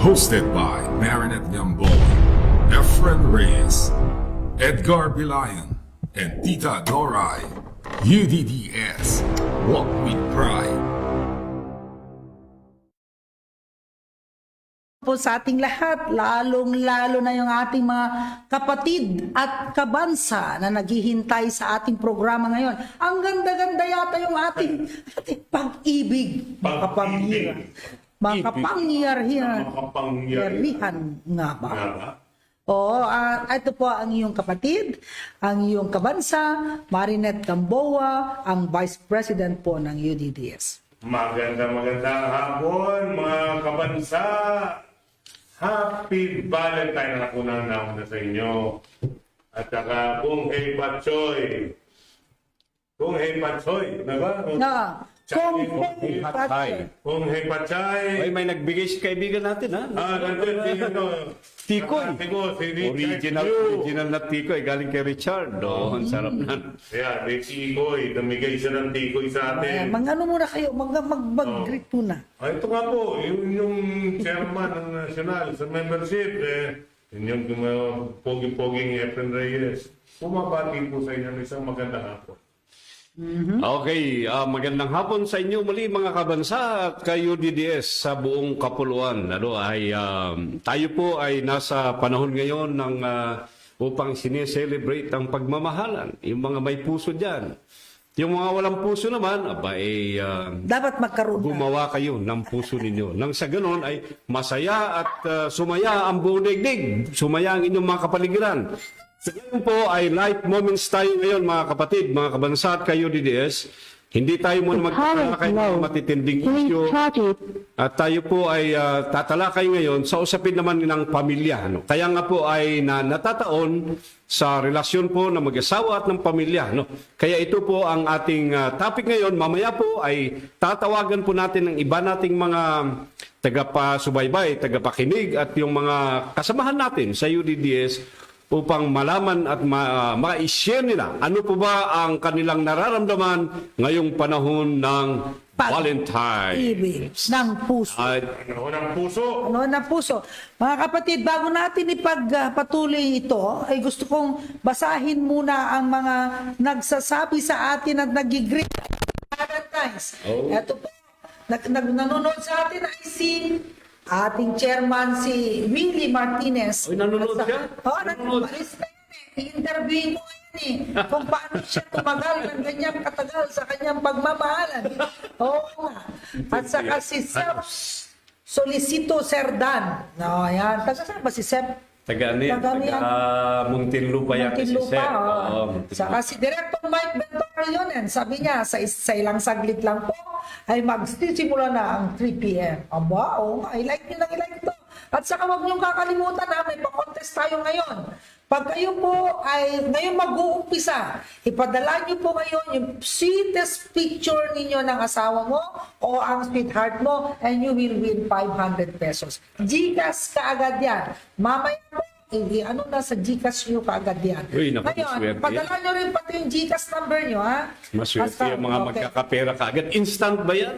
Hosted by Marinette Gamboa, Efren Reyes, Edgar Bilayan, and Tita Doray. UDDS, Walk with Pride. Po sa ating lahat, lalong-lalo na yung ating mga kapatid at kabansa na naghihintay sa ating programa ngayon. Ang ganda-ganda yata yung ating pag-ibig, makapangyarihan nga ba? Oo, ito po ang iyong kapatid, ang iyong kabansa, Marinette Gamboa, ang Vice President po ng UDDS. Magandang hapon, mga kabansa. Happy Valentine na kunang nauna sa inyo. At saka, Kung Hei Patsoy. Kung Hei Patsoy, na ba? Kung Hei Patsoy. Kung Hei Patsoy. Ay, may nagbigay si kaibigan natin, ha? Nandun si Tikoy. Richard Original na Tikoy, galing kay Richard. Ang sarap na. Kaya, may Tikoy. Namigay siya ng Tikoy sa atin. Mag-ano muna kayo, mag-greet muna. Ito nga po, yung chairman ng national sa membership, yung pogi-poging Efren Reyes. Pumabati po sa inyo ng isang magandang hapon. Okay, magandang hapon sa inyo muli mga kabansa at kay UDDS sa buong kapuluan. Tayo po ay nasa panahon ngayon ng upang sineselebrate ang pagmamahalan. Yung mga may puso dyan. Yung mga walang puso naman, Dapat magkaroon na. gumawa kayo ng puso ninyo. Nang sa ganon ay masaya at sumaya ang buong daigdig. Sumaya ang inyong mga kapaligiran. So, ngayon po ay light moments tayo ngayon mga kapatid, mga kabansa at kayo DDS. Hindi tayo muna magtatalakay ng matitinding issue at tayo po ay tatalakay ngayon sa usapin naman ng pamilya. No? Kaya nga po ay natataon sa relasyon po ng mag-asawa at ng pamilya. No? Kaya ito po ang ating topic ngayon. Mamaya po ay tatawagan po natin ng iba nating mga tagapasubaybay, tagapakinig at yung mga kasamahan natin sa UDDS upang malaman at ma-share nila ano po ba ang kanilang nararamdaman ngayong panahon ng Valentine. Ibig ng puso. Ano ng puso? Ano ng puso. Mga kapatid, bago natin ipagpatuloy ito, ay gusto kong basahin muna ang mga nagsasabi sa atin at nag-greet Valentine's. Ito po, nanonood sa atin ay si ating chairman si Willie Martinez. Oy, nanonood siya? Oo, nanonood. I-interviewin ko ngayon kung paano siya tumagal ng ganyang katagal sa kanyang pagmamahalan. Oo nga. At saka si Sep Solicito Serdan. No, yan. Taga-saan ba si Sep? Muntinlupa yan si Muntinlupa, Sep. Saka si Director Mike Bentorionen, sabi niya, sa ilang saglit lang po, ay magsisimula na ang 3 p.m. Aba, I like nyo ito. At saka wag niyong kakalimutan na may pa-contest tayo ngayon. Pag kayo po ay ngayon mag-uumpisa, ipadala niyo po ngayon yung sweetest picture ninyo ng asawa mo o ang sweetheart mo and you will win 500 pesos. GCash kaagad yan. Mamaya po, sa GCash nyo kaagad yan. Uy, naku, ngayon, swerte padala nyo rin pati yung GCash number nyo, ha? Maswerte yung mga magkakapera kaagad. Instant ba yan?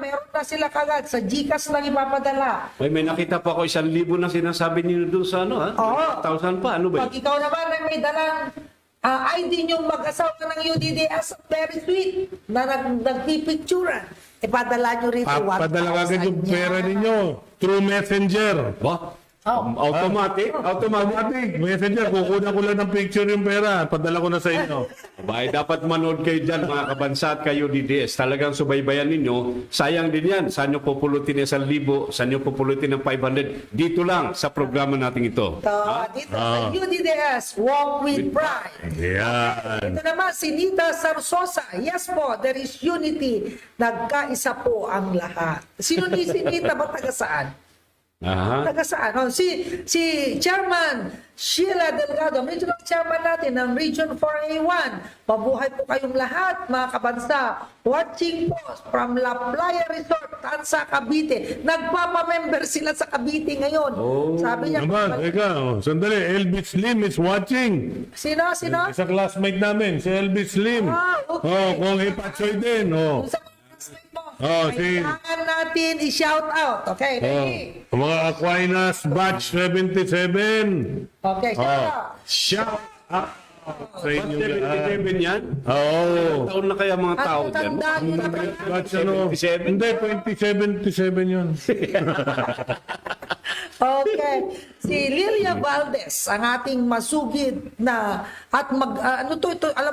Meron na sila kagad. Sa GCash lang ipapadala. May nakita pa ako 1,000 na sinasabi niyo doon sa ano, ha? Oo. 1,000 pa, ano ba Pag yun? ikaw naman ay may dalang ID niyong mag-asawa ng UDDS, very sweet, na nagpipicturan, ipadala niyo rin sa 1,000 Padala agad yung pera ninyo through Messenger. Ba? Automatic? Automatic. Messenger, kukuha ko lang ng picture yung pera. Padala ko na sa inyo. Abay, dapat manood kayo dyan, mga kabansa at kayo DDS. Talagang subaybayan ninyo. Sayang din yan. Saan nyo populutin ng 1,000? Saan nyo populutin ng 500? Dito lang sa programa natin ito. Dito sa UDDS, Walk with Pride. Yan. Ito naman, si Nita Sarsosa. Yes po, there is unity. Nagkaisa po ang lahat. Sino ni si Nita ba taga saan? Aha. Taga saan? Si Chairman Sheila Delgado, regional chairman natin ng Region 4A1. Mabuhay po kayong lahat, mga kabansa. Watching po from La Playa Resort, Tansa, Cavite. Nagpapamember sila sa Cavite ngayon. Sabi niya, Naman, sandali. Elvis Slim is watching. sino? Isa classmate namin, si Elvis Slim. Okay. Kung Ipatsoy din. Yung sa classmate mo. Kailangan natin i-shout out. Okay, ready? Mga Aquinas Batch 77. Okay, shout out. Shout out sa inyo lahat. 77 yan? Oo. Taon na kaya mga tao Ang dyan? tandaan nyo na ba? Batch ano? 77? Hindi, 2077 yun. Okay. Si Lilia Valdez, ang ating masugid na at alam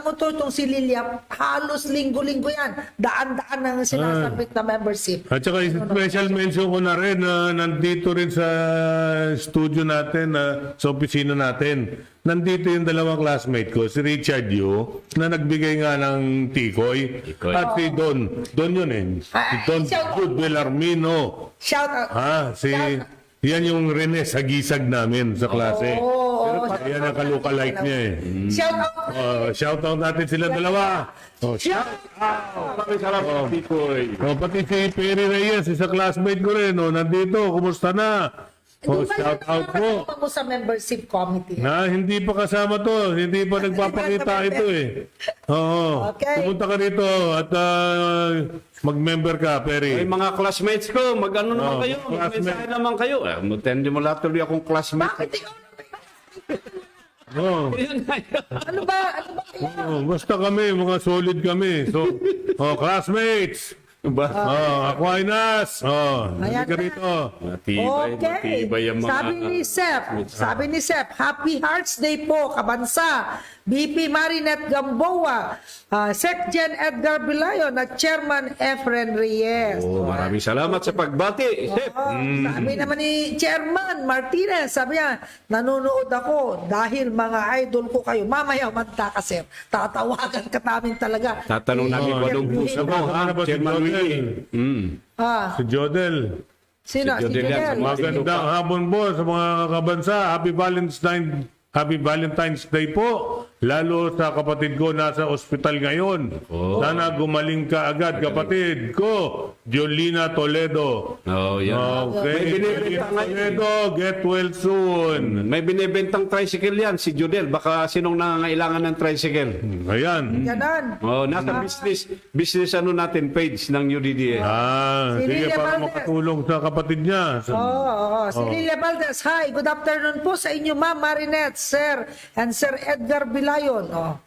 mo to, itong si Lilia, halos linggo-linggo yan. Daan-daan ang sinasabit na membership. At saka special mention ko na rin na nandito rin sa studio natin, sa opisina natin. Nandito yung dalawang classmate ko, si Richard Yu, na nagbigay nga ng tikoy. Tikoy. At si Don. Don yun eh. Si Don Goodwill Armino. Shout out. Yan yung Rene Sagisag namin sa klase. Oo. Yan ang kaluka-like niya eh. Shout out. Shout out natin sila dalawa. Shout Maraming salamat, Tikoy. pati si Perry Reyes, isa classmate ko rin. Nandito, kumusta na? Shout out po. Mo sa membership committee. Hindi pa kasama to. Hindi pa nagpapakita ito eh. Oo. Okay. Pumunta ka rito at mag-member ka, Ay, Perry. mga classmates ko, mag-ano naman kayo? classmate. Mag-mensahe naman kayo. Hindi mo lahat tuloy akong classmate. Bakit ikaw Oo. Yan nga yun. Ano ba kayo? Basta kami, mga solid kami. So, classmates. Ba? Aquinas. Hindi Ayan ka na. rito. Matibay ang mga... Sabi ni Sep, Happy Hearts Day po, kabansa. BP Marinette Gamboa, Secgen Edgar Bilayon at Chairman Efren Reyes. Maraming salamat sa pagbati. Chef. Sabi naman ni Chairman Martinez, sabi niya, nanonood ako dahil mga idol ko kayo. Mamaya manta ka, Sir. Tatawagan ka namin talaga. Tatanong namin kung anong puso mo, ha? Ano ba si Chairman Jodel? Willie. Si Jodel. Sino? Si Si Jodel yan, Jodel. Magandang hapon po sa mga kabansa. Happy Valentine's Day po. Lalo sa kapatid ko nasa ospital ngayon. Sana gumaling ka agad, kapatid ko. Jolina Toledo. Yan. May Okay. binibenta ngayon. Toledo, get well soon. May binibentang tricycle yan, si Jodel. Baka sinong nangangailangan ng tricycle? Ayan. Ganon. Nasa business ano natin, page ng UDDA. Si Sige, Lilia para Valdez. makatulong sa kapatid niya. Si Lilia Valdez, hi, good afternoon po sa inyo, Ma'am Marinette, Sir, and Sir Edgar Bilayon.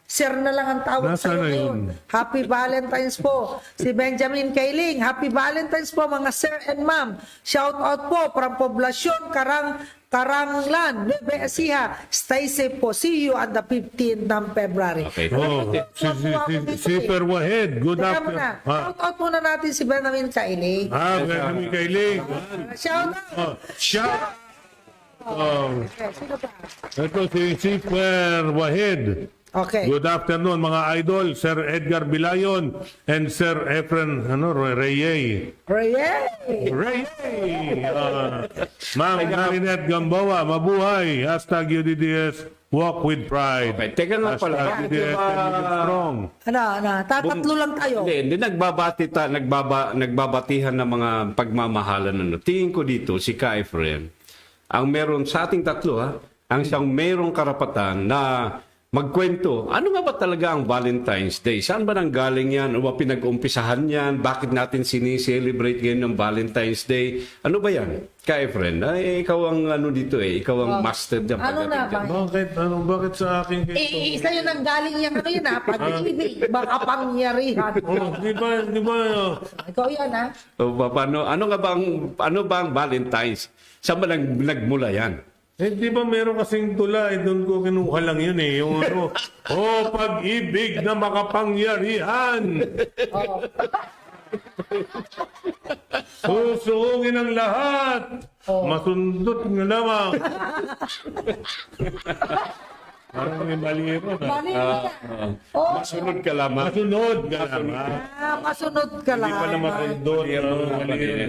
Sir na lang ang tawag sa Nasaan na ngayon. Happy Valentine's po. Si Benjamin Kailing, Happy Valentine's po mga Sir and Ma'am. Shout out po from Poblacion, Karanglan, Nueva Ecija. Stay safe po. See you on the 15th ng February. Okay. Si Per Wahed, good Teka afternoon. muna. Shout out muna natin si Benjamin Kailing. Benjamin Kailing. Shout out. Shout Okay, sino pa? Ito si Per Wahed. Okay. Good afternoon mga idol, Sir Edgar Bilayon and Sir Efren Reyes. Reyes. Ma'am Marinette Gamboa, mabuhay. Hashtag UDDS, walk with pride. Okay, teka nga pala. Hashtag UDDS, strong. Tatatlo lang tayo. Hindi nagbabatihan ng mga pagmamahalan. Tingin ko dito, si Ka Efren, ang meron sa ating tatlo, ang siyang merong karapatan na magkwento. Ano nga ba talaga ang Valentine's Day? Saan ba nanggaling yan? O ba pinag-umpisahan yan? Bakit natin sinicelebrate ngayon ng Valentine's Day? Ano ba yan? Ka Efren, ikaw ang ano dito Ikaw ang master dyan. Ano na ba? Bakit sa akin Isa yun ang galing yung pag-ibig, makapangyarihan. Di ba, Ikaw yan O ba, ano ba ang Valentine's? Saan ba nagmula yan? di ba meron kasing tula, doon ko kinuha lang yun yung pag-ibig na makapangyarihan. Susuungin ang lahat. Masundot nga lamang. Parang may mali ron. Masunod ka lamang. Masunod ka lamang. Masunod ka Hindi pala lamang. masundot.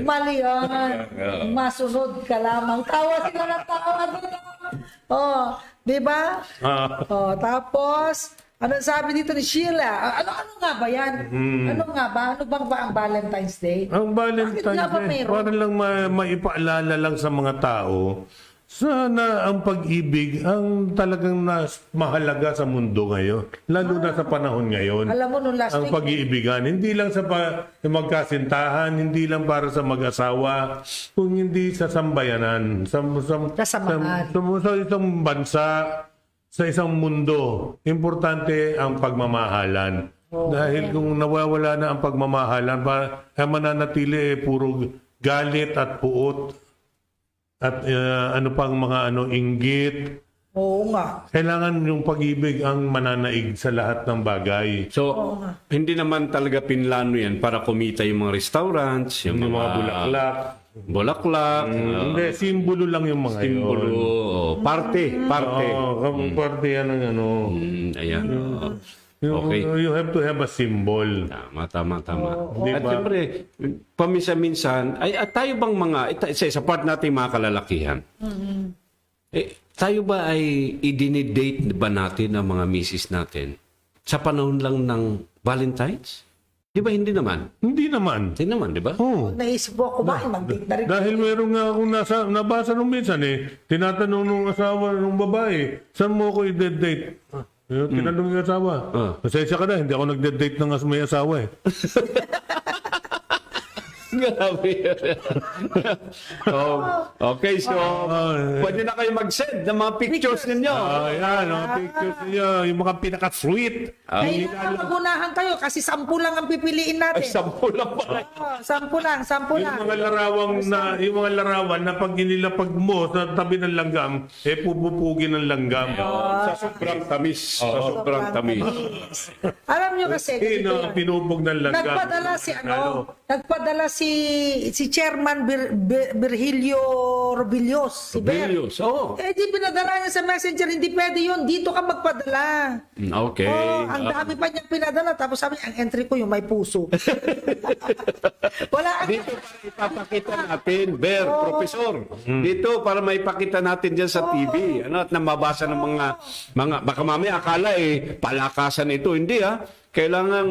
Mali yan. Masunod ka lamang. Tawa sila ng tawa. Di ba? Tapos, ano sabi dito ni Sheila? Ano nga ba yan? Ano nga ba? Ano bang ba ang Valentine's Day? Ang Valentine's Bakit nga ba Day, meron? para lang maipaalala lang sa mga tao sana ang pag-ibig ang talagang mahalaga sa mundo ngayon. Lalo na sa panahon ngayon. Alam mo, nung last Ang week, pag-iibigan, hindi lang sa magkasintahan, hindi lang para sa mag-asawa, kung hindi sa sambayanan, Kasamahan. sa isang bansa, sa isang mundo. Importante ang pagmamahalan. Dahil kung nawawala na ang pagmamahalan, mananatili puro galit at puot at ano pang mga inggit. oo nga. Kailangan yung pag-ibig ang mananaig sa lahat ng bagay. So, hindi naman talaga pinlano yan para kumita yung mga restaurants, yung Yung mga bulaklak. bulaklak, Hindi, simbolo lang yung mga simbolo, yun. parte. Parte yan ng Ayan. You, Okay. you have to have a symbol. Tama. Di At ba? siyempre, paminsan-minsan, tayo bang sa part natin mga kalalakihan, tayo ba ay idinidate ba natin ang mga misis natin sa panahon lang ng Valentine's? Di ba hindi naman? Hindi naman. Hindi naman, di ba? Oh. Naisip ko, kumain, mag-date na rin. Dahil meron nga akong nabasa nung minsan tinatanong nung asawa nung babae, saan mo ako i-date? Tinanong yung asawa. Pasensya ka na, hindi ako nagde-date ng may asawa Grabe. Okay, so pwede na kayo mag-send ng mga pictures ninyo. Ayan, pictures niya, yung mga pinaka-sweet. Ay, magunahan kayo kasi 10 lang ang pipiliin Ay, natin. 10 lang pala. 10 lang. Yung mga larawan na pag inilapag mo sa tabi ng langgam, pupupugin ng langgam. Sa sobrang tamis. Sa sobrang tamis. Alam nyo kasi, ganito Sino yan. pinupog ng langgam? Nagpadala si Chairman Virgilio Robillos, si Ber. Bilios. Oh. Di pinadala niya sa messenger, hindi pwede yun, dito ka magpadala. Okay. Ang dami pa niyang pinadala, tapos sabi niya, ang entry ko yung may puso. Wala. Dito para ipapakita natin, Ber, Professor. Dito para maipakita natin dyan sa TV. At namabasa ng mga baka mamaya akala palakasan ito. Hindi Kailangan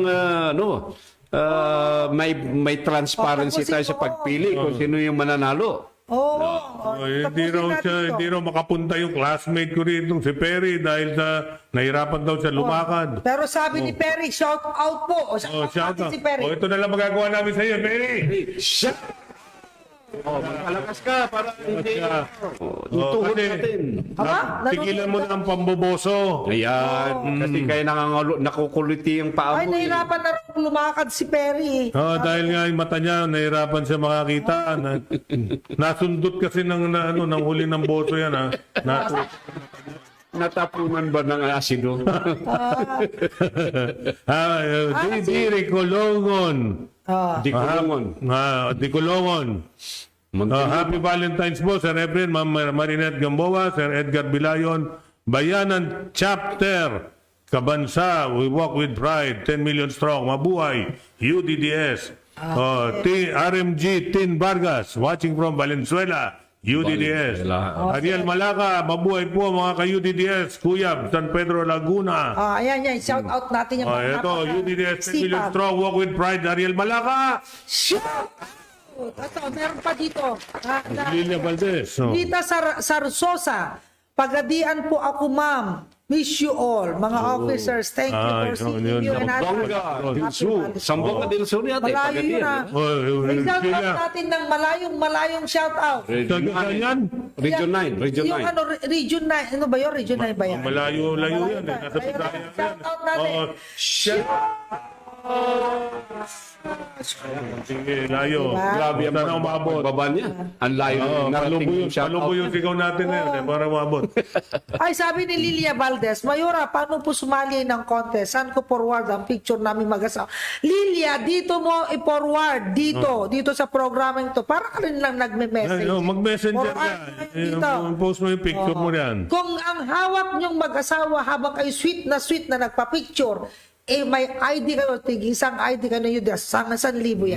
may transparency tayo sa pagpili kung sino yung mananalo. Hindi raw makapunta yung classmate ko rito, si Perry, dahil nahirapan daw siya lumakad. Pero sabi ni Perry, shout out po. Shout out. Si Perry. Ito na lang magagawa namin sa iyo, Perry. Siya! Magpalakas ka para hindi tuhod Kasi, natin. tigilan mo na ang pamboboso. Ayan. Kasi kaya nakukuliti yung paa Ay, mo. nahirapan na rin lumakad si Perry. Dahil nga yung mata niya, nahirapan siya makakita. Nasundot kasi ng huli ng boso yan. Natapunan ba ng asido? Di Colongon. Di ko naman. Di Colongon. Happy Valentine's po, Sir Efren, Ma'am Marinette Gamboa, Sir Edgar Bilayon, Bayanan Chapter, Kabansa, We Walk with Pride, 10 million strong, mabuhay, UDDS, RMG Tin Vargas, watching from Valenzuela, UDDS, Ariel Malaca, mabuhay po mga ka-UDDS, Kuyab, San Pedro Laguna. Ayan, shout out natin yung Ito, UDDS, 10 million strong, Walk with Pride, Ariel Malaca. Ito, meron pa dito. Lilia Valdez. Rita Sarsosa, pagadian po ako, ma'am. Miss you all, mga officers. Thank you for seeing you. And Sambonga del Sur. Sambonga del Sur yata. Malayo yun shout out natin ng malayong shout out. Region 9. Region 9. Yung Region 9. Ano ba yun? Region 9 ba yan? Malayo-layo yan. Nasa Bisaya Shout out natin. Sige, layo. Grabe ang Sana umabot. baba niya. Ang layo. Narating yung shout out. Palubo yung sigaw natin na yun para umabot. Ay, sabi ni Lilia Valdez, Mayora, paano po sumali ng contest? Saan ko forward ang picture namin mag-asawa? Lilia, dito mo i-forward. Dito sa programming to. Para ka rin lang nagme-message. Mag-messenger ka. Dito. Post mo yung picture mo yan. Kung ang hawak niyong mag-asawa habang kayo sweet na nagpa-picture, may ID kayo, isang ID kayo na yun, 1,000 yan.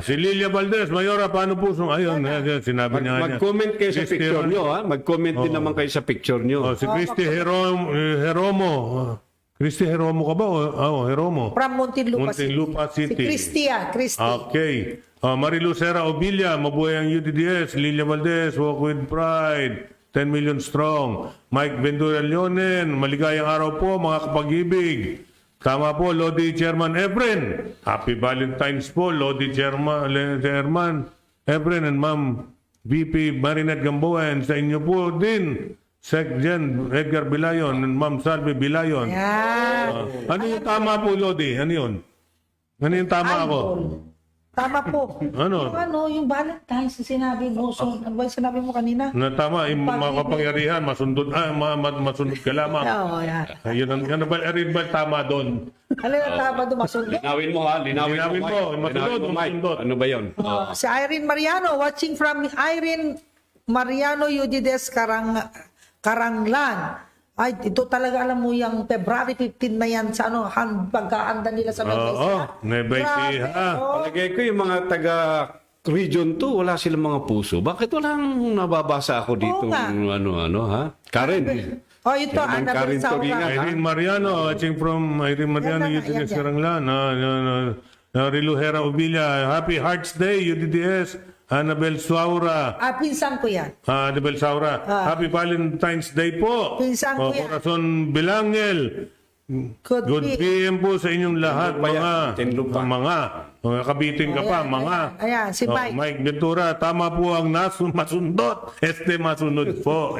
Si Lilia Valdez, Mayora, paano po? Ayun, sinabi niya. Mag-comment kayo sa picture nyo. Mag-comment din naman kayo sa picture nyo. Si Christy Heromo. Christy Heromo ka ba? Heromo. From Muntinlupa City. Si Christia. Okay. Marilu Sera Obilla, mabuhay ang UDDS. Lilia Valdez, Walk with Pride. 10 million strong. Mike Ventura Leonen, maligayang araw po mga kapag-ibig. Tama po, Lodi Chairman Efren. Happy Valentine's po, Lodi Chairman Efren and Ma'am VP Marinette Gamboa. And sa inyo po din, Sec Gen Edgar Bilayon and Ma'am Salve Bilayon. Yan. Ano yung tama po, Lodi? Ano yun? Ano yung tama ako? Tama po. Ano? Yung Valentine's, sinabi mo. So, ano ba yung sinabi mo kanina? Na tama, yung mga kapangyarihan, masundot ka lamang. Oo, yan. Ayun, ano ba, rin ba tama doon? Alin ang tama doon, masundot? Linawin mo ha, linawin Linawin mo. mo, Mike. masunod, Linawin mo, Mike. masundot. Ano ba yun? Si Irene Mariano, watching from Irene Mariano Yudides Karanglan. Ay, ito talaga alam mo yung February 15 na yan sa pagkaanda nila sa Nueva Oo, Ecija. Nueva Ecija. Grabe, Palagay ko yung mga taga Region 2, wala silang mga puso. Bakit walang nababasa ako dito? Oo nga. Ha? Karen. Oh, ito, Kailangan Annabel Karen Saura. Turingan. Irene Mariano, watching from Irene Mariano, Yan na, UDDS yan. Karanglan. Rilu Hera Ubilla, Happy Hearts Day, UDDS. Annabel Saura. Pinsan ko yan. Annabel Saura. Happy Valentine's Day po. Pinsan ko yan. Corazon Bilangel. Good PM po sa inyong lahat, Tinlupa yan. mga Tinlupa. mga kabiting ka pa, mga. Ayan, si Mike. Mike Ventura, tama po ang masundot. Masunod po.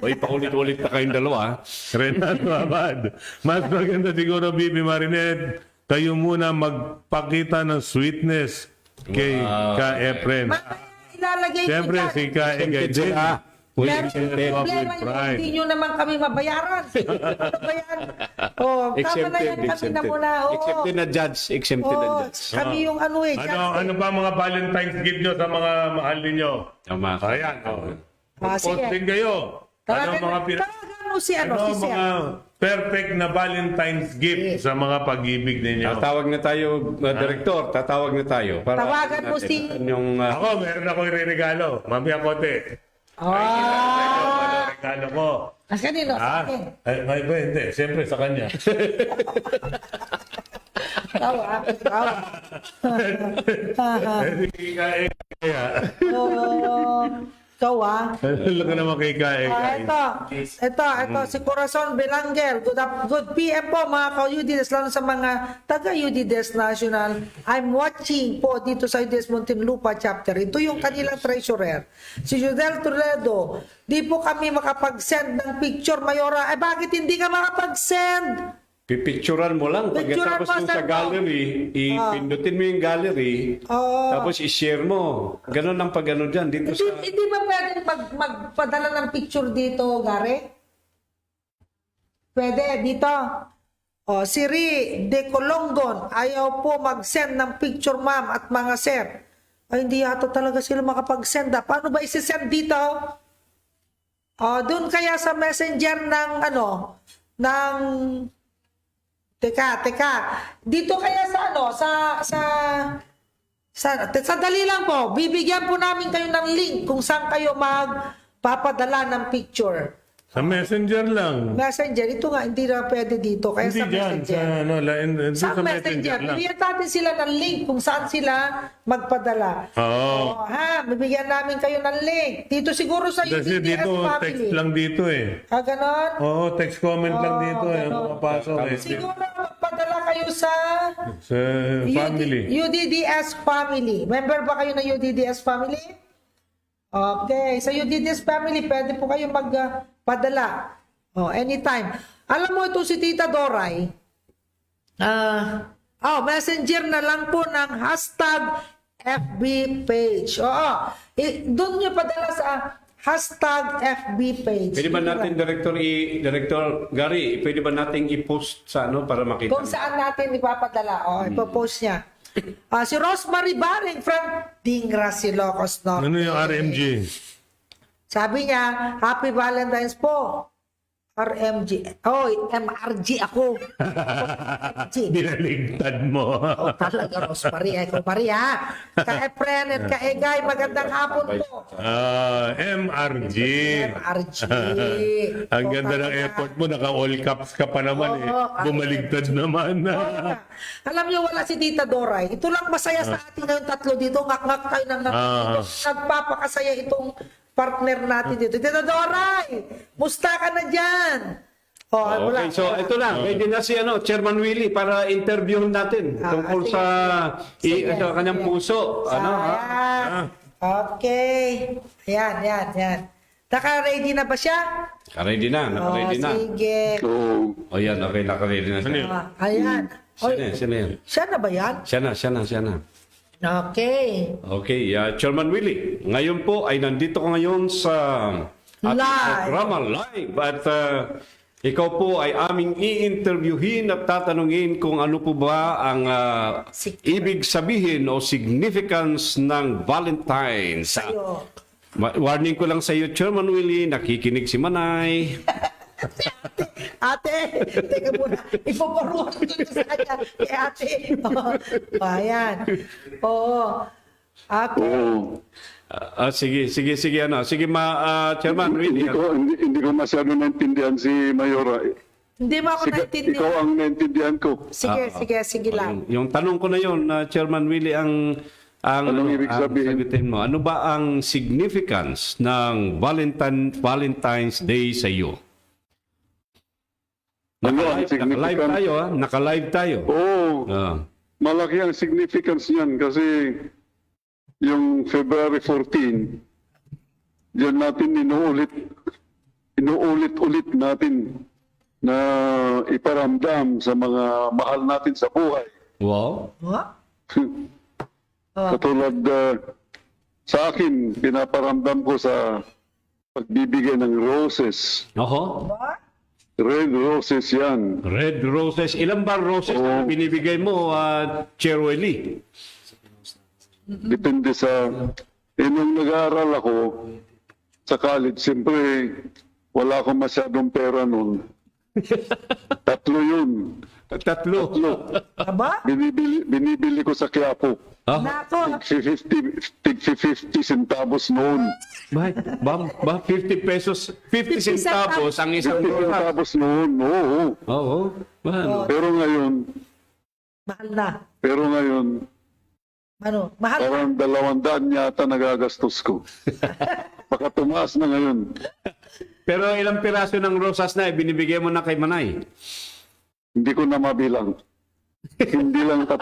Uy, paulit-ulit na kayong dalawa. Renato Abad. Mas maganda siguro, Bibi Marinette, kayo muna magpakita ng sweetness kay Ka Efren. Mamaya ilalagay Siyempre, ko si dyan. Ka Egay din. Uy, Pero exempted. problema With nyo, pride. hindi nyo naman kami mabayaran. Ano ba yan? Oh, tama na yan, kami na muna. Oo. Exempted na judge. Exempted na Oo, judge. kami yung Ano ba mga Valentine's gift nyo sa mga mahal ninyo? Tama. Ayan. Sige. Posting kayo. Ano mga Tawagan mo si ano si Sir. mga perfect na Valentine's gift sa mga pag-ibig ninyo? Tatawag na tayo, Director. Tatawag na tayo. Para Tawagan mo natin si- Yung, Ako, meron ako ireregalo. Mamaya kote. Ah, Regalo ko. kanino? Sa akin. Ay, hindi. Siyempre sa kanya. Tawa. Kaya, Ikaw alam ka naman kay Kaya. Ito, si Corazon Belangel. Good PM po mga ka-UDDS, lalo sa mga taga-UDDS National. I'm watching po dito sa UDDS Muntinlupa chapter. Ito yung kanilang treasurer. Si Judel Toledo, di po kami makapag-send ng picture, Mayora. Bakit hindi ka makapag-send? pipicturan mo lang. Picturean Pagkatapos mo, yung sa sir, gallery, ipindutin mo yung gallery, tapos i-share mo. Ganon ang pag-ano dyan. Dito sa... Hindi ba pwedeng magpadala ng picture dito, Gary? Pwede, dito. Siri De Colongon, ayaw po mag-send ng picture, ma'am, at mga sir. Ay, hindi yata talaga sila makapag-send. Paano ba isi-send dito? Doon kaya sa messenger ng Teka. Dito kaya sa dali lang po. Bibigyan po namin kayo ng link kung saan kayo magpapadala ng picture. Sa messenger lang. Messenger, ito nga, hindi na pwede dito. Kaya Hindi sa dyan. messenger. Sa Sa messenger, lang. bibigyan natin sila ng link kung saan sila magpadala. Oo. Bibigyan namin kayo ng link. Dito siguro sa Kasi UDDS dito, family. text lang dito eh. Ganon? Oo, text comment lang dito eh. ganon. Makapasok eh. Siguro magpadala kayo sa Sa family. UDDS family. Member ba kayo ng UDDS family? Okay. Sa UDDS family, pwede po kayo magpadala. Anytime. Alam mo ito si Tita Doray. Messenger na lang po ng hashtag FB page. Doon nyo padala sa hashtag FB page. Pwede ba natin, Director Gary, pwede ba natin i-post sa para makita? Kung saan natin ipapadala. Ipopost niya. Si Rosemary Baring from Dingra, Ilocos Norte. Ano yung RMG? Sabi niya, Happy Valentine's po. RMG. MRG ako. MRG. Binaligtad mo. Talaga, Rosemary. Ikaw pa rin, ha? Ka-Efren at ka-Egay, magandang hapon po. MRG. MRG. Ang ganda ng effort mo. Naka-all caps ka pa naman eh. Bumaligtad naman. Alam niyo, wala si Tita Doray. Ito lang masaya sa ating ngayong tatlo dito. Ngak-ngak tayo ng ngak. Nagpapakasaya itong partner natin dito. Tita Doray, musta ka na dyan? Oh, Okay, so ito na. Ready na si Chairman Willie para interviewin natin tungkol sige. sa Sige, kanyang sige. puso. Ayan. Okay. Ayan. Naka-ready na ba siya? Naka-ready na, naka-ready na. Sige. O yan, okay, naka-ready na siya. Ayan. Sino yan? Siya na ba yan? Siya na. Okay. Okay, Chairman Willie, ngayon po ay nandito ka ngayon sa ating Live. programa live at ikaw po ay aming i-interviewin at tatanungin kung ano po ba ang ibig sabihin o significance ng Valentine's. Ayo. Warning ko lang sa iyo, Chairman Willie, nakikinig si Manay. Ate, teka muna. Ipaparuhan ko dito sa kanya. Kay ate. Ayan. Oo. Okay. Sige, Sige, Chairman Willie. Hindi ko masyado naintindihan si Mayora. Hindi mo ako Ikaw naintindihan. ang naintindihan ko. Sige lang. Yung tanong ko na yun, Chairman Willie, ang Anong ibig sabihin? sagutin mo, ano ba ang significance ng Valentine's Day sa iyo? Ano ang Naka-live significance? tayo, Naka-live tayo. Oo, malaki ang significance niyan kasi yung February 14, diyan natin inuulit natin na iparamdam sa mga mahal natin sa buhay. Wow. Huh? Katulad sa akin, pinaparamdam ko sa pagbibigay ng roses. Oho. Ba? Red roses yan. Red roses. Ilan ba roses na binibigay mo, Chair Willie? Depende sa... nung nag-aaral ako sa college, siyempre wala akong masyadong pera noon. 3 yun. Tatlo. Aba? Binibili ko sa Quiapo. Nako. 50 centavos noon. Ba 50 pesos, 50 centavos ang isang 50 rosas. centavos noon, oo. Oo. Man. Pero ngayon, Mahal na. parang 200 yata nagagastos ko. Baka tumaas na ngayon. Pero ilang piraso ng rosas na binibigay mo na kay Manay? Hindi ko na mabilang. Hindi lang 3.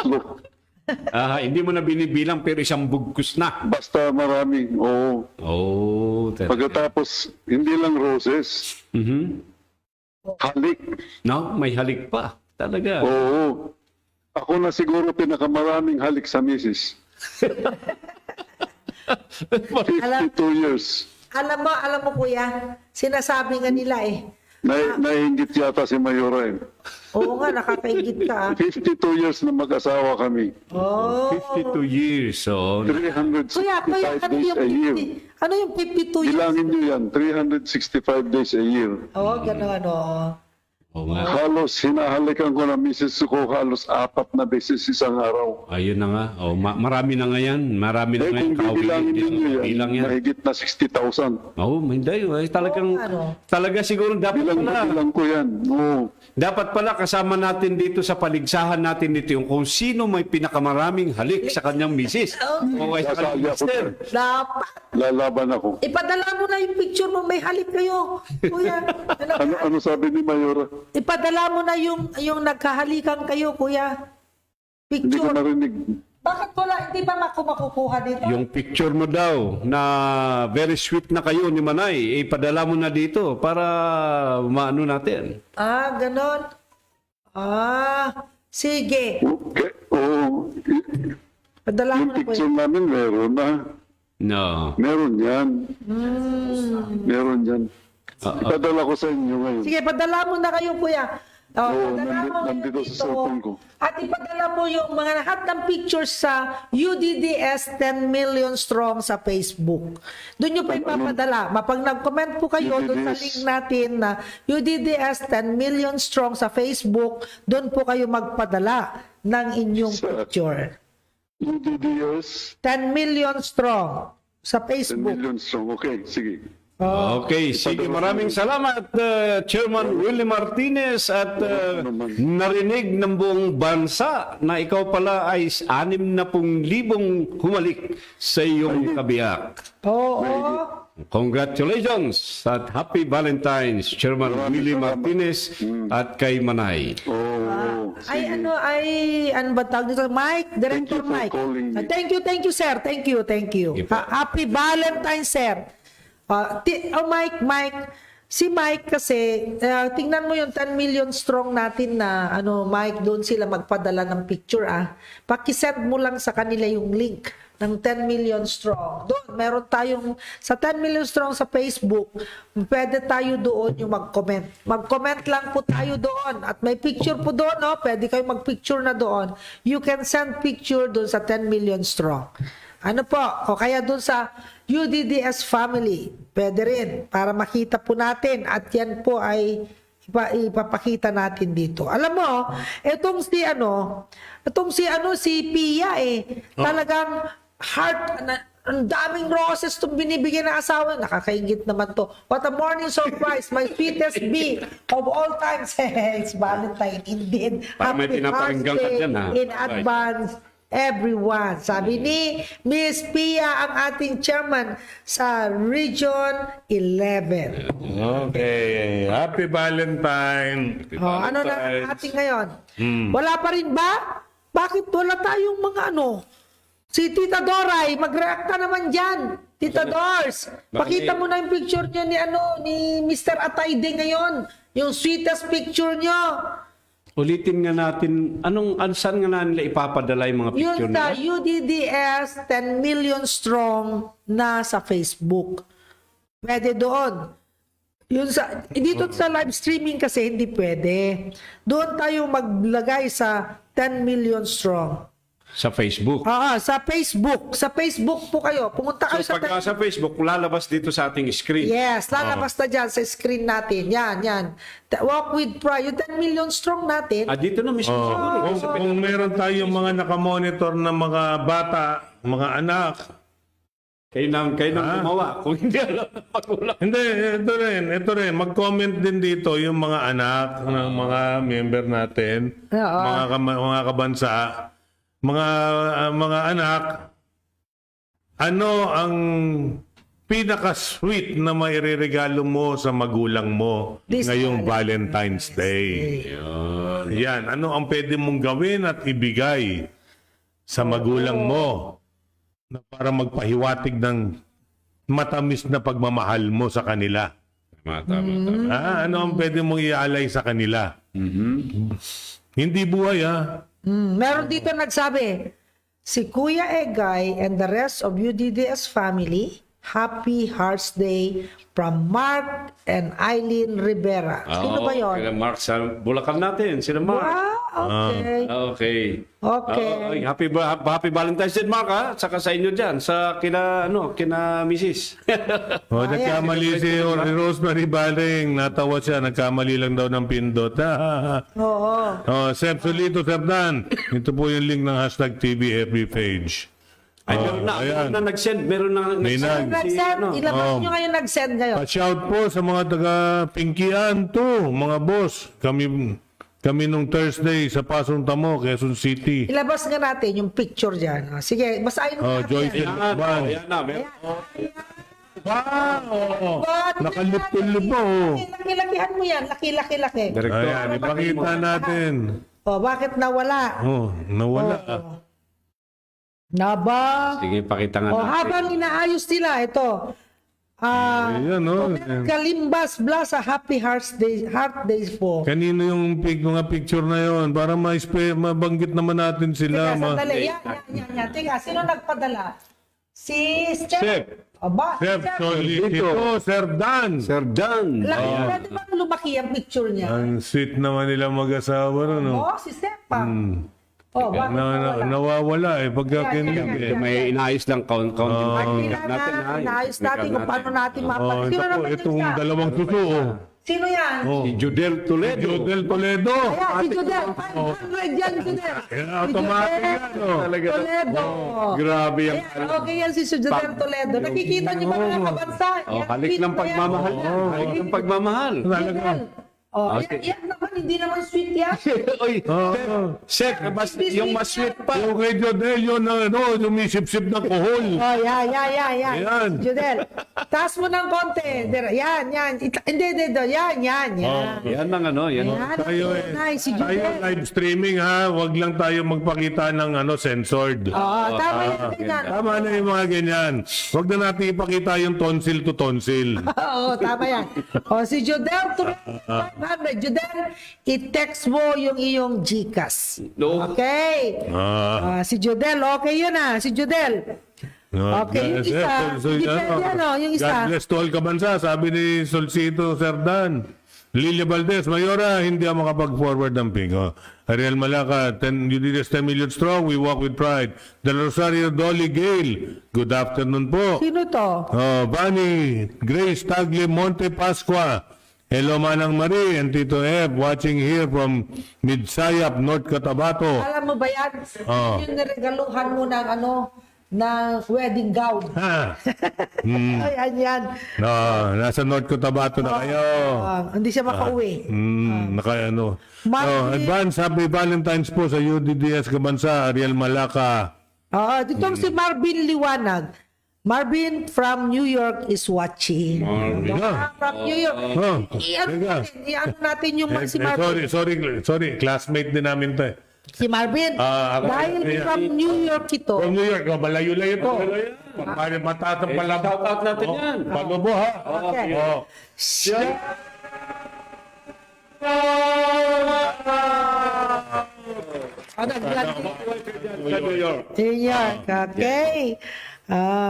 Hindi mo na binibilang pero isang bugkus na. Basta marami, oo. Oh, Pagkatapos, hindi lang roses, halik. No, may halik pa. Talaga. Oo. Ako na siguro pinakamaraming halik sa misis. 52 years. Alam mo kuya, sinasabi nga nila Nainggit yata si Mayora. Oo nga, nakakaingit ka. 52 years na mag-asawa kami. Oh. 52 years. So, 365 Kuya, ano days yung a year. 50? Ano yung 52 years? Bilangin nyo yan, 365 days a year. Oo, gano'n, oo nga. Halos hinahalikan ko na misis ko halos 4 na beses isang araw. Ayun na nga. Oh, marami na nga yan. Marami na nga yan. Kung bibilangin Hindi nyo lang bilang yan, yan. mahigit na 60,000. Oo, hindi. Talagang, talaga siguro dapat pala. Bilang ko yan. Oo. Dapat pala kasama natin dito sa paligsahan natin dito yung kung sino may pinakamaraming halik sa kanyang misis. O kay sa Sasali kanyang ako mister. dyan. Dapat. Lalaban ako. Ipadala mo na yung picture mo, may halik kayo. Kuya, Ano sabi ni Mayora? ipadala mo na yung nagkahalikan kayo, kuya. Hindi ko Picture. narinig. Bakit wala? Hindi ba makukuha dito? Yung picture mo daw na very sweet na kayo ni Manay, ipadala mo na dito para maano natin. Ganon. Sige. Okay. Oo. Padala mo Yung na, kuya. picture namin meron na. No. Meron yan. Meron yan. Ipadala ko sa inyo ngayon. Sige, padala mo na kayo, kuya. Oo, Padala mo nandito yun sa dito. cellphone ko. At ipadala mo yung mga lahat ng pictures sa UDDS 10 million strong sa Facebook. Doon nyo pa ipapadala. Mapag nag-comment po kayo doon sa UDDS. link natin na UDDS 10 million strong sa Facebook, doon po kayo magpadala ng inyong Sa- picture. UDDS, 10 million strong sa 10 Facebook. million strong. Okay, sige. Okay, sige. Maraming salamat, Chairman Willie Martinez at narinig ng buong bansa na ikaw pala ay 60,000 humalik sa iyong kabiyak. Oo. Congratulations at Happy Valentine's, Chairman Willie Martinez at kay Manay. Oh, ano ba tawag nito? Mike, Director Thank you for Mike. calling me. Thank you, sir. Thank you. you po. Happy Valentine's, sir. Mike, si Mike kasi, tingnan mo yung 10 million strong natin na, Mike, doon sila magpadala ng picture, Pakisend mo lang sa kanila yung link ng 10 million strong. Doon, meron tayong, sa 10 million strong sa Facebook, pwede tayo doon yung mag-comment. Mag-comment lang po tayo doon. At may picture po doon, pwede kayo mag-picture na doon. You can send picture doon sa 10 million strong. Ano po? O kaya doon sa UDDS family, pwede rin para makita po natin at yan po ay ipapakita natin dito. Alam mo, si Pia talagang heart, ang daming roses itong binibigyan ng asawa. Nakakaingit naman to. What a morning surprise. My sweetest bee of all time. It's Valentine indeed. Parang may Happy pinaparinggan ka birthday dyan, in advance. Everyone. Sabi ni Miss Pia, ang ating chairman sa Region 11. Okay. Happy Valentine. Ano na ating ngayon? Wala pa rin ba? Bakit wala tayong mga Si Tita Doray, mag-react ka naman dyan. Tita Dors, pakita mo na yung picture nyo ni Mr. Atayde ngayon. Yung sweetest picture nyo. Ulitin nga natin, saan nga na nila ipapadala yung mga picture Yun sa nila? UDDS 10 million strong na sa Facebook. Pwede doon. Dito sa live streaming kasi hindi pwede. Doon tayo maglagay sa 10 million strong. Sa Facebook. Sa Facebook. Sa Facebook po kayo. Pumunta kayo So pagka sa Facebook, lalabas dito sa ating screen. Yes, lalabas na dyan sa screen natin. Yan. Walk with Pride. Yung 10 million strong natin. Dito na mismo. Kung meron tayong mga nakamonitor na mga bata, mga anak, Kayo nang gumawa. Kung hindi alam ng magulang. hindi, ito rin, mag-comment din dito yung mga anak ng mga member natin, Oo. mga kabansa, mga anak, ano ang pinaka-sweet na maireregalo mo sa magulang mo This ngayong Valentine's Day? Yan, ano ang pwede mong gawin at ibigay sa magulang mo na para magpahiwatig ng matamis na pagmamahal mo sa kanila? Tama. Ano ang pwede mong ialay sa kanila? Hindi buhay, Meron dito nagsabi, si Kuya Egay and the rest of UDDS family, Happy Hearts Day from Mark and Eileen Rivera. Sino ba yun? Kila Mark sa Bulacan natin. Sila Mark. Okay. Okay. Happy Valentine's Day, Mark, ha? Saka sa inyo dyan. Sa kina Mrs. Nagkamali si Rosemary Baling. Natawa siya. Nagkamali lang daw ng pindot. Oo. Sir Solito, Sir Dan. Ito po yung link ng hashtag TVFB page. Meron na nag-send. Meron na May nag-send. Nag-send. Ilabas nyo ngayon nag-send ngayon. Pa-shout po sa mga taga-Pinkian to, mga boss. Kami nung Thursday sa Pasong Tamo, Quezon City. Ilabas nga natin yung picture dyan. Sige, basahin mo natin. Joyce yan. Ban. Ayan na. Meron. Wow! What? Nakalip-tulip po. Laki-lakihan mo yan. Laki-laki-laki. Director. Ayan, ipakita natin. Bakit nawala? Nawala. Naba? Sige, pakita nga natin. Habang inaayos nila, ito. Ayan, Kalimbas Blas sa Happy Heart Days po. Kanino yung mga picture na yon para mabanggit naman natin sila. Teka, sandali. Yan. Teka, sino nagpadala? Si Steph. Chef. Aba, Chef Solito, Sir Dan. Sir Dan. Pwede bang lumaki ang picture niya? Ang sweet naman nila mag-asawa, no? Si Steph pa. Bakit nawala? Nawawala pagka Yan. kinigit. May inaayos lang kaunti. Inaayos natin kung paano natin mapalit. Sino naman Itong yun siya? dalawang suso. Sino yan? Si Judel Toledo. Jodel Toledo. Ayan, si Judel. 500 yan, Judel. Automatic yan, Talaga. Toledo. Grabe yan. Ayan, okay yan si Judel Toledo. Nakikita niyo ba mga kabansa? Yan, Halik tweet ng mo yan. pagmamahal. Halik ng pagmamahal. Talaga. Yan naman hindi naman sweet yan. Oy, Seth, yung mas sweet pa. Yung kay Jodel, yun lumisip-sip ng kohol. Oh, yan. Ayan. Judel, taas mo ng konti. Yan. Hindi, yan. Yan ang ano, yan. Yan, Tayo nice, si tayo Judel. live streaming ha, wag lang tayo magpakita ng censored. Oo, tama yan, ganyan. Tama na yung mga ganyan. Wag na natin ipakita yung tonsil to tonsil. Oo, tama yan. O, si Judel, 500. Judel, i-text mo yung iyong GCash. No. Okay. Si Judel, okay yun Si Judel. Okay, yung isa. Hindi pwede yung isa. God bless to all kabansa, sabi ni Solcito Serdan. Lilia Valdez, Mayora, hindi ako makapag-forward ng ping. Ariel Malaca, UDS 10 million strong, we walk with pride. Del Rosario Dolly Gale, good afternoon po. Sino to? Bani, Grace Tagle Monte Pascua. Hello Manang Marie and Tito Eb, watching here from Midsayap, North Cotabato. Alam mo ba yan? Yung niregaluhan mo ng wedding gown. Ha? Ayan yan. No, nasa North Cotabato na kayo. Hindi siya makauwi. Advance Happy Valentine's po sa UDDS Kabansa, Ariel Malaca. Ditong si Marvin Liwanag. Marvin from New York is watching. From New York. I-ano natin yung si Marvin. Sorry, classmate din namin to. Si Marvin. Dahil from New York ito. From New York, malayo-layo to. Matatang palabo. Shout out natin yan. Palubo ha. Okay. New York. New York. Okay.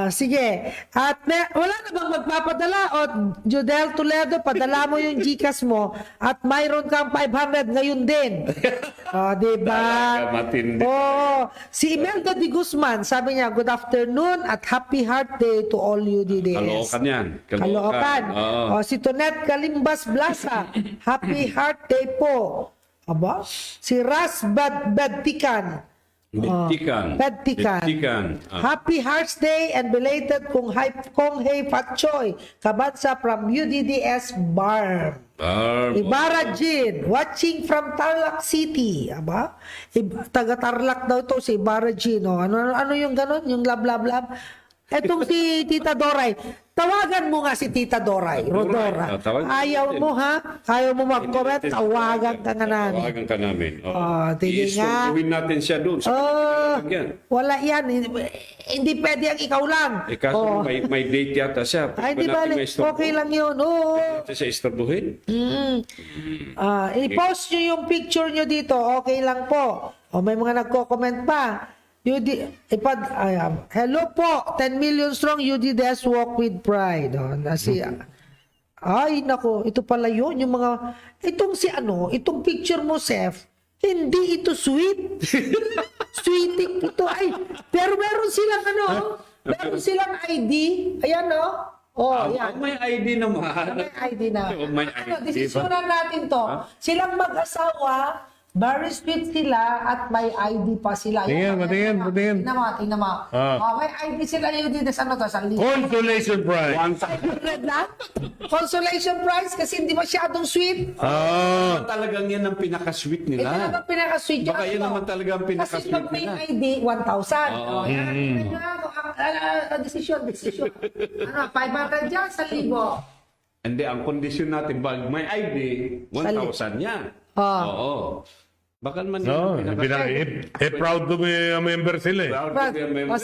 Sige. At wala na bang magpapadala? O Jodel Toledo, padala mo yung GCash mo at mayroon kang 500 ngayon din. Diba? Talaga matindi. Si Imelda Di Guzman, sabi niya, good afternoon at happy heart day to all you DDS. Kalokan yan. Caloocan. Si Tonet Kalimbas Blasa, happy heart day po. Aba? Si Ras Badtikan. Bedtikan. Happy Hearts Day and belated Kong Hei Patchoy, Kabansa from UDDS Bar. Ibarra Jin, watching from Tarlac City. Aba? Taga Tarlac daw ito si Ibarra Jin. Ano yung ganon? Yung lab. Etong si Tita Doray. Tawagan mo nga si Tita Doray. Rodora. Ayaw mo Ayaw mo mag-comment. Tawagan ka nga namin. Tawagan ka namin. Tingin nga. Natin siya doon. Wala yan. Hindi pwede ang ikaw lang. Kaso may date yata siya. Hindi balik. Okay lang yun. Siya istorbuhin. I-post nyo yung picture nyo dito. Okay lang po. May mga nagko-comment pa. Hello po, 10 million strong UDDS walk with pride. Ay, nako, ito pala yun, yung mga, itong picture mo, Seth, hindi ito sweet. Sweeting ito, pero meron silang ID. Ayan, yan. May ID naman. May ID na. May ID. Desisyonan natin to. Silang mag-asawa, very sweet sila at may ID pa sila. Tingnan mo. Tingnan mo. May ID sila yun dito sa sa list. Consolation prize. 100 lang? Consolation prize kasi hindi masyadong sweet. Talagang yan ang pinaka-sweet Ito nila. naman pinaka-sweet. Baka yan naman talaga ang Kasi pinaka-sweet pag may nila. ID, 1,000. Desisyon. 500 dyan, 1,000. Hindi, ang kondisyon natin, pag may ID, 1,000 yan. Oo. Baka naman Proud to be a member sila eh. Proud to be a member.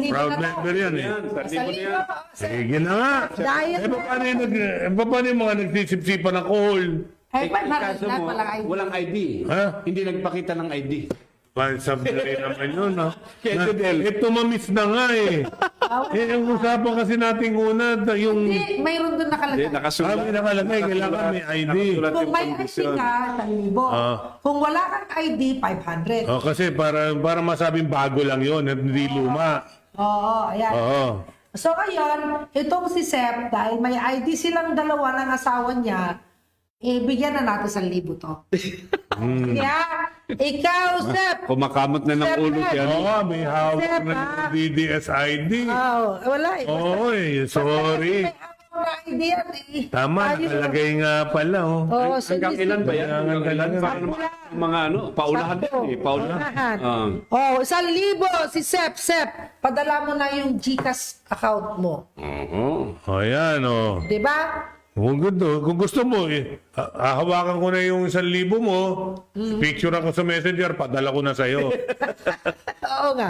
Proud member yan eh. Sige na nga. Dahil Paano yung mga nagsisip-sipan ng kohol? Kaso mo, walang ID. Hindi nagpakita ng ID. Sabi naman yun, ito mamis na nga eh. Ang usapan kasi nating una, yung... Hindi, mayroon doon nakalagay. Nakasulat. nakalagay, kailangan may ID. Kung may ID ka, 1,000. Kung wala kang ID, 500. Kasi para masabing bago lang yun, at hindi luma. Oo, ayan. So ngayon, itong si Sep, dahil may ID silang dalawa ng asawa niya, bigyan na natin 1,000 to. Yeah. Ikaw, Sep. Kumakamot na ng ulo yan. May hawak na DDS ID. Wala eh. Sorry. May hawak na idea eh. Tama, Tayo- nakalagay nga pala, oh. Oo, Hanggang ilan ba yan? Hanggang ilan? Para naman mga ano, paunahan din eh. Paunahan. Oh, 1,000 si Sep. Padala mo na yung GCash account mo. Oo. O yan, oh. Di ba? Kung gusto mo, hawakan ko na yung 1,000 mo, picture ako sa messenger, padala ko na sa'yo. Oo nga.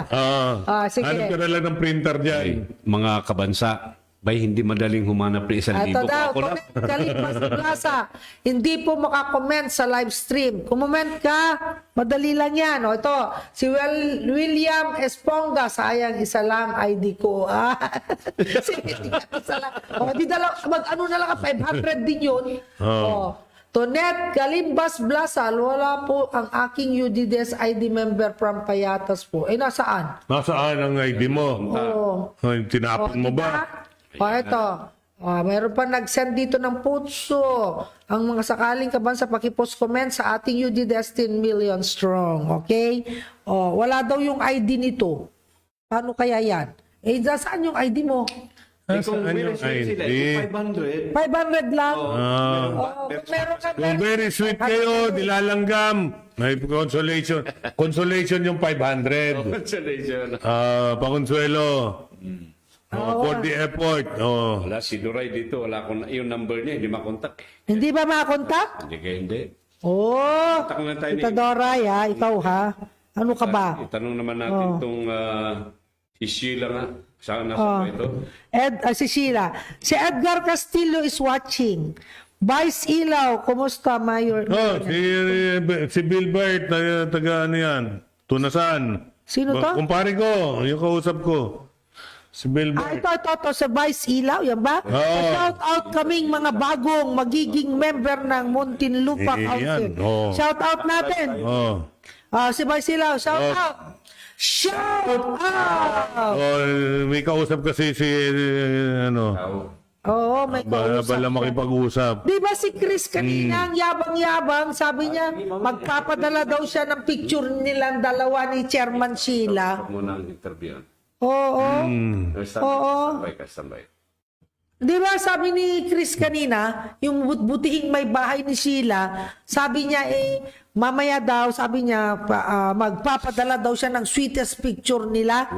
Sige. Hanap ka na lang ng printer dyan. Mga kabansa, bay hindi madaling humanap ng 1,000. Ito daw, Ako lang. comment Kalipas Plaza. Hindi po makakomment sa live stream. Kumoment ka, madali lang yan. O ito, si William Esponga, sayang isa lang ID ko. Si William, isa lang. O, di dalaw, ano na lang, 500 din yun. O, Tonet Galimbas Blasal, wala po ang aking UDDS ID member from Payatas po. Nasaan? Nasaan ang ID mo? Oo. Ay, tinapon mo ba? Ito. Meron pa nag-send dito ng puso. Ang mga sakaling kabansa, pakipost comment sa ating UDDS 10 million strong. Okay? Wala daw yung ID nito. Paano kaya yan? Saan yung ID mo? Kung Nasaan yung very sweet sila, ID? yung 500. 500 lang. Meron ka Kung very sweet kayo, nilalanggam. May consolation. Consolation yung 500. Consolation. Pakonsuelo. For the effort. Wala, si Duray dito. Wala akong, yung number niya, hindi makontak. Hindi ba makakontak? Hindi kayo, hindi. Kontak na tayo Tita Doray ha, ikaw ha. Ano ka ba? Itanong naman natin itong si Sheila nga. Saan nasa ba ito? Si Sheila. Si Edgar Castillo is watching. Vice Ilaw, kumusta, Mayor? Si Bilbert, taga ano yan? Tunasan. Sino to? Kumpare ko, yung kausap ko. Si Bilbert. Ito, sa Vice Ilaw, yan ba? Oo. Shout out kaming mga bagong magiging member ng Muntinlupa Council. Yan, oo. Shout out natin. Si Vice Ilaw, shout out. Shout out! May kausap kasi si ano, Oo, may kausap. bala makipag-usap. Di ba si Chris kanina, ang yabang-yabang, sabi niya, magpapadala daw siya ng picture nilang dalawa ni Chairman Sheila. Muna ang interview. Oo. Standby. Di ba sabi ni Chris kanina, yung butihing may bahay ni Sheila, sabi niya mamaya daw, sabi niya, magpapadala daw siya ng sweetest picture nila.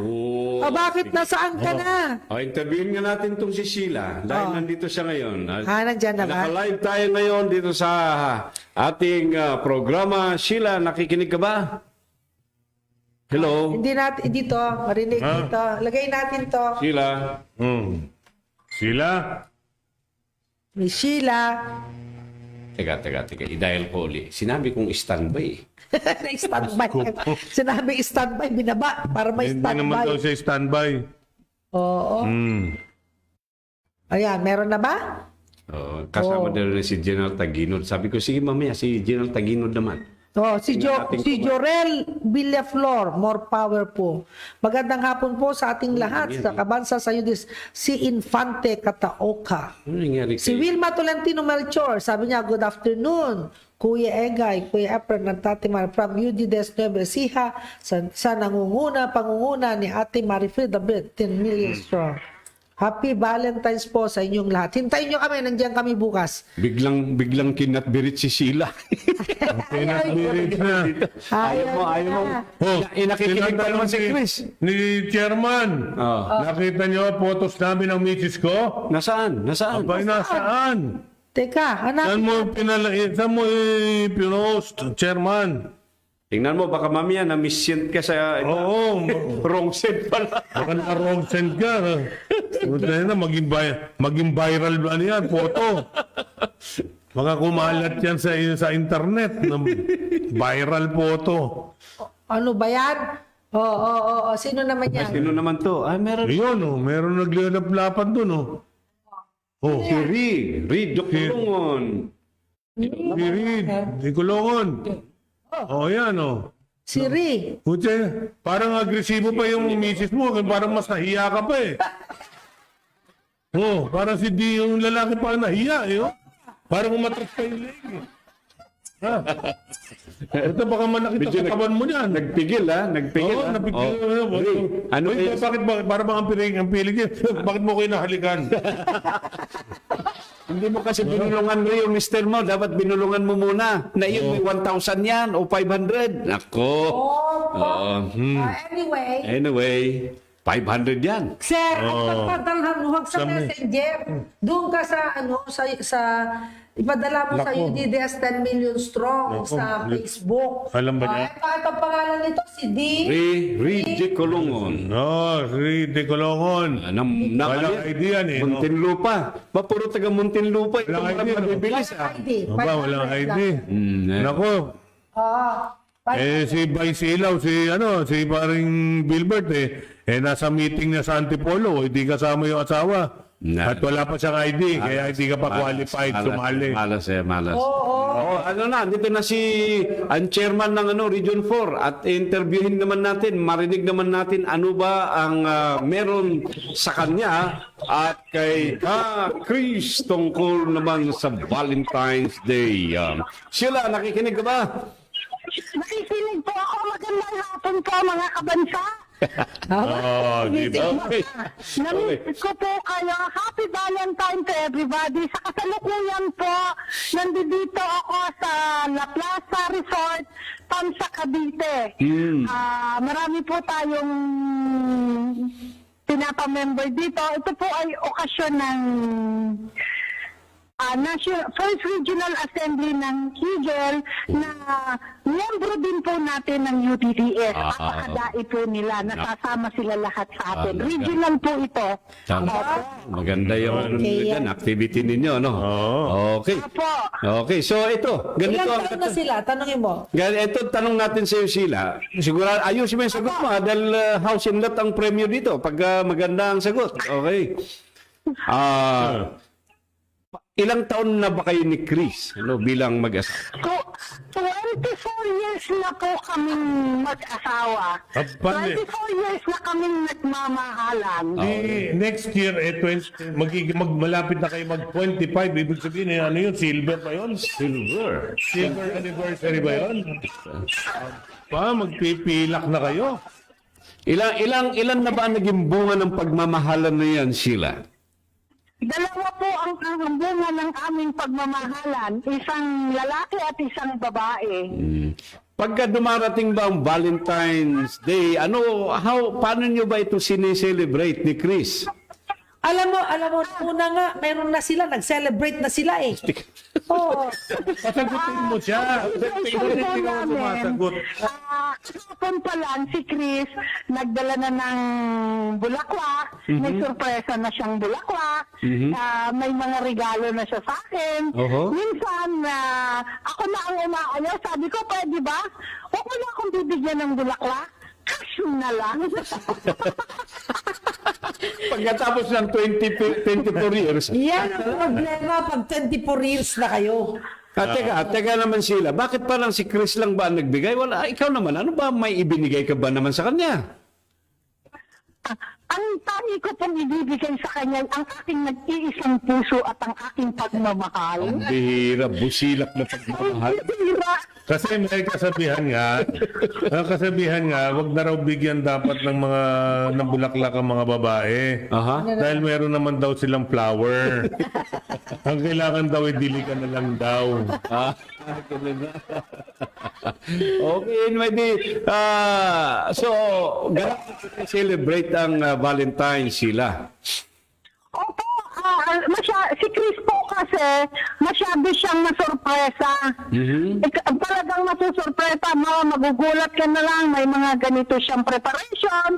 Bakit nasaan ka na? Interviewin nga natin itong si Sheila. Dahil nandito siya ngayon. Nandyan na ba? Naka-live tayo ngayon dito sa ating programa. Sheila, nakikinig ka ba? Hello? Hindi natin, dito, marinig dito. Lagay natin to. Sheila? Sila? Ni Sheila. Teka. I-dial ko ulit. Sinabi kong standby. Na-standby. Sinabi standby, binaba para may Hindi naman daw standby. siya standby. Oo. Ayan, meron na ba? Kasama din rin si General Taginod. Sabi ko, sige mamaya, si General Taginod naman. Si Jorel Villaflor, more power po. Magandang hapon po sa ating lahat sa kabansa sa UDS. Si Infante Kataoka. Ano nangyari Si Wilma Tolentino Melchor, sabi niya, good afternoon. Kuya Egay, Kuya Efren ng Tati Mar from UDS Nueva Ecija sa pangunguna ni Ate Marifrida Bet, 10 million strong. Happy Valentine's po sa inyong lahat. Hintayin nyo kami, nandiyan kami bukas. Biglang kinatbirit si Sheila. Pinatbirit na. Ayaw mo. Nakikinig pa naman si Chris. Ni Chairman. Nakita niyo photos namin ng misis ko? Nasaan? Abay, nasaan? Teka, anak. Saan mo pinost, Chairman? Tingnan mo, baka mamaya na-miss-send ka sa Oo. wrong send pala. Baka na-wrong send ka. Na, maging viral ano yan, photo. Baka kumalat yan sa internet. Viral photo. Ano ba yan? Oo. Sino naman yan? Sino naman to? Meron. Ayun, meron naglalaplapan dun. Si Reed Kulungon. Si Reed, di kulungon. Yan. Si Puche, parang agresibo pa yung misis mo. Parang mas nahiya ka pa parang si Di yung lalaki pa nahiya. Parang umatras pa yung leg. Ito baka manakit Medyo ang katawan mo niyan. Nagpigil, ha? Nagpigil, Oo, ha? napigil. Oh. Ray, ano Uy, kaya- bakit para bang ang pilig niya? Bakit mo ko inahalikan? Hindi mo kasi binulungan mo yung mister mo. Dapat binulungan mo muna. Na yun, may 1,000 yan o 500. Nako. Opo. Oo. Anyway, Anyway, 500 yan. sir, at pagpadalhan mo, huwag sa messenger. Doon ka sa, ipadala mo sa Nako. UDDS 10 million strong Nako. sa Facebook. Alam ba niya? Kahit ang pangalan nito, si D. Ray Colongon. No, si De Colongon. Walang idea eh. No? Muntinlupa. Mapuro taga Muntinlupa. Ito Walang parang idea, no? mabibilis, ha? ID. Aba, walang 500 ID. lang. Nako, si Vice Ilaw, si paring Bilbert nasa meeting na sa Antipolo, hindi kasama yung asawa. Na. At wala pa siyang ID, kaya hindi ka pa qualified sumali. Malas, malas. Oo. Dito na ang chairman ng Region 4 at interviewin naman natin, marinig naman natin ano ba ang meron sa kanya at kay Chris tungkol naman sa Valentine's Day. Sheila, nakikinig ka ba? Nakikinig po ako. Magandang hapon po, mga kabansa. Oh, di ba? Okay. Namiss ko po kayo. Happy Valentine to everybody. Sa kasalukuyan po, nandito ako sa La Plaza Resort, Tamsa, Cavite. Marami po tayong pinapamember dito. Ito po ay okasyon ng First Regional Assembly ng Higel na miyembro din po natin ng UDDS. Napakadai po nila. Nasasama sila lahat sa atin. Regional po ito. Maganda yung activity ninyo, no? Okay. Opo. Okay, so ito. Ganito Ilang ang taon na sila? Tanongin mo. Ito, tanong natin sa iyo, Sheila. Siguro, ayusin mo yung sagot mo, dahil house and lot ang premyo dito pag maganda ang sagot. Okay. Ilang taon na ba kayo ni Chris bilang mag-asawa? 24 years na po kaming mag-asawa. 24 years na kaming nagmamahalan. Next year, malapit na kayo mag-25. Ibig sabihin, ano yun? Silver pa yun? Silver. Silver anniversary ba yun? Magpipilak na kayo. Ilan na ba ang naging bunga ng pagmamahalan na yan, Sheila? Dalawa po ang bunga ng aming pagmamahalan. Isang lalaki at isang babae. Pagka dumarating ba ang Valentine's Day, paano nyo ba ito sineselebrate ni Chris? Alam mo, una nga, meron na sila, nag-celebrate na sila eh. Oo. Pasagutin mo siya. Hindi ka sumasagot. Kapon pa lang si Chris, nagdala na ng bulaklak. May sorpresa na siyang bulaklak. May mga regalo na siya sa akin. Minsan, ako na ang umaayaw. Sabi ko, pwede ba? Huwag mo na akong bibigyan ng bulaklak. Cash na lang. Pagkatapos ng 24 years, Yan ang problema pag 24 years na kayo. teka naman sila, bakit parang si Chris lang ba ang nagbigay? Wala, ikaw naman, ano ba may ibinigay ka ba naman sa kanya? Ang tangi ko pong ibibigay sa kanya ang aking nag-iisang puso at ang aking pagmamahal. Ang bihira, busilak na pagmamahal. Bihira. Kasi may kasabihan nga, wag na raw bigyan dapat ng bulaklak ang mga babae. Aha. Dahil meron naman daw silang flower. Ang kailangan daw, dili ka na lang daw. Okay, anyway, so, ganun celebrate ang Valentine's, Sheila. Opo, si Chris po kasi masyado siyang nasurpresa. Talagang masusurpresa mo, magugulat ka na lang, may mga ganito siyang preparation,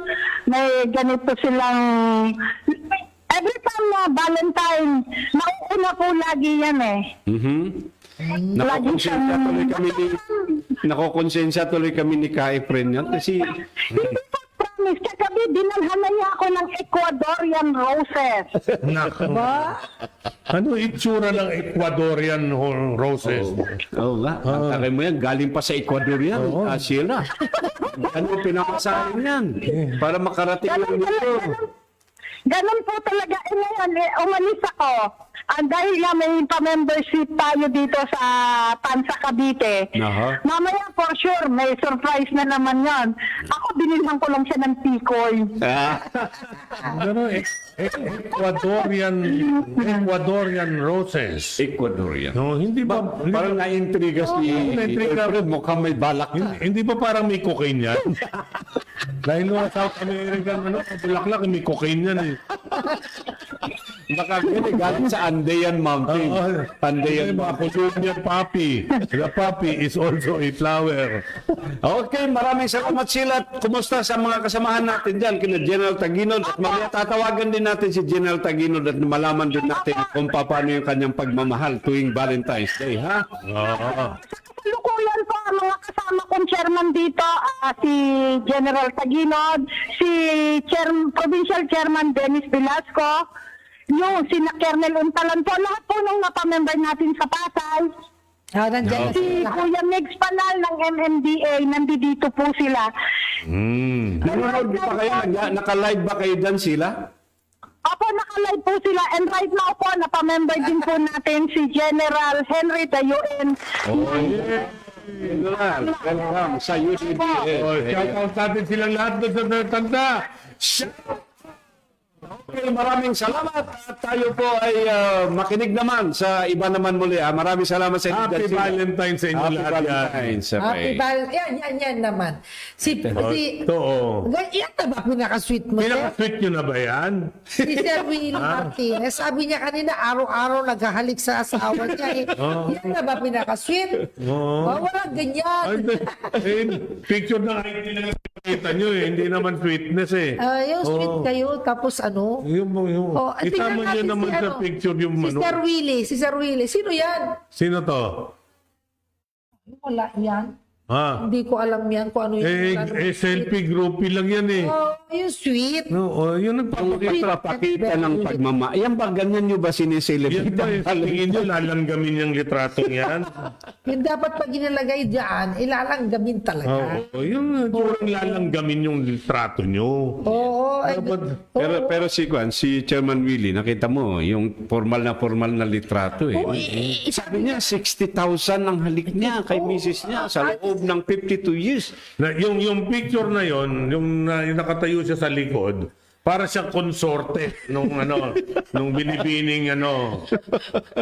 may ganito silang... Every time na Valentine, nauuna po lagi yan eh. Nakokonsensya tuloy kami ni Kai Friend yan kasi Hindi po promise, kagabi dinalhan na niya ako ng Ecuadorian roses. Ano itsura ng Ecuadorian roses? Oo nga, ang takay mo yan, galing pa sa Ecuador yan, Sheila. Ano pinakasahin yan? Para makarating lang dito. Ganun po talaga. Ngayon, umalis ako. Dahil nga may pa-membership tayo dito sa Tansa Cavite. Aha. Mamaya for sure, may surprise na naman yon. Ako, binilhan ko lang siya ng tikoy. Ano, Ecuadorian roses. Ecuadorian. No, hindi ba? Parang na-intriga si na-intriga. Alfred, mukhang may balak na. Hindi ba parang may cocaine yan? Dahil no, South American, bulaklak, may cocaine yan eh. Baka galing sa Andean Mountain. Andean Andean mga Colombian poppy. The poppy is also a flower. Okay, maraming salamat sila. Kumusta sa mga kasamahan natin dyan, kina General Taguinod, at mamaya tatawagan din natin si General Taguinod at malaman din natin kung paano yung kanyang pagmamahal tuwing Valentine's Day, ha? Oo. Lukuyan po ang mga kasama kong chairman dito, si General Taguinod, si Provincial Chairman Dennis Velasco, yung sina Kernel Untalan po, lahat po nung napamember natin sa Pasay. Nandiyan Si Kuya Megs Panal ng MMDA, nandito po sila. Nanonood pa kayo? Naka-live ba kayo dyan sila? Opo, naka-live po sila. And right now po, napamember din po natin si General Henry Dayuin. General, welcome sa UDDS. Shout out natin silang lahat doon sa tanda. Okay, maraming salamat at tayo po ay makinig naman sa iba naman muli. Maraming salamat sa inyo. Happy Valentine's sa inyo Happy lahat yan. Valentine's. Happy yan naman. Ito, oh. Yan na ba pinaka-sweet mo, sir? Pinaka-sweet nyo na ba yan? Si Sir Willie Martinez, sabi niya kanina, araw-araw naghahalik sa asawa niya. Yan na ba pinaka-sweet? Walang ganyan. Picture ng ID lang nakita nyo eh. Hindi naman sweetness eh. Yung sweet kayo, tapos ano? Yung. tingnan Isama nyo natin naman si sa ano, picture yung Si ano. Sir Willie. Sino yan? Sino to? Wala yan. Ha? Hindi ko alam yan kung ano yung... Selfie groupie lang yan eh. Oh, yung sweet. No, yun ang Pakita ng pagmama. Yan ba, ganyan nyo ba Yan sineselebrate? ba, tingin nyo lalanggamin yung litratong yan? Yung dapat pag inilagay dyan, ilalanggamin talaga. Yung lalanggamin yung litrato nyo. Oo. Pero si Chairman Willie, nakita mo, yung formal na litrato eh. Sabi niya, 60,000 ang halik niya kay misis niya sa loob ng 52 years. Yung picture na yon, yung nakatayo siya sa likod, para siyang konsorte nung binibining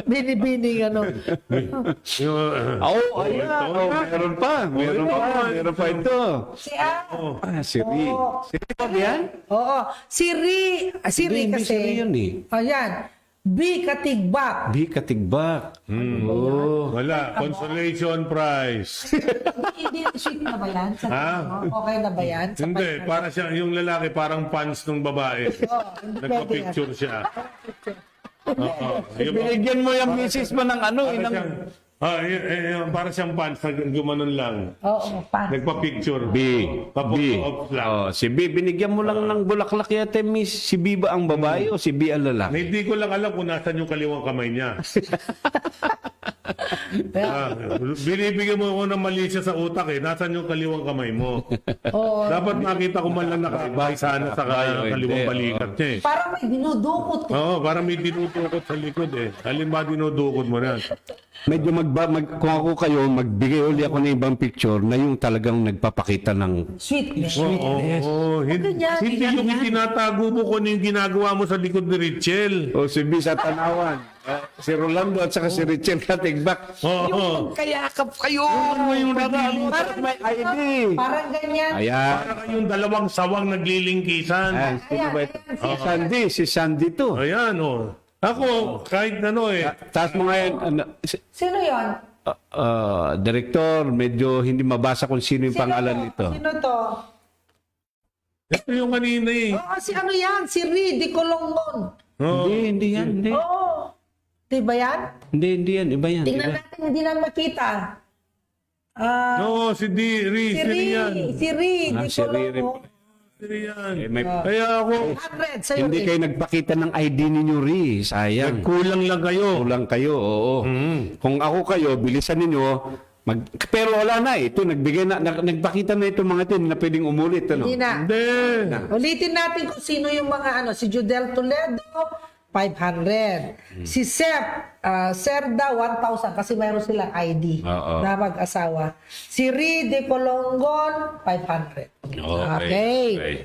Binibining ano. Meron pa ito. Si Si Ri. Si Ri ba yan? Oo. Si Ri kasi. Hindi si Ri yun eh. Ayan. B. Katigbak. Di katigbak. Wala, consolation prize. Hindi sweet na ba yan? Sa Ha? Okay na ba yan? Sa Hindi, partner? para siya, yung lalaki parang pants ng babae. hindi Nagpa-picture siya. Oo. Binigyan mo yung misis mo ng ano. Para siyang pants, gumanon lang. Oo, pa. Nagpa-picture. B. Pa-photo lang. Si B, binigyan mo lang ng bulaklak yata, miss. Si B ba ang babae o si B ang lalaki? Hindi ko lang alam kung nasan yung kaliwang kamay niya. Binibigyan mo ako ng mali siya sa utak eh. Nasaan yung kaliwang kamay mo? Oo. Dapat makita ko man lang nakabay sana sa kaliwang balikat niya eh. Parang may dinudukot. Oo, parang may dinudukot sa likod eh. Alin ba dinudukot mo na? Medyo kung ako kayo, magbigay uli ako ng ibang picture na yung talagang nagpapakita ng Sweetness. Oo, hindi yung itinatago mo kung ano yung ginagawa mo sa likod ni Richel. o si B sa Tanawan. Si Rolando at saka si Richard Katigbak. Oo. Kayakap kayo! Yung Parang, may ID. parang ganyan. Ayan. para kayong dalawang sawang naglilingkisan. Ayan. Sino ba ito? Si Sandy to. Ayan, oh. Ako, kahit ano eh. Taas mo ngayon, Sino yon? Director, medyo hindi mabasa kung sino yung pangalan nito. Sino to? Ito yung kanina eh. Oo, si ano yan? Si Ri Di Colongmon. Oo. Hindi yan. Hindi. Oo. Di ba yan? Hindi yan. Iba yan. Tingnan natin, hindi na makita. Oo, si Ri. Si Sino yan? Ri. Si Ri Di Si Ri. Colongmon. Sino yan? May, Kaya ako, 100 sa'yo. hindi kayo nagpakita ng ID ninyo, Ri. Sayang. kulang lang kayo. Kulang kayo, oo. Kung ako kayo, bilisan ninyo, Pero wala na ito, nagbigay na, nagpakita na itong mga ito na pwedeng umulit. Ano? Hindi na. Hindi. Ulitin natin kung sino yung mga si Judel Toledo, 500. Si Sep, Serda, 1,000 kasi mayroon silang ID Oo. na mag-asawa. Si Ri de Colongon, 500. Okay.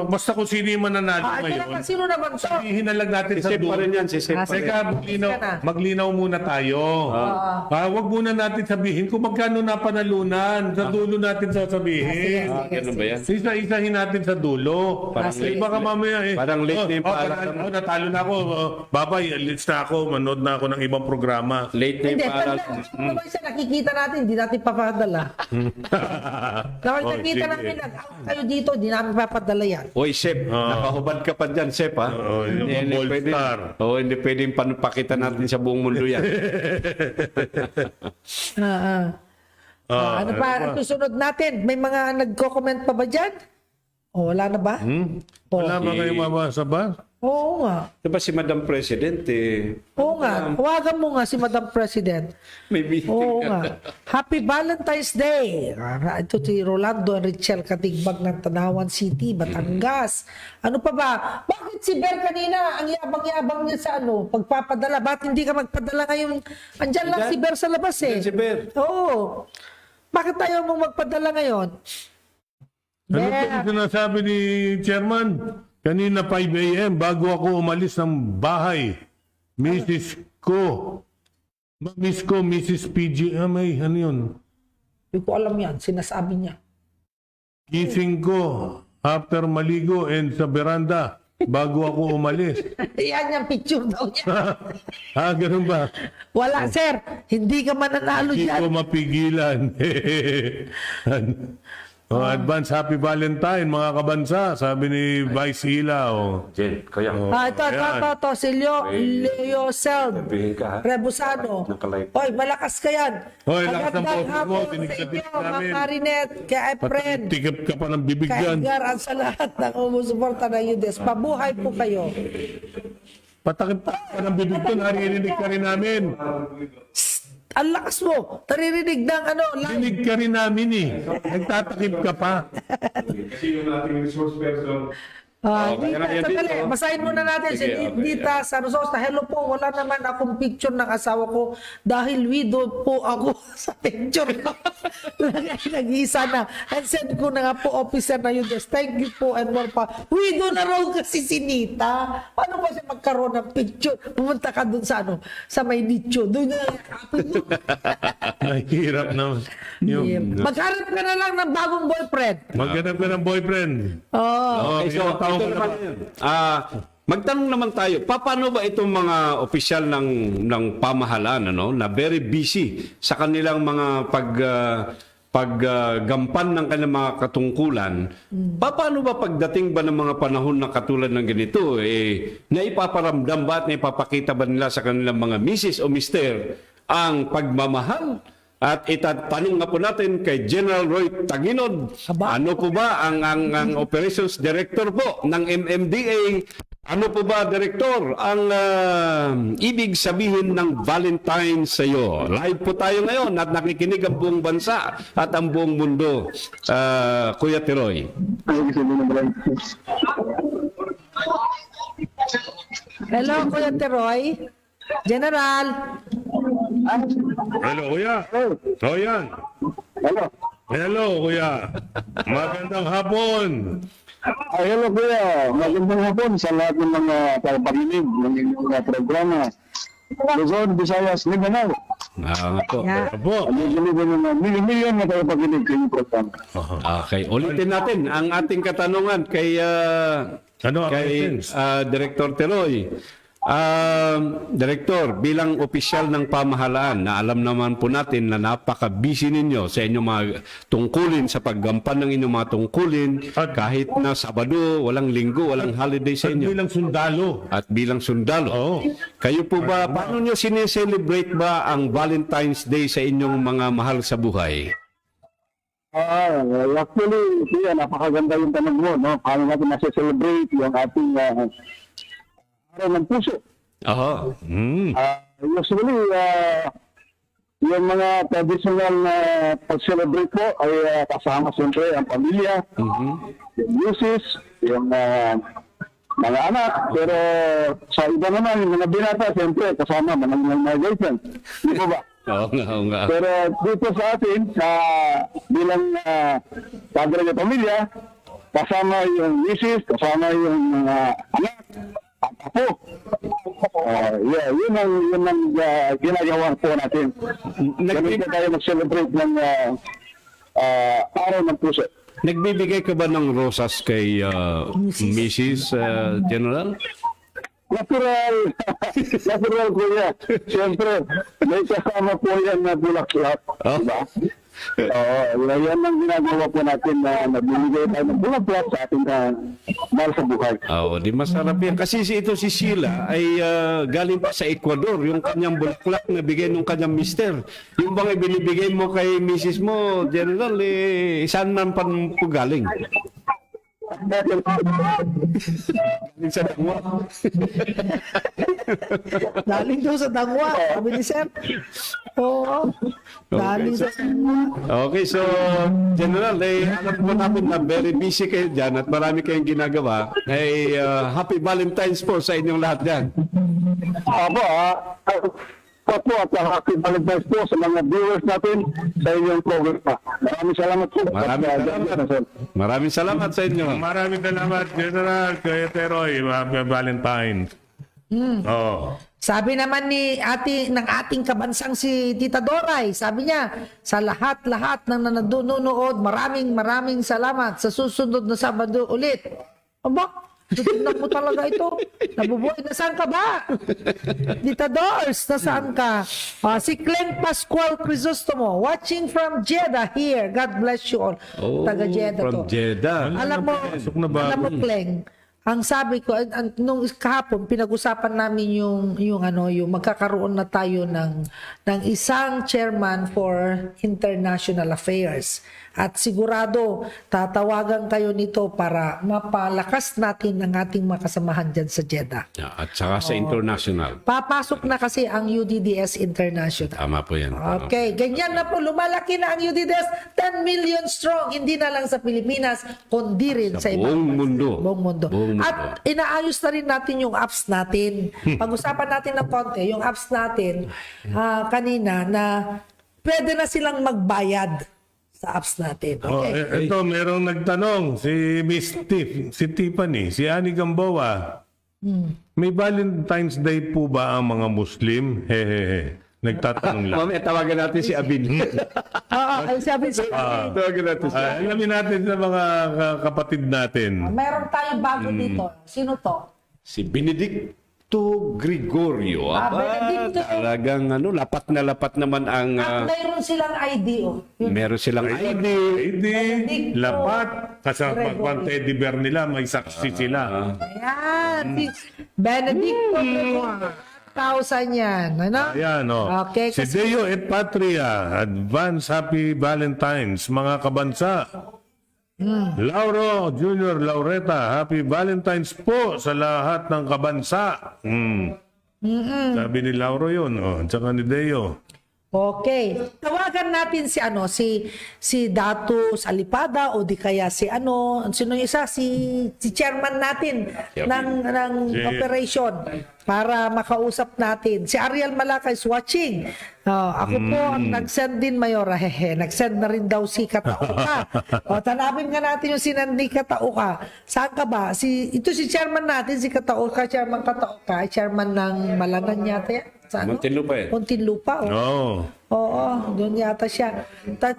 Basta kung sino yung mananalo Ito ngayon, naman, sino naman to? sabihin na lang natin Si sa Sep pa rin yan, si Sep pa rin. Teka, maglinaw muna tayo. Wag muna natin sabihin kung magkano napanalunan. Sa dulo natin sasabihin. Ganun ba yan? Isa-isahin natin sa dulo. Baka mamaya Parang late na yung paalam. natalo na ako. Babay, alis na ako. Manood na ako ng ibang programa. Late na Hindi, yung paaral. pag isa nakikita natin, hindi natin papadala. Kapag nakita sige. namin, nag-out kayo dito, hindi namin papadala yan. Oy, Sep, nakahubad ka pa dyan, Sep, ha? Oo, yung mga Gold Star. Hindi pwedeng panupakita natin sa buong mundo yan. Ano pa, susunod natin? May mga nagko-comment pa ba dyan? O, wala na ba? Wala ba kayo mabasa ba? Oo nga. Diba si Madam President, Oo nga. Tawagan mo nga si Madam President. may meeting. Oo nga. Happy Valentine's Day! Ito si Rolando Richel Katigbag ng Tanawan City, Batangas. Ano pa ba? Bakit si Ber kanina, ang yabang-yabang niya sa pagpapadala? Bakit hindi ka magpadala ngayon? Andyan lang si Ber sa labas eh. Andyan si Ber. Oo. Bakit tayo mong magpadala ngayon? Ano Ber. po sinasabi ni Chairman? Kanina 5 a.m. bago ako umalis ng bahay. Mrs. PG. May ano yun? Hindi ko alam yan. Sinasabi niya. Gising ko after maligo and sa veranda bago ako umalis. Yan yung picture daw niya. Ganun ba? Wala, sir. Hindi ka mananalo Hindi ko dyan. mapigilan. Advance Happy Valentine, mga kabansa, sabi ni Vice Ila. Jen, kaya. Ito. Si Leo Seld. Sabihin ka, ha? Rebusano. Nakalive. Hoy, malakas ka yan. Hoy, lakas ng Magandang boses mo, hapon sa tinignan inyo, namin. mga Marinet, kay Efren, Tikip ka pa ng bibig kay yan. Edgar, at sa lahat ng umusuporta ng UDES. Pabuhay po kayo. Patakip pa ng bibig ko, naririnig ka rin namin. Ang lakas mo. Naririnig ng live. Rinig ka rin namin eh. Nagtatakip ka pa. Kasi yung ating resource person, Dita, kaya yan sandali. dito. Basahin muna natin si Sige, okay. Dita Sanososta. Hello po, wala naman akong picture ng asawa ko dahil widow po ako sa picture ko. Nag-iisa na. And send ko na nga po, officer na yun. Thank you po and more pa. Widow na raw kasi si Nita. Paano ba siya magkaroon ng picture? Pumunta ka dun sa sa may nicho. Doon na yakapin mo. Mahirap naman. Magharap ka na lang ng bagong boyfriend. Maghanap ka ng boyfriend. Oh. Okay, so ilang taon ito ka na naman yun. Magtanong naman tayo, paano ba itong mga opisyal ng pamahalaan na very busy sa kanilang mga paggampan ng kanilang mga katungkulan? Paano ba pagdating ba ng mga panahon na katulad ng ganito, naipaparamdam ba at naipapakita ba nila sa kanilang mga misis o mister ang pagmamahal? At itatanong nga po natin kay General Roy Taginod, Aba. ano po ba ang Operations Director po ng MMDA? Ano po ba, Director, ang ibig sabihin ng Valentine's sa iyo? Live po tayo ngayon at nakikinig ang buong bansa at ang buong mundo. Kuya Tiroy. Hello, Kuya Teroy. General. Hello, kuya. Oh, yan. Hello, kuya. Magandang hapon. Hello kuya, magandang hapon sa lahat ng mga pakinig ng inyong programa. Luzon, Visayas, Mindanao. Nga po. Yeah. Apo. Nililiban ng milyon na tayo pakinig sa inyong programa. Okay, ulitin natin ang ating katanungan kay Ano ang kay questions? Director Teroy. Director, bilang opisyal ng pamahalaan na alam naman po natin na napaka-busy ninyo sa inyong mga tungkulin, sa paggampan ng inyong mga tungkulin, kahit na Sabado, walang Linggo, walang holiday sa At inyo. bilang sundalo. At bilang sundalo. Oo. Kayo po ba, paano nyo sineselebrate ba ang Valentine's Day sa inyong mga mahal sa buhay? Actually, kuya, napakaganda yung tanong mo, no? Paano natin nasa-celebrate yung ating araw ng puso. Aha. Hmm. Usually, yung mga traditional na pag-celebrate po ay kasama siyempre ang pamilya, yung misis, yung mga anak. Pero sa iba naman, yung mga binata, siyempre kasama mga girlfriend. Di po ba? Oo nga. Pero dito sa atin, bilang padre ng pamilya, kasama yung misis, kasama yung mga anak, at apo. Yun ang ginagawa po natin. Ganito tayo mag-celebrate ng araw ng puso. Nagbibigay ka ba ng rosas kay Mrs. General? Natural. Natural po yan. Siyempre, may kasama po yan na bulaklak. Oh. Diba? Yan ang ginagawa po natin na nagbibigay tayo ng bulaklak sa ating mahal sa buhay. Oo, di masarap yan. Kasi ito si Sheila ay galing pa sa Ecuador. Yung kanyang bulaklak na bigay ng kanyang mister. Yung bang ibinibigay mo kay Mrs. mo, General, saan man pa po galing? Galing sa dangwa. Galing daw sa dangwa, sabi ni Sir. Oo. Galing sa dangwa. Okay, so General, alam po namin na very busy kayo dyan at marami kayong ginagawa. Happy Valentine's po sa inyong lahat dyan. Po at happy Valentine's po sa mga viewers natin sa inyong program pa. Maraming salamat po. Maraming salamat sa inyo. Maraming salamat, General Teroy. Happy Valentine's. Sabi naman ng ating kabansang si Tita Doray, sabi niya, sa lahat-lahat ng nanonood, maraming salamat. Sa susunod na Sabado ulit. Aba, tutunan mo talaga ito. Nabubuhay. Nasaan ka ba? Tita Dors, nasaan ka? Si Cleng Pascual Crisostomo, watching from Jeddah here. God bless you all. Oh, Taga Jeddah from to. Jeddah. Alam mo, Cleng, ang sabi ko, nung kahapon, pinag-usapan namin yung magkakaroon na tayo ng isang chairman for international affairs. At sigurado, tatawagan kayo nito para mapalakas natin ang ating mga kasamahan dyan sa Jeddah. At saka sa international. Papasok na kasi ang UDDS International. Tama po yan. Okay, ganyan na po. Lumalaki na ang UDDS. 10 million strong. Hindi na lang sa Pilipinas, kundi rin sa ibang buong mundo. Buong mundo. At inaayos na rin natin yung apps natin. Pag-usapan natin ng konti, yung apps natin kanina na pwede na silang magbayad sa apps natin. Okay. Ito, merong nagtanong, si Miss Tiffany, si Annie Gamboa. May Valentine's Day po ba ang mga Muslim? Hehehe. Nagtatanong lang. Mamaya tawagan natin si Abin. Ay sabi Tawagan natin si Alamin natin sa mga kapatid natin. meron tayo bago dito. Sino to? Si Benedicto Gregorio. Benedicto. Talagang lapat na lapat naman ang... At mayroon silang ID. meron silang ID. Hindi, lapat. Kasama teddy bear nila, may saksi sila. Ayan. Si Benedicto. 1,000 yan. Ano? Ayan, Okay. Si Deo et Patria, advance happy Valentine's, mga kabansa. Lauro Junior Laureta, happy Valentine's po sa lahat ng kabansa. Sabi ni Lauro yun, tsaka ni Deo. Okay. Tawagan natin si Datu Salipada o di kaya sino yung isa si chairman natin ng operation para makausap natin. Si Ariel Malacca is watching. Ako po ang nag-send din, Mayora. Nag-send na rin daw si Katauka. Tanapin nga natin yung sinend ni Katauka. Saan ka ba? Ito si chairman natin, si Katauka, chairman Katauka, chairman ng Malangan yata yan. Muntinlupa yan. Muntinlupa. Oo, doon yata siya.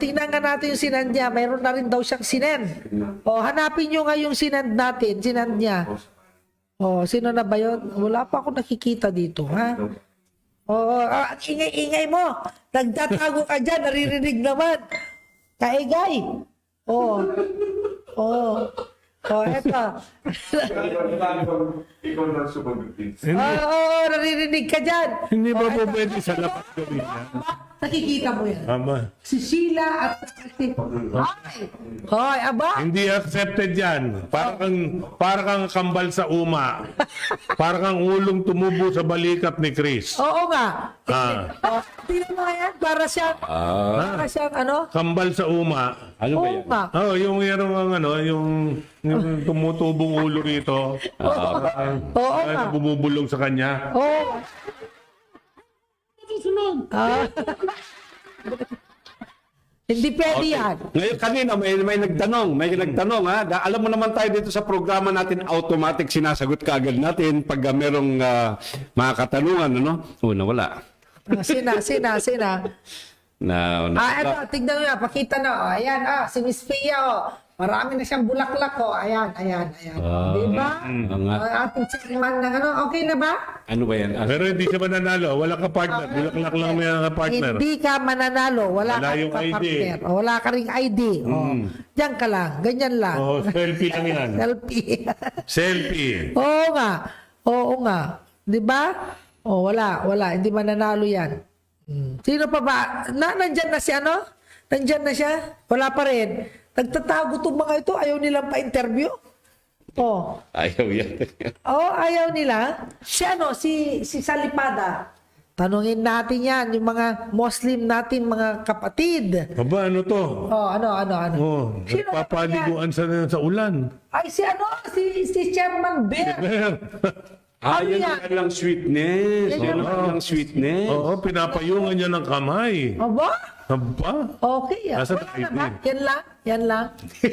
Tingnan nga natin yung sinend niya. Mayroon na rin daw siyang sinend. Hanapin nyo nga yung sinend natin. Sinend niya. Sino na ba yun? Wala pa ako nakikita dito, ha? Ingay-ingay mo. Nagtatago ka dyan. Naririnig naman. Kaigay. Eto. Ikaw na sumagot din. Naririnig ka dyan. Hindi ba po pwede sa lapat gawin yan? nakikita mo yan. Aba. Si Sheila at si... Ay! Hoy, aba! Hindi accepted yan. Para kang kambal sa uma. Para kang ulong tumubo sa balikat ni Chris. Oo nga. Ah. Tingnan mo nga yan, para siyang ano? Kambal sa uma. Ano ba Oo yan? nga. Oh, yung yung tumutubong ulo rito. Oo nga. Bumubulong sa kanya. Oo. Ah. Hindi pwede yan. Ngayon kanina may nagtanong ha. Alam mo naman tayo dito sa programa natin automatic sinasagot kaagad natin pag merong mga katanungan ano. Nawala. Sina. Eto, tignan mo yan, pakita na. Oh, ayan, si Miss Pia, marami na siyang bulaklak, Ayan. Diba? Ang ating chairman ng okay na ba? Ano ba yan? Pero hindi siya mananalo. Wala ka partner. Bulaklak lang may partner. Hindi ka mananalo, wala Wala ka yung ID. partner. Wala ka ring ID. Diyan ka lang, ganyan lang. Oh, selfie lang yan. Selfie. Selfie. Oo nga. Diba? Wala. Hindi mananalo yan. Sino pa ba? Nandyan na si ano? Nandyan na siya? Wala pa rin. Nagtatago itong mga ito. Ayaw nilang pa-interview. Ayaw yan. Ayaw nila. Si Salipada. Tanungin natin yan. Yung mga Muslim natin, mga kapatid. Aba, ano to? Ano? Sino Nagpapaliguan sa ulan. Ay, si Chairman Bear. Ano Yan yan? lang sweetness. Yan lang sweetness. Oo, pinapayungan niya ng kamay. Aba? Okay. Nasa Wala na ID. ba? Yan lang.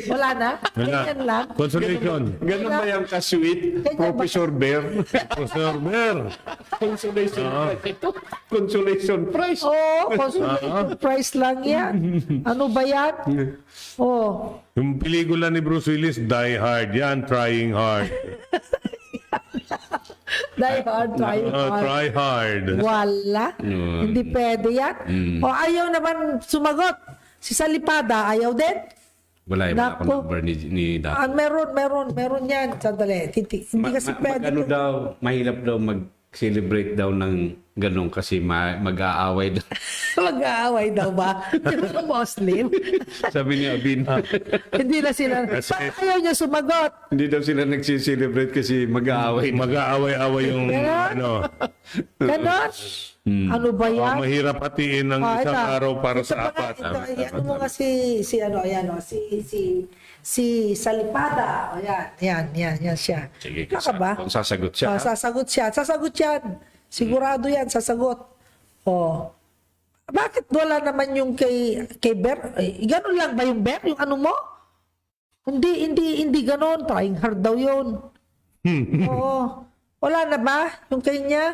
Wala na? Yan lang. Consolation. Ganun ba yung ka-sweet, Professor Bear? Professor Mer. Consolation prize. Ito, consolation prize. Consolation prize lang yan. Ano ba yan? Yung pelikula ni Bruce Willis, Die Hard. Yan, Trying Hard. Die hard, try hard. Try hard. Wala. Hindi pwede yan. Ayaw naman sumagot. Si Salipada, ayaw din. Wala Nako. akong number ni Dato. Meron yan. Sandali. Hindi kasi pwede. Ano daw, mahirap daw mag-celebrate daw ng ganun kasi mag-aaway daw. Mag-aaway daw ba? Yung mga Muslim. Sabi ni Abin. Hindi na sila. Bakit ayaw niya sumagot? Hindi daw sila nag-celebrate kasi mag-aaway. Mag-aaway-away yung Ganon? Ganon? Ano ba yan? mahirap hatiin ng isang araw para sa apat. Ano mo nga si Salipada. Yan siya. Sige, Baka ba? kung sasagot siya. Sasagot siya. Sasagot yan. Sigurado yan, sasagot. Bakit wala naman yung kay Ber? Ganon lang ba yung Ber? Yung ano mo? Hindi ganon. Trying hard daw yun. Wala na ba yung kay niya?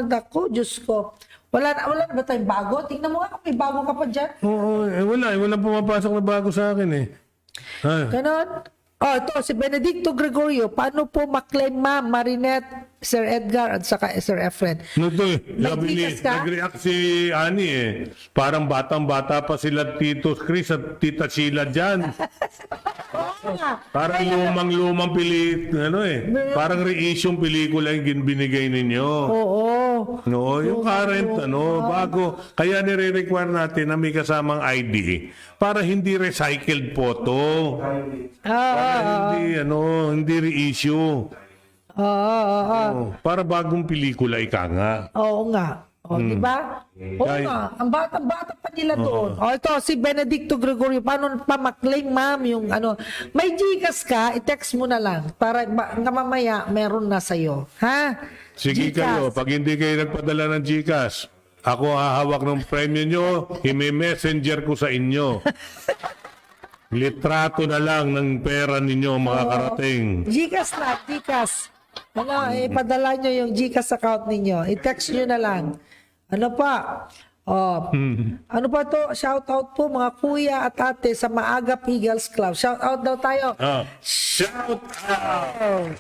Dako, Diyos ko. Wala na ba tayong bago? Tingnan mo nga kung may bago ka pa dyan. Wala pumapasok na bago sa akin eh. Ganon. Ito, si Benedicto Gregorio. Paano po maklaim Ma'am Marinette, Sir Edgar, at saka Sir Efren? Sabi nag-react si Ani Parang batang-bata pa sila Tito Chris at Tita Sheila dyan. Parang lumang parang reissue pelikula yung binigay ninyo. No, yung current, bago. Kaya nire-require natin na may kasamang ID para hindi recycled photo. Hindi reissue. Para bagong pelikula ika nga. Oo nga. Di ba? Nga. Ang bata-bata pa nila doon. Ito, si Benedicto Gregorio. Paano pa maklaim, ma'am, yung ano. May Gcash ka, i-text mo na lang. Para mamaya, meron na sa'yo. Ha? Sige kayo, pag hindi kayo nagpadala ng Gcash, ako hahawak ng premyo nyo, i-messenger ko sa inyo. Litrato na lang ng pera ninyo makakarating. Gcash na, Gcash. Padala nyo yung Gcash account ninyo. I-text nyo na lang. Ano pa? Ano pa to? Shout out po mga kuya at ate sa Maagap Eagles Club. Shout out daw tayo. Shout out!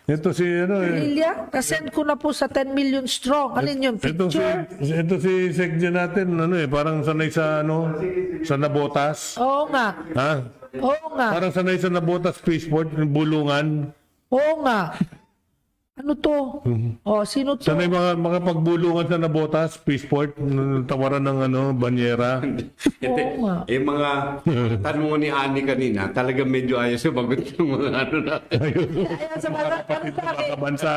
Ito si Lilia, nasend ko na po sa 10 million strong. Ano yun? Picture? Ito si Sekje natin, parang sanay sa sa nabotas. Oo nga. Ha? Oo nga. Parang sanay sa nabotas spaceport, bulungan. Oo nga. Ano to? Oh, sino to? Sanay mga pagbulungan sa Nabotas, Peaceport, tawaran ng banyera. Oo nga. mga tanong ni Ani kanina, talaga medyo ayos sumagot yung mga ano na. Ayan, sa mga, ano sabi? Kabansa.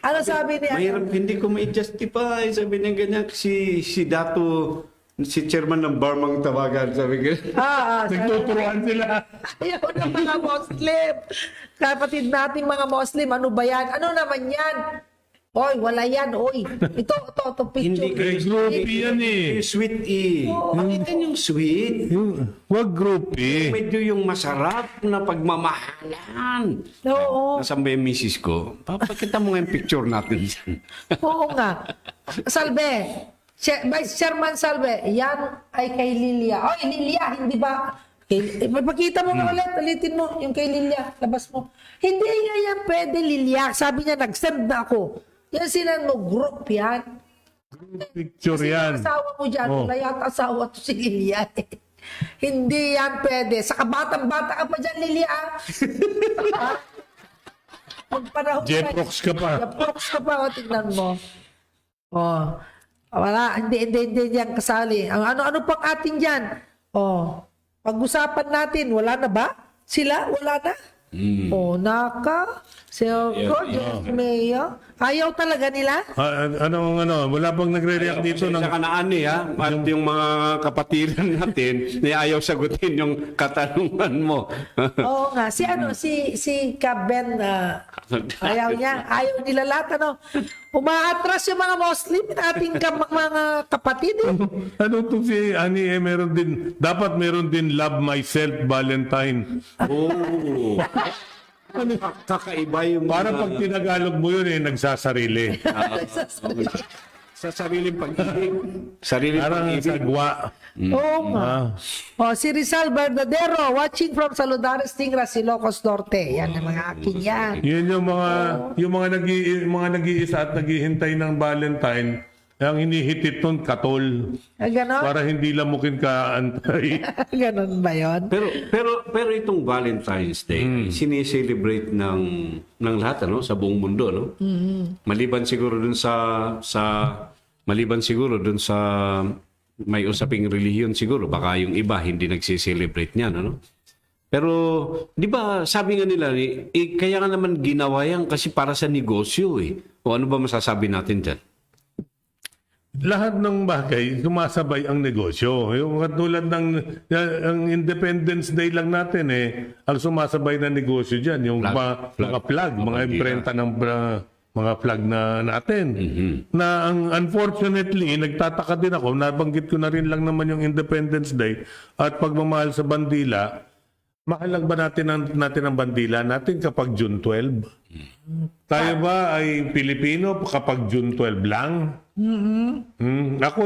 Ano sabi niya? Mahirap, hindi ko mai-justify. Sabi niya ganyan, si Dato, si chairman ng Barmang tawagan, sabi ko. Nagtuturuan sila. Ayaw ng mga Muslim. Kapatid nating mga Muslim, ano ba yan? Ano naman yan? Oy, wala yan, oy. Ito, picture. Hindi Groupie yan eh. Yung sweet eh. Bakit yung sweet? Wag groupie. Medyo yung masarap na pagmamahalan. Oo. Nasaan ba yung misis ko? Papakita mo nga yung picture natin dyan. Oo nga. Salve. Vice Chairman Salve, yan ay kay Lilia. Oy, Lilia, hindi ba? Magpakita mo nga ulit, ulitin mo yung kay Lilia. Labas mo. Hindi nga yan pwede, Lilia. Sabi niya, nag-send na ako. Yan sinend mo, group yan. Picture Kasi yan. yung asawa mo dyan, Oh. wala yata asawa to si Lilia. Hindi yan pwede. Saka batang-bata ka pa dyan, Lilia. Magpanahon Jeprox ka pa. Jeprox ka pa, o, tignan mo. Oh. Wala, hindi yan kasali. Ano pang atin dyan? Oh. Pag-usapan natin, wala na ba? Sila, wala na? Oh, naka. So, George Mayo. Ayaw talaga nila? Wala pang nagre-react dito ng... Sa kanaan ha? At yung mga kapatiran natin na ayaw sagutin yung katanungan mo. Oo nga. Si Kaben, ayaw niya. Ayaw nila lahat, ano. Umaatras yung mga Muslim, ating mga kapatid. Ano to si Ani dapat meron din Love Myself Valentine. Oh. Kakaiba yung Para pag tinagalog mo yun nagsasarili. sa sariling pag-ibig. Sariling Parang pag-ibig. sagwa. Oo nga. Oh, si Rizal Verdadero, watching from Saludares, Tingras, Ilocos Norte. Yan ang mga akin yan. Yun yung mga nag-iisa at naghihintay ng Valentine, ang hinihitit nun katol Ganon? para hindi lamukin ka antay. Ganon ba yun? Pero itong Valentine's Day sineselebrate ng lahat sa buong mundo, no? Maliban siguro dun sa may usaping relihiyon siguro, baka yung iba hindi nagse-celebrate niyan, ano? Pero, di ba, sabi nga nila, kaya nga naman ginawa yan kasi para sa negosyo eh. O ano ba masasabi natin dyan? Lahat ng bagay, sumasabay ang negosyo. Yung katulad ng ang Independence Day lang natin ang sumasabay na negosyo dyan. Yung mga flag, mga imprenta ng mga flag na natin. Na unfortunately, nagtataka din ako, nabanggit ko na rin lang naman yung Independence Day at pagmamahal sa bandila. Mahal lang ba natin ang bandila natin kapag June 12? Tayo ba ay Pilipino kapag June 12 lang? Ako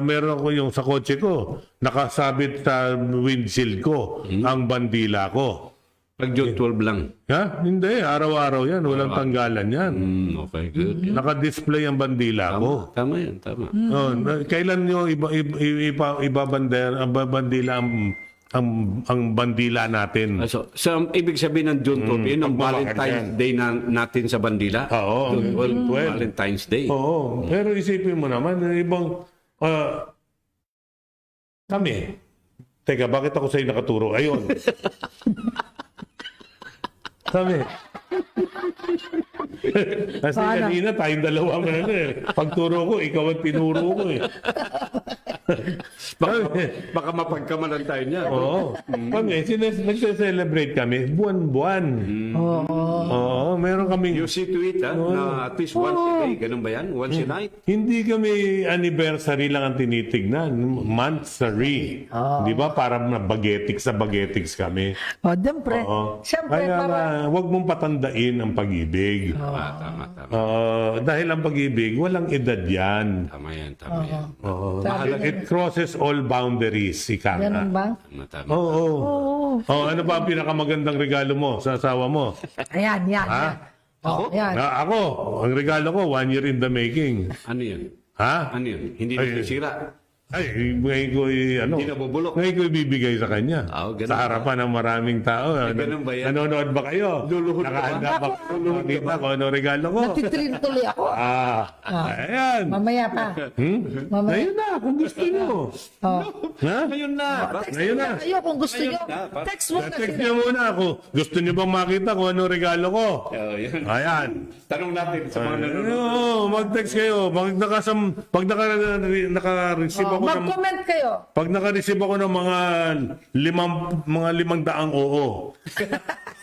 meron ako yung sa kotse ko, nakasabit sa windshield ko ang bandila ko. Pag June 12 lang. Ha? Hindi, araw-araw yan, walang tanggalan yan. Okay, good. Naka-display ang bandila ko. Tama yan, tama. Kailan nyo ibabandila ang bandila natin? So, ibig sabihin ng June 12, yun ang Valentine's Day natin sa bandila? Oo, June 12, Valentine's Day. Oo, pero isipin mo naman, ibang kami. Teka, bakit ako sa'yo nakaturo? Ayun. Kami. Kasi kanina tayong dalawa pagturo ko, ikaw ang tinuro ko Baka mapagkamalan tayo niya. Oo. Kami, nagse-celebrate kami buwan-buwan. Oo, meron kaming... You see to it, na at least once a day. Ganun ba yan? Once a night? Hindi kami anniversary lang ang tinitignan. Monthsary. Di ba? Para bagetics kami. O, siyempre. Oo. Siyempre, Kaya wag mong patandain ang pag-ibig. Tama. Dahil ang pag-ibig, walang edad yan. Tama yan. It crosses all boundaries, ika nga. ganun ba? Tama. Oo. Ano ba ang pinakamagandang regalo mo sa asawa mo? Ayan, yan. Oh, yan. Ako, ang regalo ko, 1 year in the making. Ano yun? Ha? Ano yun? Hindi na sira. Ay, ngayon ko Hindi nabubulok. ngayon ko ibibigay sa kanya. Ganun Sa harapan ng maraming tao. ganun ba yan? Nanonood ba kayo? Luluhod ka ba? Nakahanda ba? Makita ko ano regalo ko. Natitrain tuloy ako. Ayan. Mamaya pa. Mamaya. Ngayon na, kung gusto nyo. Oh. Ha? Ngayon na. Ngayon na. Kayo kung gusto nyo. Text mo na Text sila. nyo muna ako. Gusto nyo bang makita kung ano regalo ko? Yun. Ayan. Tanong natin sa mga nanonood. Oo, mag-text kayo. Pag naka-receive ako ng Mag-comment kayo. pag naka-receive ako ng mga 500 oo.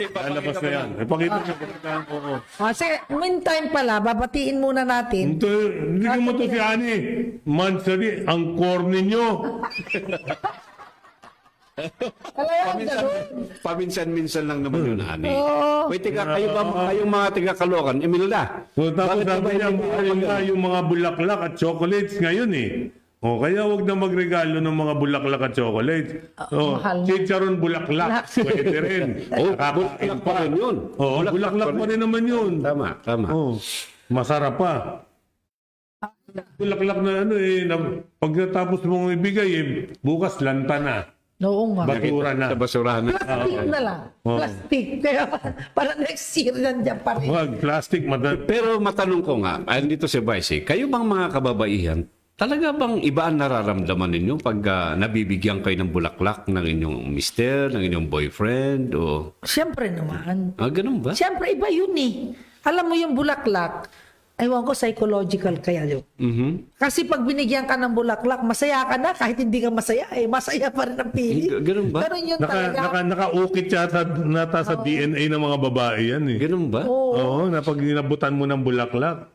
Lalabas na yan. Ipakita nyo ang oo. Kasi meantime pala, babatiin muna natin. Hindi ko mo to si Ani. Mansari, ang core ninyo. Talagang ganun. Paminsan-minsan lang naman yun, Ani. Oo. Wait, kayong mga taga-Caloocan, Imelda. So, tapos Bakit sabi ba niya, hindi mahal nga yung mga bulaklak at chocolates ngayon eh. O, kaya wag na magregalo ng mga bulaklak at chocolates. O, mahal na. chicharon bulaklak. Pwede rin. bulaklak pa rin yun. Oo, bulaklak pa rin naman yun. Tama. Oh, masarap pa. Bulaklak na ano eh, pag natapos mong ibigay eh, bukas lanta na. Oo nga. Basura na. Sa basurahan. Plastic na lang. Plastic. Kaya para next year nandiyan pa rin. Wag, plastic, Pero matanong ko nga, ayon dito si Vice, kayo bang mga kababaihan, talaga bang iba ang nararamdaman ninyo pag nabibigyan kayo ng bulaklak ng inyong mister, ng inyong boyfriend, o... Siyempre naman. Ganun ba? Siyempre, iba yun eh. Alam mo yung bulaklak, ewan ko, psychological kaya yun. Kasi pag binigyan ka ng bulaklak, masaya ka na. Kahit hindi ka masaya, masaya pa rin ang feeling. Ganun ba? Ganun yun talaga. nakaukit yata nata sa DNA ng mga babae yan eh. Ganun ba? Oo, na pag inabutan mo ng bulaklak.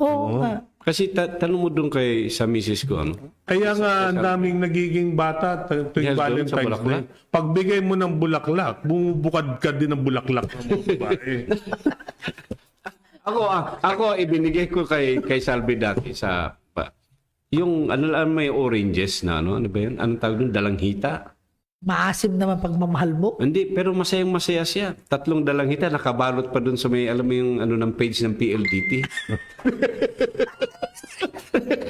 Oo nga. Kasi tanong mo doon kay sa misis ko, ano? Kaya nga ang daming nagiging bata tuwing Yes, doon sa Valentine's Day. bulaklak. Pagbigay mo ng bulaklak, bumubukad ka din ng bulaklak ng mga babae. Ako ibinigay ko kay Salvi dati sa yung ano lang may oranges na ano ba yun? Anong tawag doon? Dalanghita? Maasim naman pagmamahal mo. Hindi, pero masayang-masaya siya. 3 dalanghita nakabalot pa doon sa may alam mo yung ano ng page ng PLDT.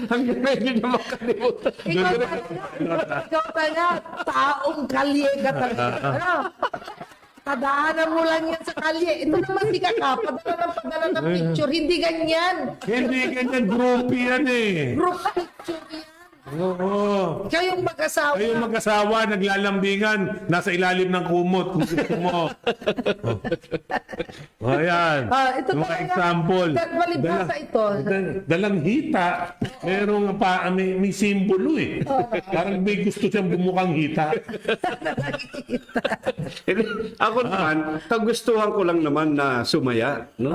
Hanggang ngayon hindi na makalimutan. Ikaw talaga, taong kalye ka talaga. Ano? Tadaanan mo lang yan sa kalye. Ito naman si Kaka, padala ng picture. Hindi ganyan. Hindi ganyan, groupie yan eh. Group picture yan. Oo. Ikaw yung mag-asawa. Kayo mag-asawa, naglalambingan, nasa ilalim ng kumot kung gusto mo. Ayan. Ito Yung mga talaga, example. Balibasa ito. Dalanghita, merong may simbolo eh. Parang may gusto siyang bumukang hita. Ako naman, kagustuhan ko lang naman na sumaya. No?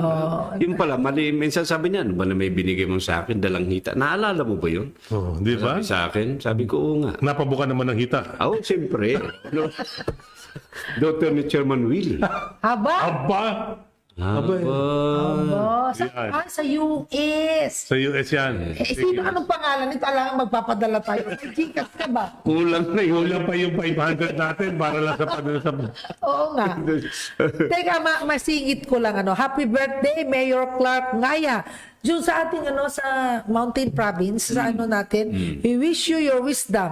Yung pala, mali, minsan sabi niya, ano ba na may binigay mo sa akin, dalanghita. Naalala mo ba yun? Oh, di ba? Sabi sa akin, sabi ko, oo nga. Napabuka naman ng hita. Siyempre. No? Daughter ni Chairman Willie. Haba? Aba! Sa US. Sa US yan. Sino anong pangalan nito? Alam magpapadala tayo. Gcash ka ba? Kulang na yun. Wala pa yung 500 natin para lang sa Oo nga. Teka, masingit ko lang. Happy birthday, Mayor Clark Ngaya. Diyon sa ating sa Mountain Province, sa natin, we wish you your wisdom.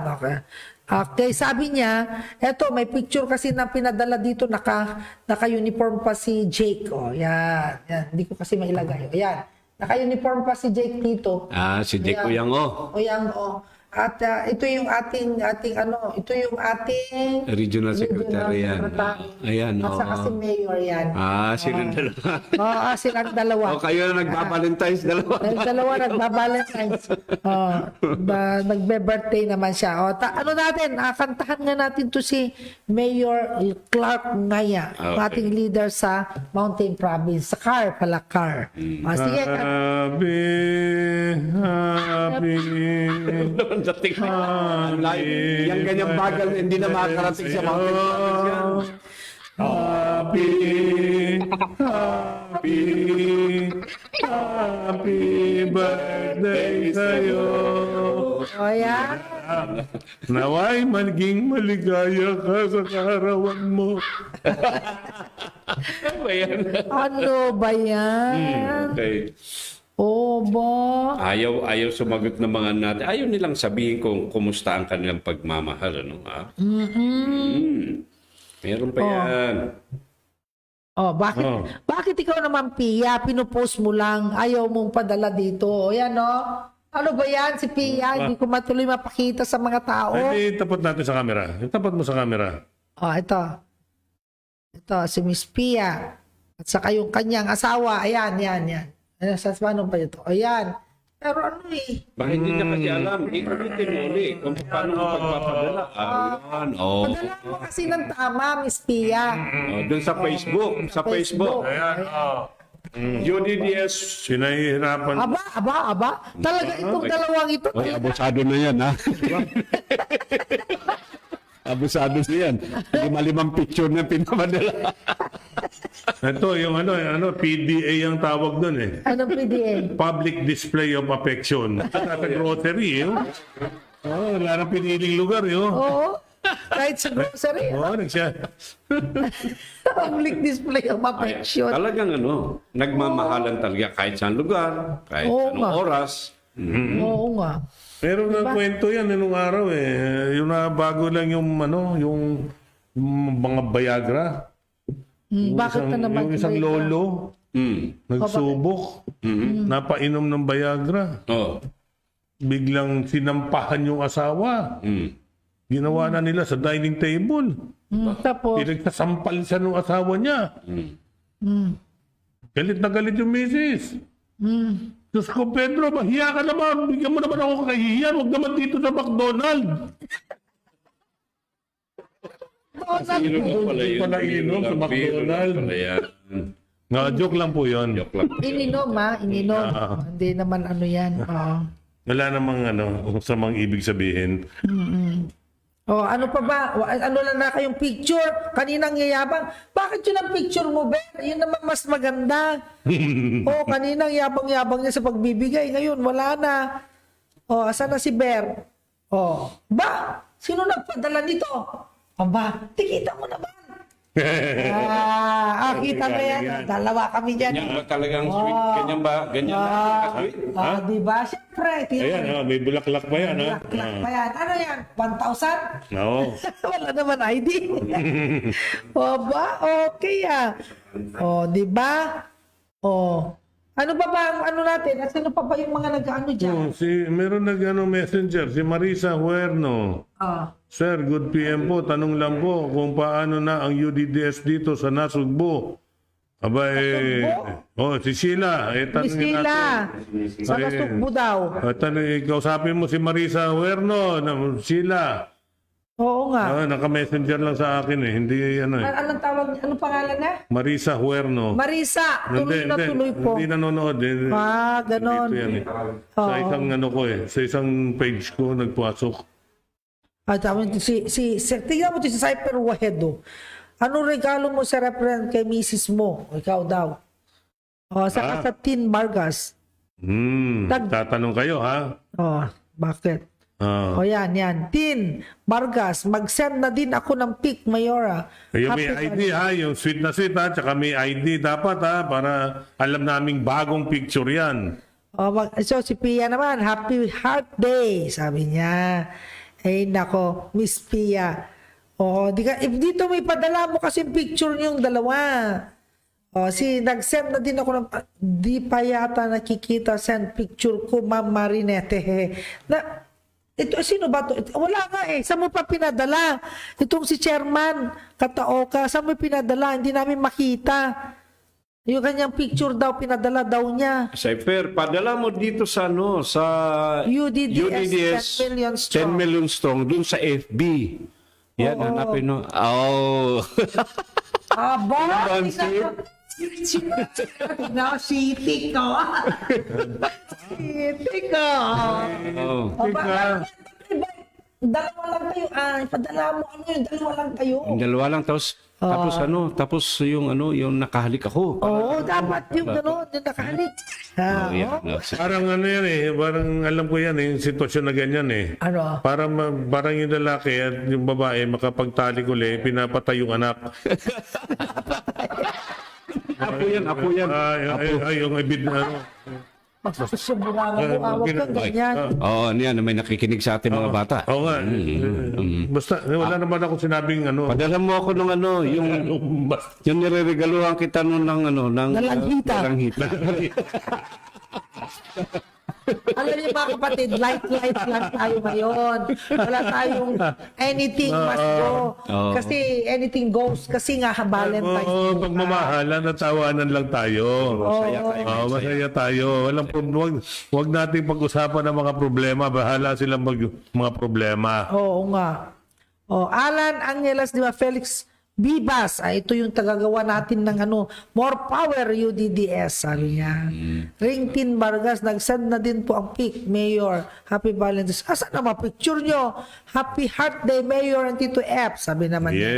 Okay, sabi niya, eto, may picture kasi na pinadala dito, naka-uniform pa si Jake. Yan. Hindi ko kasi mailagay. Yan. Naka-uniform pa si Jake dito. Si Jake Uyang-o. Uyang-o. At ito yung ating ito yung ating Regional Secretary yan. Ayan. At saka si Mayor yan. Silang dalawa. Silang dalawa. Kayo na nagpa-Valentine's dalawa. Dalawa nagba-Valentine's. Nagbe-birthday naman siya. Natin, kantahan nga natin to si Mayor Clark Ngaya, ating leader sa Mountain Province. Sa CAR pala, CAR. Sige. Happy. Dating yung ganyang bagal hindi na makakarating sa mountain province yan. Happy birthday sa'yo. Yan. Naway maging maligaya ka sa kaarawan mo. Ano ba yan? Ano ba yan? Okay. Oh, ba? Ayaw sumagot ng mga natin. Ayaw nilang sabihin kung kumusta ang kanilang pagmamahal. Ano, ha? Meron pa yan. Oh, bakit ikaw naman, Pia, pinupost mo lang, ayaw mong padala dito? O yan, no? Ano ba yan, si Pia? Hindi ko matuloy mapakita sa mga tao. Ay, tapat natin sa camera. Tapat mo sa camera. Oh, ito. Ito, si Miss Pia. At saka yung kanyang asawa. Ayan. Ano, sa paano ba ito? Ayan. Pero ano eh. Baka hindi niya kasi alam. Ikulitin mo ulit kung paano mo pagpapadala. Ayan. Oh. Padala mo kasi ng tama, Miss Pia. Doon sa Facebook. Sa Facebook. Ayan, UDDS. Sinahihirapan. Aba. Talaga itong dalawang ito. Oy, abusado na yan, ha? Abusado na yan. 5 picture na pinapadala. Ito, yung PDA ang tawag doon eh. Anong PDA? Public Display of Affection. Sa grocery, yun. Oh, wala nang piniling lugar, yun. Oo. Kahit sa grocery. Oh, Public display of affection. Talagang nagmamahalan talaga kahit saan lugar, kahit Oo anong nga. oras. Oo nga. Pero nga kwento yan nung araw eh. Yung bago lang yung mga Viagra. Bakit na naman? Yung isang lolo, nagsubok, napainom ng Viagra. Oh. Biglang sinampahan yung asawa. Ginawa na nila sa dining table. Tapos, Pinagsasampal siya ng asawa niya. Galit na galit yung misis. Diyos ko, Pedro, mahiya ka naman. Bigyan mo naman ako kahihiyan. Huwag naman dito sa McDonald's. Sino na pala yun? Pala inom sa Biro na McDonald's. pala yan. Nga, joke lang po yun. Joke lang. ininom. Hindi naman ano yan. Oo. Wala namang samang ibig sabihin. Ano pa ba? Ano lang na kayong picture? Kaninang yayabang. Bakit yun ang picture mo, Ben? Yun naman mas maganda. Kaninang yabang-yabang niya sa pagbibigay. Ngayon, wala na. Asan na si Ber? Sino nagpadala nito? Aba, tikita mo naman. Kita mo yan. Dalawa kami dyan. Ganyan ba talagang sweet? Ganyan ba? Ganyan ba? Sweet? Diba? Siyempre. Ayan, may bulaklak pa yan. Laklak pa yan. Ano yan? 1,000? Oo. Wala naman ID. Okay di ba? Ano pa ba ang natin? At sino pa ba yung mga nag-ano dyan? Meron messenger, si Marisa Huerno. Sir, good PM po. Tanong lang po kung paano na ang UDDS dito sa Nasugbo. Si Sheila. Miss Tanongin Sheila. natin. Sa Nasugbo daw. Kausapin mo si Marisa Huerno. Sheila. Oo nga. Naka-messenger lang sa akin eh. Hindi Anong tawag? Anong pangalan na? Marisa Huerno. Marisa. Tuloy po. Hindi nanonood. Ganon. Dito yan eh. Sa isang sa isang page ko nagpasok. Tingnan mo si Cyper Wahedo. Anong regalo mo sa reference kay Mrs. mo? Ikaw daw. Saka sa Tin Vargas. Tatanong kayo ha? Bakit? Yan. Tin Vargas, mag-send na din ako ng pic, Mayora. Yung may ID ha, yung sweet na sweet ha, tsaka may ID dapat ha, para alam naming bagong picture yan. So si Pia naman, happy heart day, sabi niya. Nako, Miss Pia. If dito may padala mo kasi picture niyong dalawa. Nag-send na din ako ng, di pa yata nakikita send picture ko, Ma'am Marinette. Sino ba to? Wala nga eh. Saan mo pa pinadala? Itong si Chairman Kataoka, saan mo pinadala? Hindi namin makita. Yung kanyang picture daw, pinadala daw niya. Cypher, padala mo dito sa UDDS 10 million strong. 10 million strong, dun sa FB. Yan, hanapin mo. Siti ko. Dalawa lang kayo. Padala mo dalawa lang kayo. Dalawa lang, tapos yung nakahalik ako. Dapat yung gano'n, yung nakahalik. Parang yan eh, parang alam ko yan eh, yung sitwasyon na ganyan eh. Ano? Parang yung lalaki at yung babae makapagtalik uli, pinapatay yung anak. Apo yan. Yung Magsusubura mo, awag kang ganyan. Oo, yan, may nakikinig sa ating mga bata. Oo nga. Basta, wala naman ako sinabing ano. Padala mo ako ng yung nireregaluhan kita nun ng Nalanghita. nalanghita. Alam niyo mga kapatid, light lang tayo ngayon. Wala tayong anything must go. Oo. Kasi anything goes. Kasi nga Valentine's Oo, Day. pagmamahalan at tawanan lang tayo. Masaya tayo. Walang wag nating pag-usapan ng mga problema. Bahala silang mga problema. Oo nga. Alan Angeles, di ba? Felix Bibas, ito yung tagagawa natin ng more power UDDS, sabi niya. Ringtin Vargas, nag-send na din po ang pic, Mayor. Happy Valentine's. Asa na picture nyo? Happy Heart Day, Mayor and Tito F, sabi naman niya.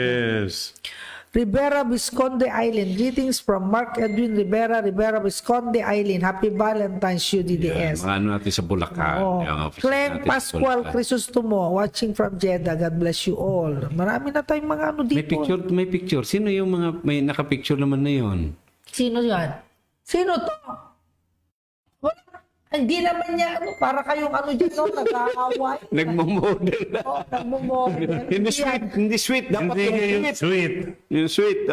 Yes. Rivera Visconde Island. Greetings from Mark Edwin Rivera Visconde Island. Happy Valentine's UDDS. Mga natin sa Bulacan. Oh. Yung office Clem natin sa Pascual Bulacan. Crisostomo, watching from Jeddah. God bless you all. Marami na tayong mga dito. May picture. Sino yung may nakapicture naman na yun? Sino yan? Sino to? Wala. Hindi naman niya, para kayong dyan, nag-aaway. Nagmamodel na. Nagmumodel. Hindi sweet. Dapat Hindi yung yung sweet. sweet. Yung sweet.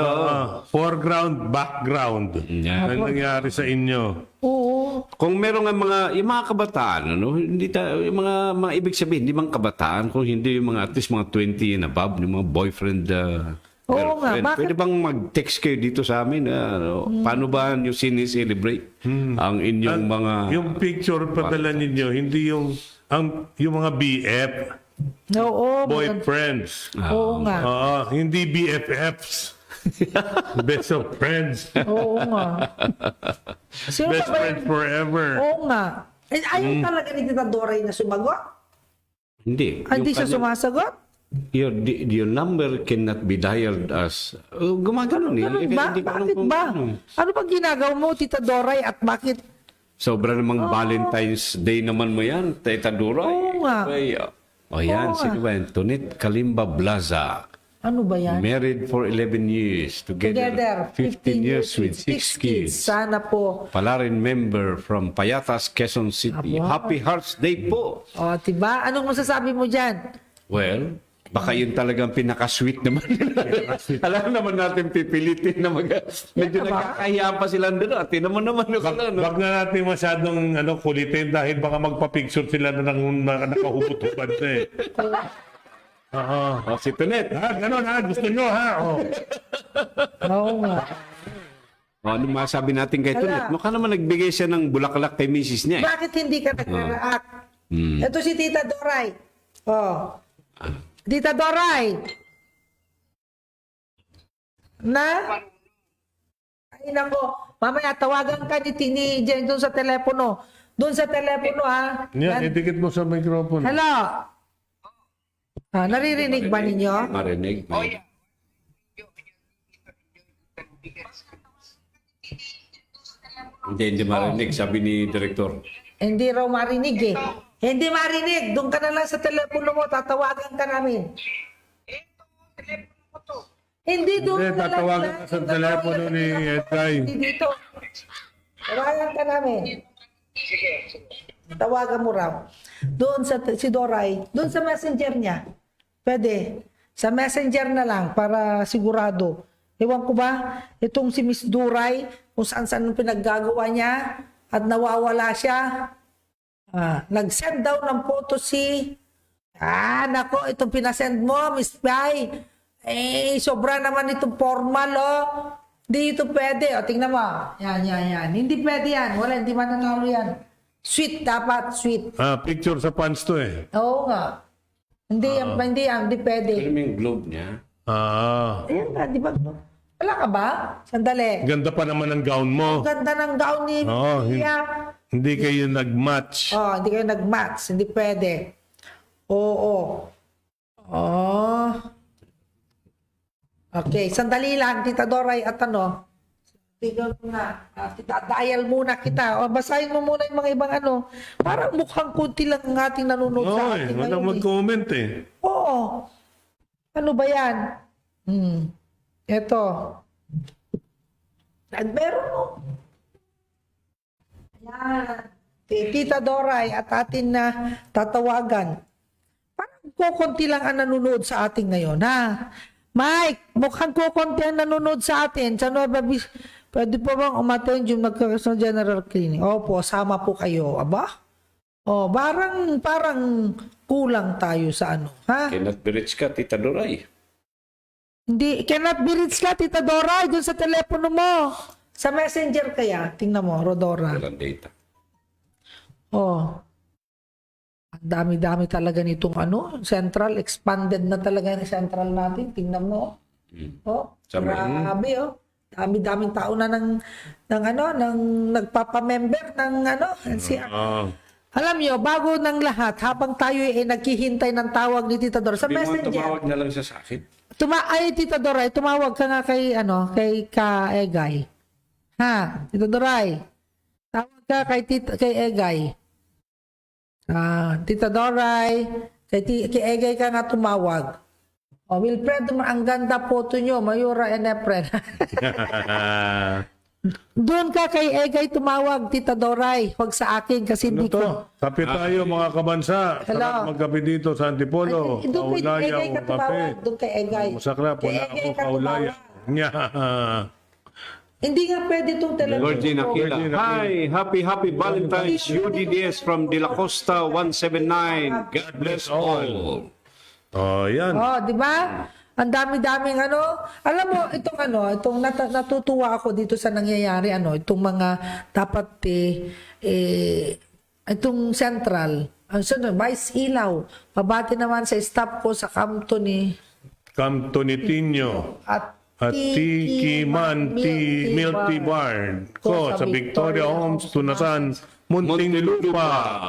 Foreground, background. Yan. Ano nangyari sa inyo? Oo. Kung meron nga yung mga kabataan, hindi yung mga ibig sabihin, hindi mga kabataan, kung hindi yung mga at least mga 20 and above, yung mga boyfriend, Oo nga, girlfriend. bakit? Pwede bang mag-text kayo dito sa amin? Paano ba nyo sinicelebrate ang inyong mga... Yung picture padala ninyo, hindi yung mga BF, Oo. boyfriends. Oo nga. Hindi BFFs. Best of friends. Oo nga. Sino Best pa ba friends forever. Oo nga. Ayaw talaga ni Tita Doray na sumagot? Hindi. Hindi siya sumasagot? Your number cannot be dialed as... gumagano niya. Ganun ba? Bakit ba? Ano ba ginagawa mo, Tita Doray, at bakit? Sobra namang Valentine's Day naman mo yan, Tita Duray. Oo nga. Yan, Oo sino ba yan? Tunit Kalimba Blaza. Ano ba yan? Married for 11 years. Together 15 years with 6 kids. Sana po. Palarin member from Payatas, Quezon City. Aba. Happy Hearts Day po. Diba? Anong masasabi mo dyan? Well, baka yun talagang pinaka-sweet naman. Alam naman natin pipilitin na medyo nagkakahiya pa sila doon. At tinan mo naman. Wag na natin masyadong kulitin dahil baka magpa-picture sila na nakahubot-hubad na eh. Si Tunet. Ganon gusto nyo Oo nga. Ano masabi natin kay Tunet? Hala. Mukha naman nagbigay siya ng bulaklak kay misis niya. Bakit hindi ka nag-react? Ito si Tita Doray. Tita Doray. Ay nako, mamaya tawagan ka ni Jen doon sa telepono. Doon sa telepono Yan, idikit mo sa microphone. Hello. Naririnig ba ninyo? Marinig. Hindi marinig, sabi ni Direktor. Hindi raw marinig eh. Hindi marinig. Doon ka na lang sa telepono mo. Tatawagan ka namin. Hindi doon Hindi, ka na lang. tatawagan ka sa telepono ni Edray. Hindi dito. Tawagan ka namin. Tawagan mo raw. Doon sa si Doray. Doon sa messenger niya. Pwede. Sa messenger na lang para sigurado. Ewan ko ba, itong si Miss Duray, kung saan-saan pinaggagawa niya at nawawala siya. Nag-send daw ng photo si... nako, itong pinasend mo, Miss Pai. Sobra naman itong formal, Hindi ito pwede. Tingnan mo. Yan. Hindi pwede yan. Wala, hindi mananalo yan. Sweet, dapat sweet. Picture sa pants to eh. Oo nga. Hindi pwede. Alam mo yung globe niya? Ayan na, di ba? Wala ka ba? Sandali. Ganda pa naman ang gown mo. Ganda ng gown ni Pia. Hindi kayo nag-match. Hindi kayo nag-match. Hindi pwede. Oo. Okay, sandali lang, Tita Doray, at tignan mo na. Dial muna kita. Basahin mo muna yung mga ibang Parang mukhang kunti lang ang ating nanonood sa ating Walang ngayon. mag-comment eh. Oo. Ano ba yan? Ito. Meron mo. Ayan. Tita Doray at atin na tatawagan. Parang kukunti lang ang nanonood sa atin ngayon, ha? Mike, mukhang kukunti ang nanonood sa atin. Sa Nueva Ecija, pwede po bang umattend yung nagkakaroon general cleaning? Opo, sama po kayo. Aba? Oh, parang kulang tayo sa ano, ha? Cannot be reached ka, Tita Doray. Hindi, cannot be reached ka, Tita Doray, doon sa telepono mo. Sa messenger kaya, tingnan mo, Rodora. Walang data. Oh. Ang dami-dami talaga nitong central, expanded na talaga yung central natin. Tingnan mo. Oh, grabe oh. Dami-daming tao na ng nagpapamember ng NCR. Alam nyo, bago ng lahat, habang tayo naghihintay ng tawag ni Tita Dora sa Sabi mo, messenger. tumawag na lang siya sa akin. Tita Doray, tumawag ka nga kay Egay. Ha, Tita Doray. Tawag ka kay Egay. Tita Doray, kay Egay ka nga tumawag. O, Wilfredo, ang ganda photo nyo, Mayura and Efren. Doon ka kay Egay tumawag, Tita Doray. Huwag sa akin kasi Ano hindi to? ko. Kape tayo mga kabansa. Hello. Sarap magkape dito sa Antipolo. Ay, doon kay Kaulaya Egay ka o kape. tumawag. Doon kay Egay. Masarap. Kay Wala Egay ako ka kaulaya. tumawag. Hindi nga pwede itong telepono. Virgin Aquila. Virgin Aquila. Hi, happy Valentine's UDDS from De La Costa 179. God bless all. Oh, yan. Oh, di ba? Ang dami-daming Alam mo, itong natutuwa ako dito sa nangyayari, itong mga dapat itong central, Vice Ilaw, pabati naman sa staff ko sa Campton Camtonitinho. at Tiki Manti Milty Bar ko sa Victoria Homes, Tunasan, Muntinlupa.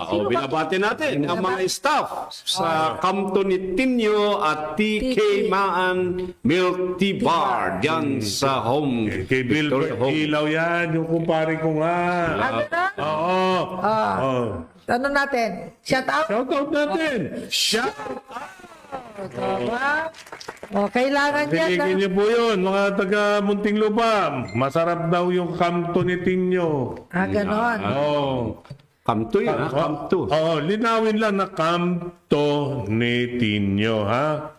O, binabati natin ang mga staff sa Camtonitinho at TK Maan Milk Tea Bar dyan sa home. Kay Victoria Bilbert Home. Ilaw yan, yung kumpare ko nga. Oo. Oh. Ano natin? Shout out? Shout out natin. Shout Diba? O, kailangan niya Pinigin niyo po yun, mga taga Muntinlupa. Masarap daw yung Camtonitinho. ganon. Oo. Kamto yun, ha? Kamto. Oo, linawin lang na Camtonitinho, ha?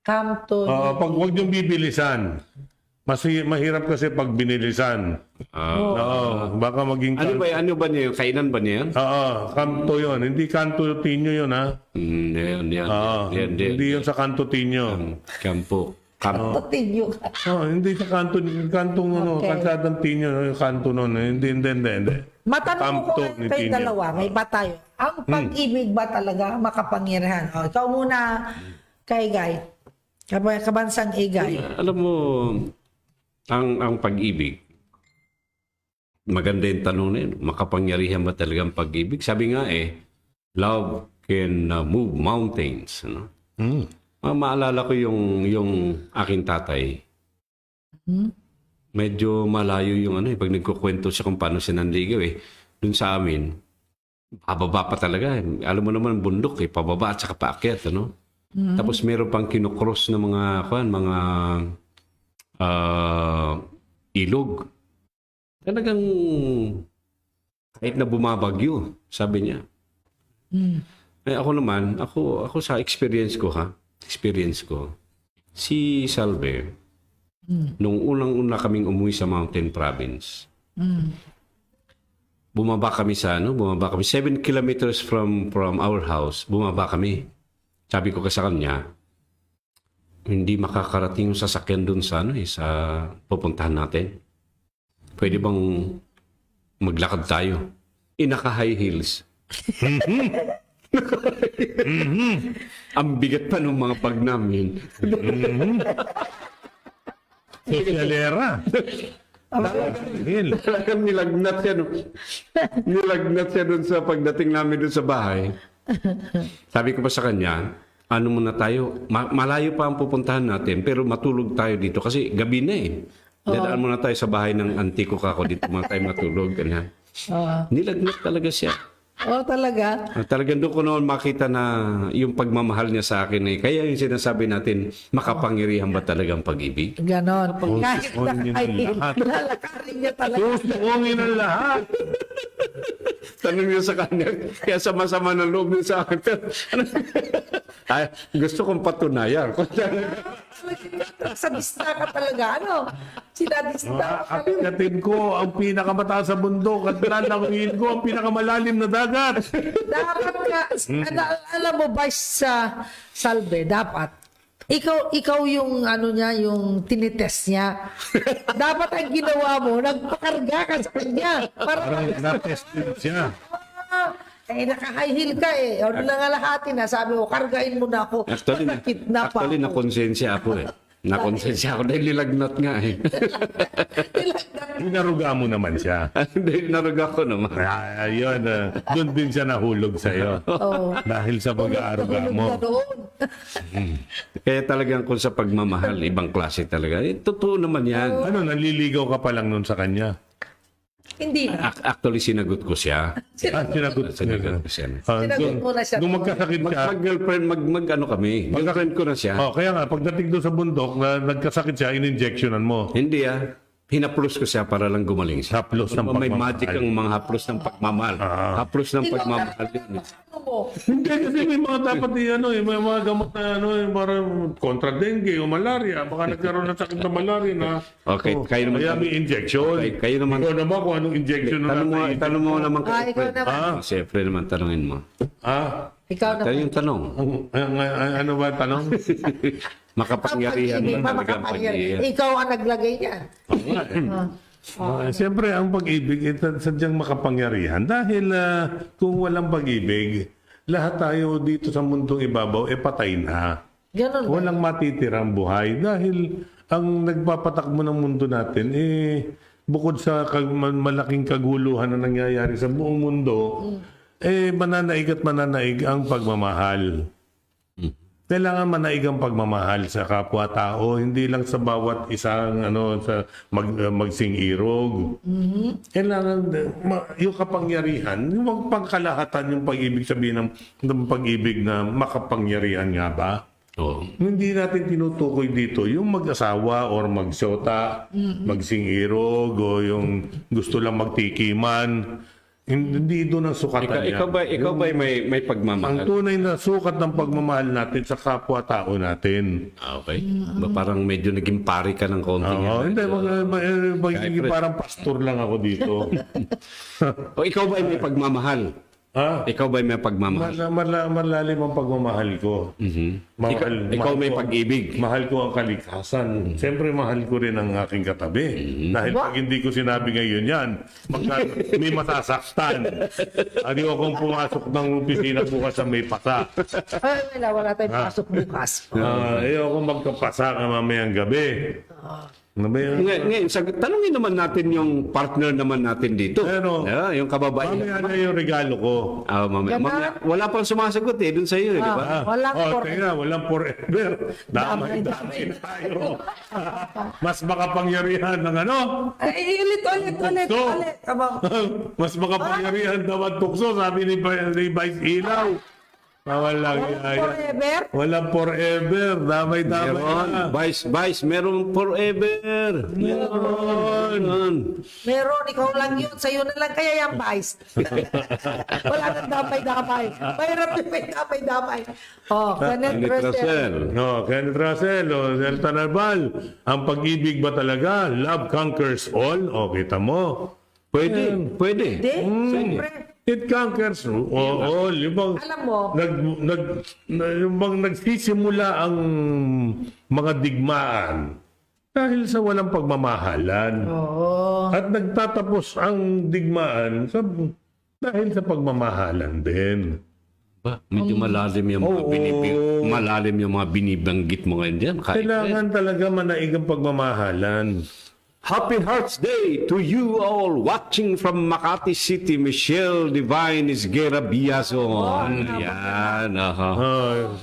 Campton. Pag huwag niyong bibilisan. Mahirap kasi pag binilisan. Oo, baka maging... Ano ba niya yun? Kainan ba niya yun? Oo, Kanto yun. Hindi Cantotinho yun, ha? Yan. Hindi yun sa Cantotinho. Kampo. Kampo. Tinyo. Hindi sa Kantong Okay. Kalsadang Tinyo, Kanto nun. Hindi. Matanong ko Campton ni kayo Tinyo. dalawa, may ba tayo? Ang pag-ibig ba talaga makapangyarihan? O, ikaw muna, kay Guy. Kabansang Igay. Alam mo, ang pag-ibig, maganda yung tanong na yun. Makapangyarihan ba talaga ang pag-ibig? Sabi nga love can move mountains. Ano? Maalala ko yung aking tatay. Medyo malayo yung pag nagkukwento siya kung paano siya nanligaw Dun sa amin, pababa pa talaga. Alam mo naman, bundok pababa at saka paakyat. Tapos meron pang kinukross na mga ilog. Talagang kahit na bumabagyo, sabi niya. Ako naman, ako sa experience ko, si Salve, nung unang-una kaming umuwi sa Mountain Province, bumaba kami 7 kilometers from our house, bumaba kami. Sabi ko sa kanya, hindi makakarating yung sasakyan dun sa sa pupuntahan natin. Pwede bang maglakad tayo? Naka-high heels. Ang bigat pa ng mga pag namin. Sosyalera. Talagang nilagnat siya dun sa pagdating namin dun sa bahay. Sabi ko pa sa kanya, ano muna tayo, malayo pa ang pupuntahan natin, pero matulog tayo dito kasi gabi na Dadaan muna tayo sa bahay ng antiko kako, dito muna tayo matulog. Ganyan. Nilagnat talaga siya. Talaga? Talagang doon ko noon makita na yung pagmamahal niya sa akin Kaya yung sinasabi natin, makapangyarihan ba talagang pag-ibig? Ganon. Kahit Susuungin ang lahat. lalakarin niya talaga. Susuungin ang lahat. tanong niyo sa kanya, kaya sama-sama ng loob niyo sa akin. Pero, ay, gusto kong patunayan. Sadista ka talaga, ano? Sinadista ka talaga. Kapatid ko ang pinakamataas sa bundok at lalawin ko ang pinakamalalim na dagat. Dapat ka, alam mo, Vice Salve, dapat. Ikaw yung ano niya, yung tinitest niya. Dapat ang ginawa mo, nagpakarga ka sa kanya. Parang na-tested siya. Naka-high heel ka eh. Ano na nga lahati na, sabi mo, kargain mo na ako. Nakidnap Actually, ako. nakonsensya ako eh. Nakonsensya ako dahil nilagnat nga eh. Inaruga mo naman siya. Dahil naruga ko naman. Ayun, doon din siya nahulog sa'yo. Oo. Dahil sa pag-aaruga mo. Kaya talagang kung sa pagmamahal, ibang klase talaga. Eh, totoo naman yan. Ano, naliligaw ka pa lang nun sa kanya? Hindi na. Actually, sinagot ko siya. Sinagot Sinagot ko siya. Sinagot mo na siya. Nung magkasakit siya, Mag-girlfriend, ano kami. Girlfriend ko na siya. kaya nga, pagdating doon sa bundok, nagkasakit siya, in-injectionan mo. Hindi hinaplos ko siya para lang gumaling siya. Haplos ng May pagmamahal. magic ang mga haplos ng pagmamahal. Haplos ng pagmamahal yun. Ano mo? Hindi kasi may mga dapat may mga gamot na parang kontra dengue o malaria. Baka nagkaroon ng sakit na malaria na. Okay, kayo naman. Kaya may injection. Okay, kayo naman. Ikaw naman kung anong injection na Tanong mo naman Ah, ikaw naman. Siyempre naman, tanongin mo. Ikaw Kaya naman. yung tanong. Ano ba tanong? Makapangyarihan ba talaga ang pag-iiyak? Ikaw ang naglagay niya. Siyempre, ang pag-ibig, sadyang makapangyarihan. Dahil kung walang pag-ibig, lahat tayo dito sa mundong ibabaw, patay na. Ganun ba? Walang matitirang buhay. Dahil ang nagpapatakbo ng mundo natin, bukod sa malaking kaguluhan na nangyayari sa buong mundo, mananaig at mananaig ang pagmamahal. Kailangan manaig ang pagmamahal sa kapwa-tao, hindi lang sa bawat isang sa magsing-irog. Kailangan yung kapangyarihan, yung pangkalahatan yung pag-ibig, sabihin ng pag-ibig na makapangyarihan nga ba? Oo. Hindi natin tinutukoy dito yung mag-asawa or magsyota, magsing-irog o yung gusto lang magtikiman. Hindi doon ang sukatan niya. Ikaw ba may Ang pagmamahal? tunay na sukat ng pagmamahal natin sa kapwa-tao natin. Okay. Parang medyo naging pari ka ng konti. Hindi, parang pastor lang ako dito. O ikaw ba may pagmamahal? Ikaw ba may pagmamahal? Malalim ang pagmamahal ko. Ikaw may pag-ibig. Mahal ko ang kalikasan. Siyempre, mahal ko rin ang aking katabi. Dahil pag hindi ko sinabi ngayon yan, may masasaktan. Ayaw akong pumasok ng opisina bukas sa may pasa. Ay, wala tayong pasok bukas. Ayaw akong magkapasa ka mamayang gabi. Ngayon, tanungin naman natin yung partner naman natin dito. Pero, yung kababayan. Mamaya na yung regalo ko. Mamaya. Wala pang sumasagot dun sa iyo, di ba? Walang Walang forever. Damay na tayo. Mas makapangyarihan ng ano? Ay, ulit. So, Come on. mas makapangyarihan daw ang tukso, sabi ni Vice Ilaw. Walang Forever? Walang forever. Damay-damay na. Vice, meron forever. Meron. Meron, ikaw lang yun. Sa'yo na lang kaya yung Vice. Wala nang damay-damay. Mahirap yung may damay-damay. Kenneth Russell. Kenneth Russell, Delta Narval. Ang pag-ibig ba talaga? Love conquers all? Kita mo. Pwede. Hindi, siyempre. It conquers all. Yung bang, Alam mo, yung bang nagsisimula ang mga digmaan dahil sa walang pagmamahalan. At nagtatapos ang digmaan dahil sa pagmamahalan din. Medyo malalim yung mga binibanggit mo ngayon dyan. Kailangan talaga manaig ang pagmamahalan. Happy Hearts Day to you all watching from Makati City. Michelle Divine Isguera Biazon. Yan.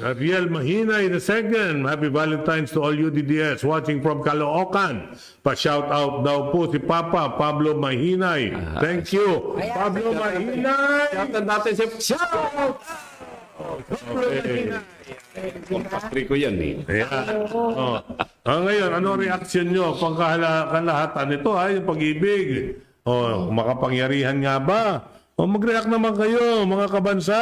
Ariel Mahinay II. Happy Valentine's to all UDDS watching from Caloocan. Pa-shout out daw po si Papa Pablo Mahinay. Thank you. Pablo Mahinay. Shout out natin si Shout! Kompastri ko yan eh. Ngayon, ano reaksyon nyo? Pangkalahatan nito yung pag-ibig. Makapangyarihan nga ba? O mag-react naman kayo, mga kabansa.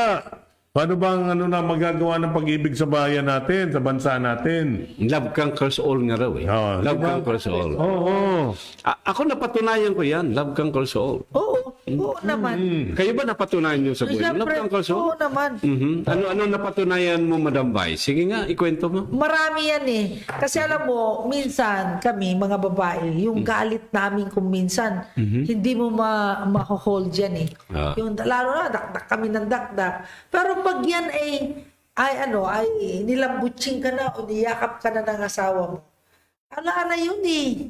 Paano bang magagawa ng pag-ibig sa bayan natin, sa bansa natin? Love conquers all nga raw eh. Oo, Love diba? conquers all. Oo. Ako napatunayan ko yan. Love conquers all. Oo, oo naman. Kayo ba napatunayan nyo sa buhay? Love Siyempre, conquers all? oo naman. Ano napatunayan mo, Madam Vice? Sige nga, ikwento mo. Marami yan eh. Kasi alam mo, minsan kami, mga babae, yung galit namin kung minsan, hindi mo ma-hold yan eh. Ah. Yung, lalo na, dakdak kami ng dakdak. Pero pag yan ay nilambutsing ka na o niyakap ka na ng asawa mo, wala na yun eh.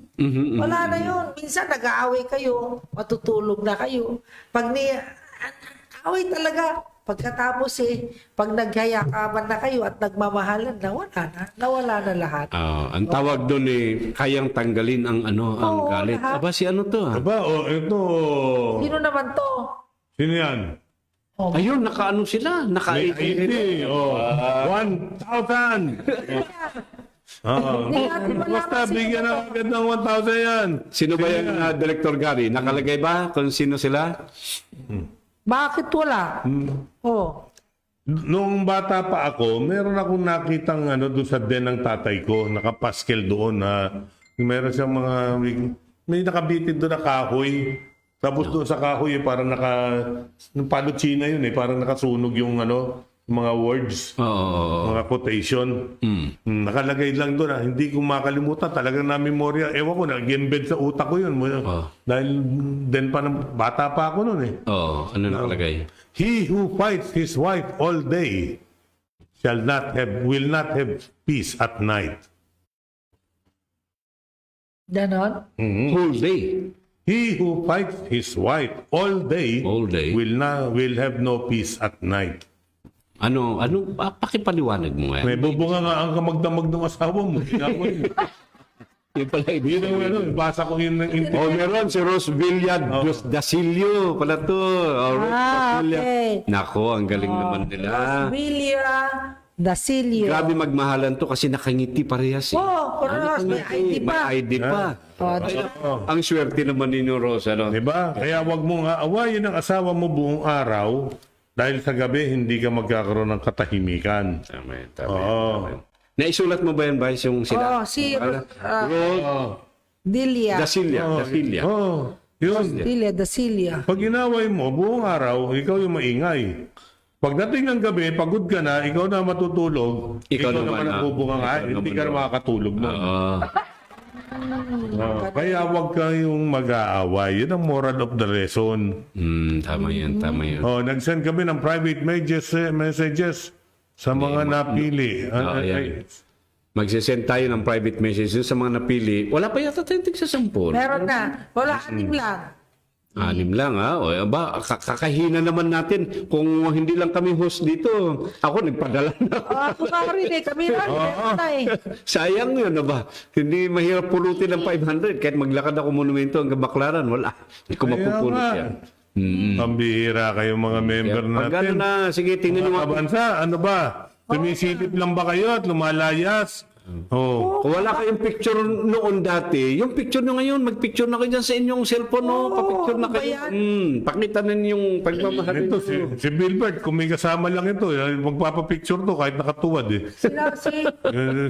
Wala na yun. Minsan nag-aaway kayo, matutulog na kayo. Pag away talaga. Pagkatapos pag naghayakaman na kayo at nagmamahalan na, nawala na lahat. Ang tawag doon kayang tanggalin ang ang Oo, galit. lahat. Aba, si ano to? Aba, ito. Sino naman to? Sino yan? Ayun, nakaano sila? May ID. 1,000. Basta bigyan na agad ng 1,000 yan. Sino ba yan, Director Gary? Nakalagay ba kung sino sila? Bakit wala? Oh. Nung bata pa ako, meron akong nakitang doon sa den ng tatay ko, nakapaskel doon na meron siyang may nakabitin doon na kahoy. Tapos doon sa kahoy parang ng palutsina yun parang nakasunog yung mga words, Oo. mga quotation. Nakalagay lang doon hindi ko makalimutan. Talagang na-memorya. Ewan ko, nag-embed sa utak ko yun. Dahil den pa ng bata pa ako noon Oo, ano nakalagay? He who fights his wife all day will not have peace at night. Ganon? Whole day. He who fights his wife all day, All day. will have no peace at night. Pakipaliwanag mo nga. May bubunga nga ang kamagdamag ng asawa mo. Yun pala, Yun ang basa ko yun ng Oh, meron si Rose Villa Dasilio pala to. Rose Villa. Okay. Nako, ang galing naman nila. Rosvilia Dasilio. Grabe magmahalan to kasi nakangiti parehas eh. Parehas, may ID pa. May ID pa. Ang swerte naman ninyo, Rose. Diba? Kaya wag mo nga awayin ang asawa mo buong araw dahil sa gabi hindi ka magkakaroon ng katahimikan. Tama. Oo. Naisulat mo ba yan, Vice, yung sila? Si Rose Dilia. Dasilio. Oh, yun. Dilia Dasilio. Pag inaway mo, buong araw, ikaw yung maingay. Pagdating ng gabi, pagod ka na, ikaw na matutulog, ikaw naman ang bubunga nga, hindi ka na makakatulog mo. Kaya wag kayong mag-aaway. Yun ang moral of the lesson. Tama yan. Nag-send kami ng private messages sa mga napili. Magsisend tayo ng private messages sa mga napili. Wala pa yata tayong tig sa 10. Meron na. Wala, 6 lang. 6 lang ha. O, kakahina naman natin kung hindi lang kami host dito. Ako nagpadala na. Ako nga rin kami rin. Meron na Sayang yun ba? Hindi mahirap pulutin ng 500. Kahit maglakad ako monumento hanggang Baclaran, wala. Hindi ko mapupulot yan. Pambihira kayong mga member Pag natin. sige, tingnan Mga mo. kabansa, ano ba? Sumisilip lang ba kayo at lumalayas? Kung wala kayong picture noon dati, yung picture nyo ngayon, mag-picture na kayo dyan sa inyong cellphone, pa-picture na kayo. Pakita na yung pagmamahal Ito, nyo. si Bilbert, kung may kasama lang ito, magpapapicture to kahit nakatuwad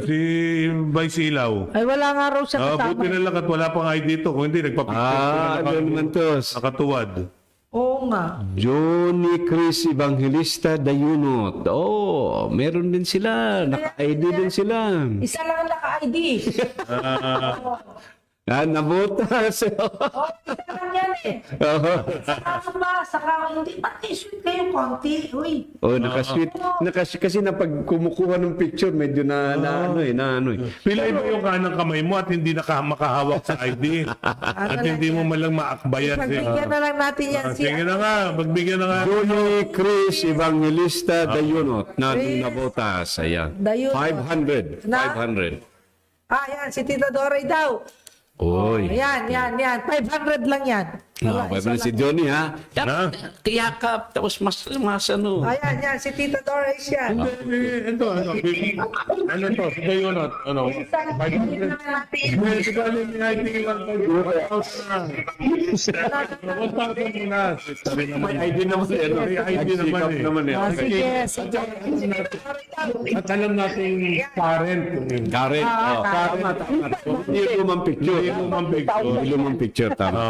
si Vice Ilaw. Ay, wala nga raw siya kasama. Buti na lang at wala pang ID to. Kung hindi, nagpapicture Ano naman to? nakatuwad. Oo nga. Johnny Chris Evangelista Dayunot. Meron din sila. Naka-ID din sila. Isa lang ang naka-ID. Nabutas. Isa lang yan Saka hindi. Pati sweet kayo konti. Uy. Nakasweet. Kasi na pag kumukuha ng picture, medyo na ano eh. Pilay mo yung kanang kamay mo at hindi makahawak sa ID. At hindi mo malang maakbayan. Pagbigyan na lang natin yan Sige na nga, pagbigyan na nga. Johnny Chris Evangelista Dayunot na nabutas. Ayan. Dayunot. 500. Na? 500. Yan. Si Tita Doray daw. Oy. Yan. 500 lang yan. Pwede si Johnny, ha? Na? Kiyakap, tapos mas ano. Ayan, yan. Si Tita Doris yan. Ito, ano to? Sige yun, ano? 500. Hindi, sigali may ID lang kayo. 1,000 na. May ID naman eh. Ano? May ID naman eh. naman eh. Sige. At alam natin current. Karen. Tama. Hindi lumang picture. Hindi lumang picture. Tama.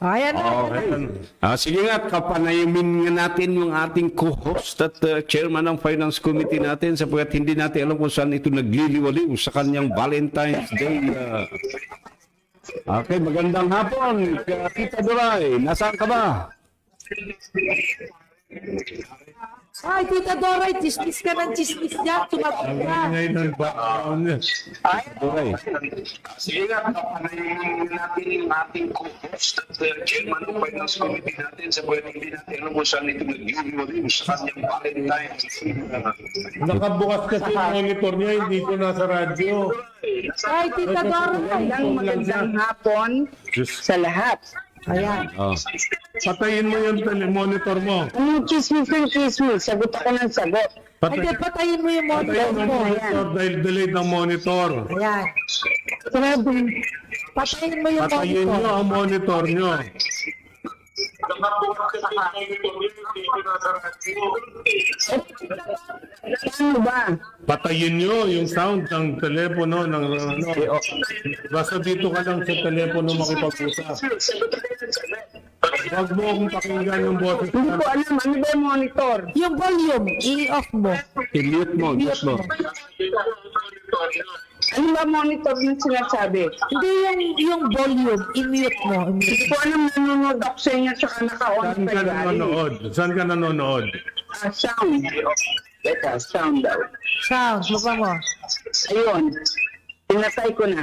Ayan na. Sige nga, kapanayamin nga natin yung ating co-host at chairman ng finance committee natin sapagkat hindi natin alam kung saan ito nagliliwaliw sa kanyang Valentine's Day. Okay, magandang hapon, Tita Doray. Nasaan ka ba? Ay, Tita Doray, chismis ka ng chismis niya. Tumagot ka. Ngayon ang background niya. Doray. Sige nga, panayin natin yung ating co-host at chairman ng finance committee natin sa buwan hindi natin alam kung saan ito nag-iwalin sa kanyang Valentine's. Nakabukas kasi yung monitor niya, hindi ko nasa radyo. Ay, Tita Doray. Magandang hapon sa lahat. Ayan. Patayin mo yung monitor mo. Anong chismis ng chismis? Sagot ako ng sagot. Hindi, patayin mo yung monitor Patayin mo. ang monitor dahil delayed ng monitor. Ayan. Patayin mo yung Patayin nyo monitor. ang monitor nyo. Ano ba? Patayin nyo yung sound ng telepono ng ano. Basta dito ka lang sa telepono makipag-usap. Huwag mo akong pakinggan yung boses Hindi ko alam. Ano ba yung monitor? Yung volume, i-off mo. I-mute mo. Mute mo. Ano ba monitor ng sinasabi? Hindi yung volume, i-mute mo. Hindi ko alam, nanonood ako sa inyo tsaka naka-on Saan pa ka yan. nanonood? Saan ka nanonood? Sound. Teka, sound daw. Sound, baba mo. Ayun. Tinatay ko na.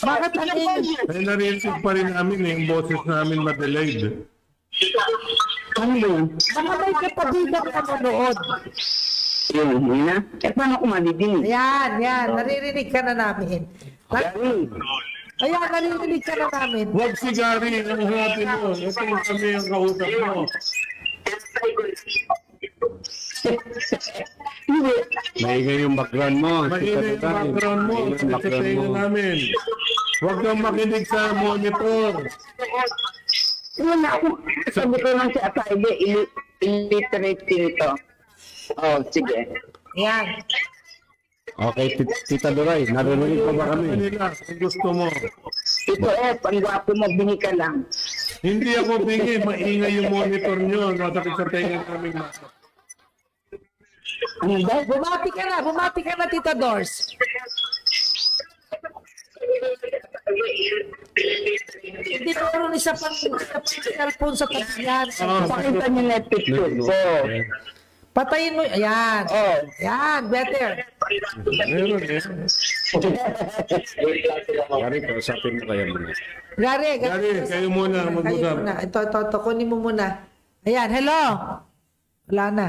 Bakit ang ingay? Ay narinig pa rin namin eh, yung boses namin ma-delayed. Ano yun? Baka may kapabidang nanonood. Yun, yun na. Eh, paano ko madidinig? Yan, naririnig ka na namin. Ayan, naririnig ka na namin. Huwag si Gary, ang hanapin mo. Ito yung kami ang kausap mo. Hindi. Maingay yung background mo. Mainit yung background mo. Maingay yung Sa background tayo mo. namin. Huwag kang makinig sa monitor. Wala ako. Sabi ko lang si Atayde, illiterate nito. Oh, sige. Yan. Okay, Tita Doray, narinig pa ba kami? Kanila, kung gusto mo. Ito ang gwapo mo, bingi ka lang. Hindi ako bingi, maingay yung monitor nyo. Nasakit sa tenga namin. Ano ba? Bumati ka na, Tita Dors. Hindi ko rin isa pang cellphone sa tabihan. Pakita niyo na yung picture ko. Patayin mo, ayan. Oh. Yan, better. Meron eh. Gary, kausapin mo kaya muna. Gary, Kayo muna, mag-usap. Ito, kunin mo muna. Ayan, hello. Wala na.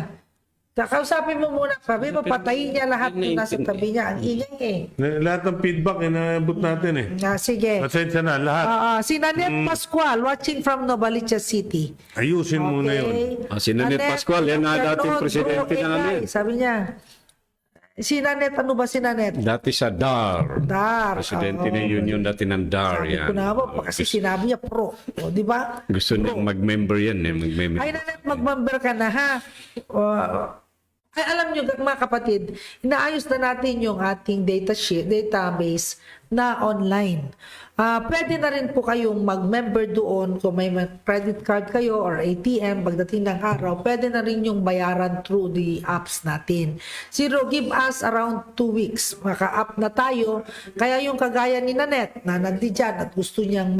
Kausapin mo muna. Sabi mo, patayin niya lahat yung nasa tabi niya. Ang ingay eh. Lahat ng feedback, inaabot natin eh. Sige. Pasensya na, lahat. Si Nanette Pascual, watching from Novaliches City. Ayusin mo na yun. Si Nanette Pascual, yan na dating presidente na namin. Sabi niya, si Nanette, ano ba si Nanette? Dati sa DAR. DAR. Presidente ng union dati ng DAR Sabi yan. ko na ba, kasi sinabi niya pro. O, di ba? Gusto niyang mag-member yan eh. Mag-member. Ay, Nanette, mag-member ka na ha. Ay, alam niyo mga kapatid, inaayos na natin yung ating database na online. Pwede na rin po kayong mag-member doon kung may credit card kayo or ATM pagdating ng araw. Pwede na rin yung bayaran through the apps natin. Give us around 2 weeks. Maka-app na tayo. Kaya yung kagaya ni Nanette na nandiyan at gusto niyang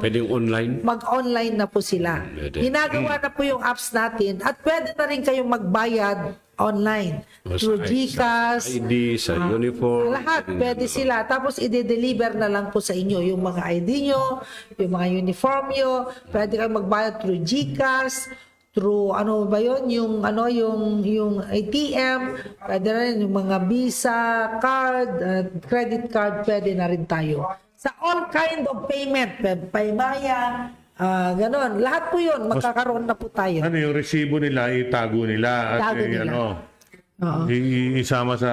Pwedeng online. mag-online na po sila. Pwede. Ginagawa na po yung apps natin at pwede na rin kayong magbayad online through GCash, ID, sa uniform. lahat pwede sila. Tapos i-deliver na lang po sa inyo yung mga ID nyo, yung mga uniform nyo. Pwede kayong magbayad through GCash, through ano ba yun, yung ATM, pwede na rin yung mga Visa card, credit card, pwede na rin tayo Sa all kind of payment, paymaya, ganon. Lahat po yun, magkakaroon na po tayo. Ano yung resibo nila, itago nila at Itago nila. ano, Oo. isama sa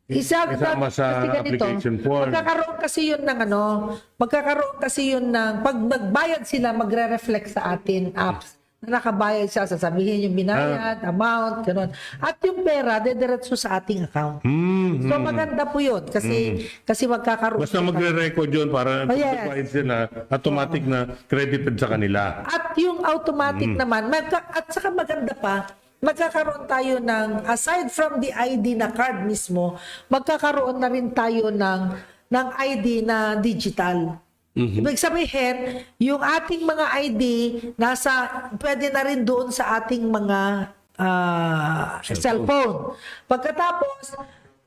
isama sa kasi ganito, application form. Magkakaroon kasi yun ng, pag magbayad sila, magre-reflect sa atin apps na nakabayad siya, sasabihin yung binayad, amount, gano'n. At yung pera, dediretso sa ating account. So maganda po yun kasi magkakaroon. Basta siya. magre-record yun para Oh, yes. pagbabayad sila, automatic na credited sa kanila. At yung automatic naman, at saka maganda pa, magkakaroon tayo ng, aside from the ID na card mismo, magkakaroon na rin tayo ng ID na digital. Ibig sabihin, yung ating mga ID, pwede na rin doon sa ating mga cellphone. Pagkatapos,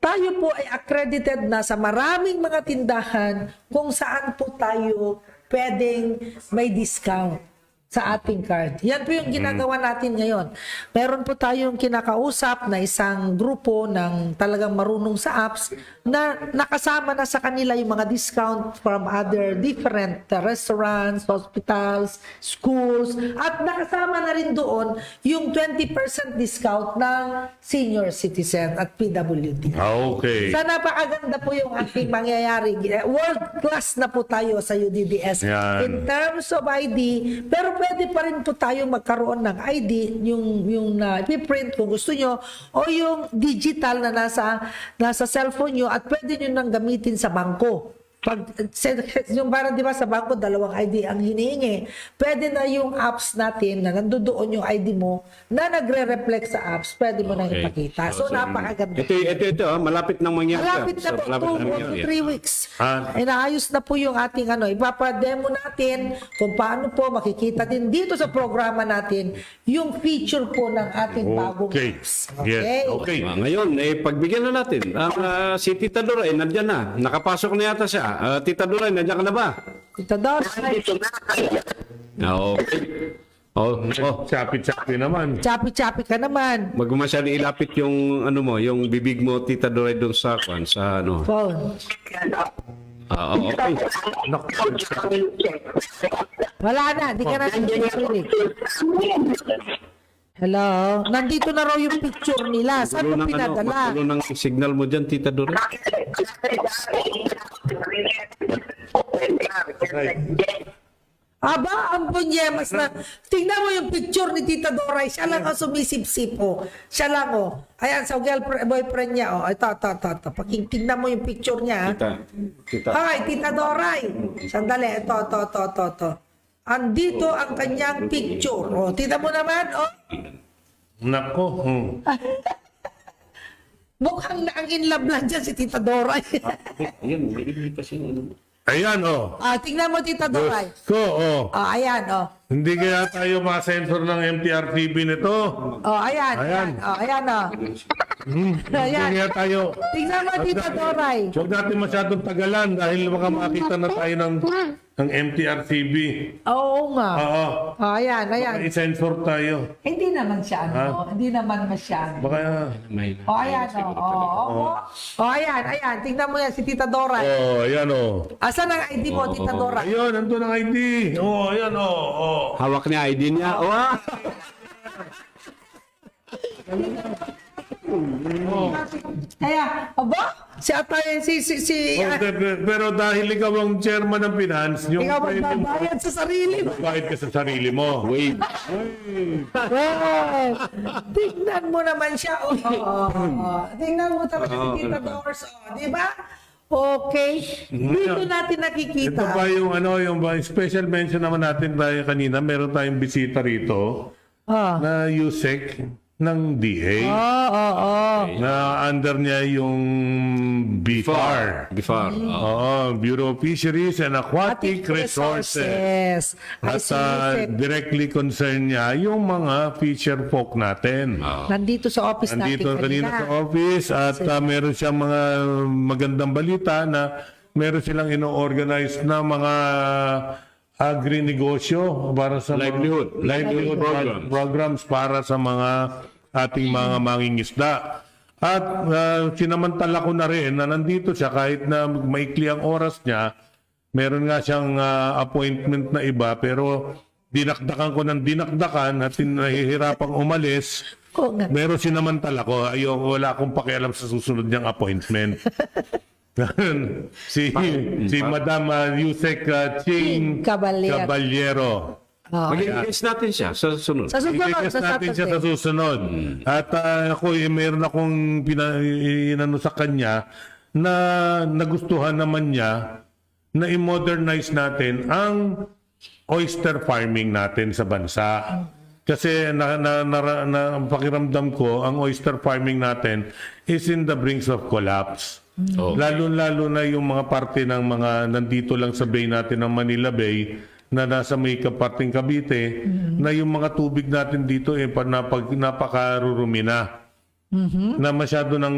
tayo po ay accredited na sa maraming mga tindahan kung saan po tayo pwedeng may discount sa ating card. Yan po yung ginagawa natin ngayon. Meron po tayong kinakausap na isang grupo ng talagang marunong sa apps na nakasama na sa kanila yung mga discount from other different restaurants, hospitals, schools, at nakasama na rin doon yung 20% discount ng senior citizen at PWD. Okay. Sa napakaganda po yung ating mangyayari. World class na po tayo sa UDDS Yan. in terms of ID, pero pwede pa rin po tayo magkaroon ng ID, yung na ipiprint kung gusto nyo, o yung digital na nasa cellphone nyo at pwede nyo nang gamitin sa bangko. Yung parang di ba sa bangko, 2 ID ang hinihingi. Pwede na yung apps natin na nandoon yung ID mo na nagre-reflect sa apps, pwede mo na ipakita. So, napakaganda. Ito, malapit nang mangyari. Malapit na po, 2 to 3 weeks. Ay naayos na po yung ating ipapademo natin kung paano po makikita din dito sa programa natin yung feature po ng ating bagong Okay. apps. Yes. Okay. Ngayon, pagbigyan na natin. Si Tita Dora, nandiyan na. Nakapasok na yata siya. Tita Dora, nandiyan ka na ba? Tita Doray, Okay. Chapi-chapi naman. chapi-chapi ka naman. Wag mo masyadong ilapit yung yung bibig mo, Tita Dora, doon sa Phone. Okay. Wala na, di ka na narinig. Hello? Nandito na raw yung picture nila. Saan mo pinadala? Magulo ng signal mo dyan, Tita Dora. Aba, ang bunyemas na. Tingnan mo yung picture ni Tita Doray. Siya lang ang sumisip-sip, oh. Siya lang, oh. Ayan, sa boyfriend niya, oh. Ito. Tingnan mo yung picture niya, ha? Tita. Ay, Tita Doray. Sandali, ito. Andito ang kanyang picture. Oh, tita mo naman, oh. Nako. Mukhang na ang in love lang dyan si Tita Doray. Ayun, may kasi Ayan, oh. Tingnan mo, Tita Doray. So, oh. Ayan, oh. Hindi kaya tayo ma-sensor ng MTRTV nito? Ayan. Ayan. Ayan, oh. Hindi Ayan. kaya tayo... Tingnan mo, Tita Doray. Huwag natin masyadong tagalan dahil baka makita na tayo ng MTRTV. Oo nga. Oo. Ayan. Baka i-sensor tayo. Hindi naman siya, hindi naman masyado. Baka... Ayan, ayan. Tingnan mo yan, si Tita Doray. Oh, ayan, oh. Asan ang ID mo, Tita Doray? Ayun, nandun ang ID. Oh, ayan, oh. hawak niya ID niya. Kaya, aba, si Atay, Pero dahil ikaw ang chairman ng finance, yung ikaw magbabayad sa sarili mo. bayad ka sa sarili mo. Wait. Well, tingnan mo naman siya. Tingnan mo talaga si Tita Doris. Di ba? Okay. Dito natin nakikita. Ito pa yung yung special mention naman natin tayo kanina. Meron tayong bisita rito na USEC ng DA. Na under niya yung BFAR. Before. Bureau of Fisheries and Aquatic Resources. At directly concern niya yung mga fisher folk natin. Nandito sa office Nandito natin kanina sa office at meron siyang mga magandang balita na meron silang ino-organize na mga agri-negosyo para sa Livelihood programs para sa mga ating mga mangingisda. At sinamantala ko na rin na nandito siya kahit na maikli ang oras niya meron nga siyang appointment na iba, pero dinakdakan ko ng dinakdakan at nahihirapang umalis. Oo nga. Meron sinamantala ko. Wala akong pakialam sa susunod niyang appointment. si Madam Yusek Ching Caballero. Caballero. Oh. Mag-engage natin siya sa sunod. Sa susunod, I-guess sa natin siya sa Saturday. susunod. At ako, meron akong inano sa kanya na nagustuhan naman niya na i-modernize natin ang oyster farming natin sa bansa. Kasi pakiramdam ko, ang oyster farming natin is in the brink of collapse. Oh. Lalo-lalo na yung mga parte ng mga nandito lang sa bay natin ng Manila Bay na nasa may kaparting Cavite, na yung mga tubig natin dito napakarurumi na. Na masyado ng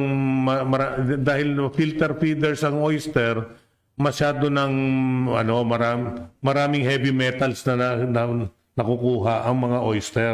dahil filter feeders ang oyster, masyado ng maraming heavy metals na nakukuha ang mga oyster.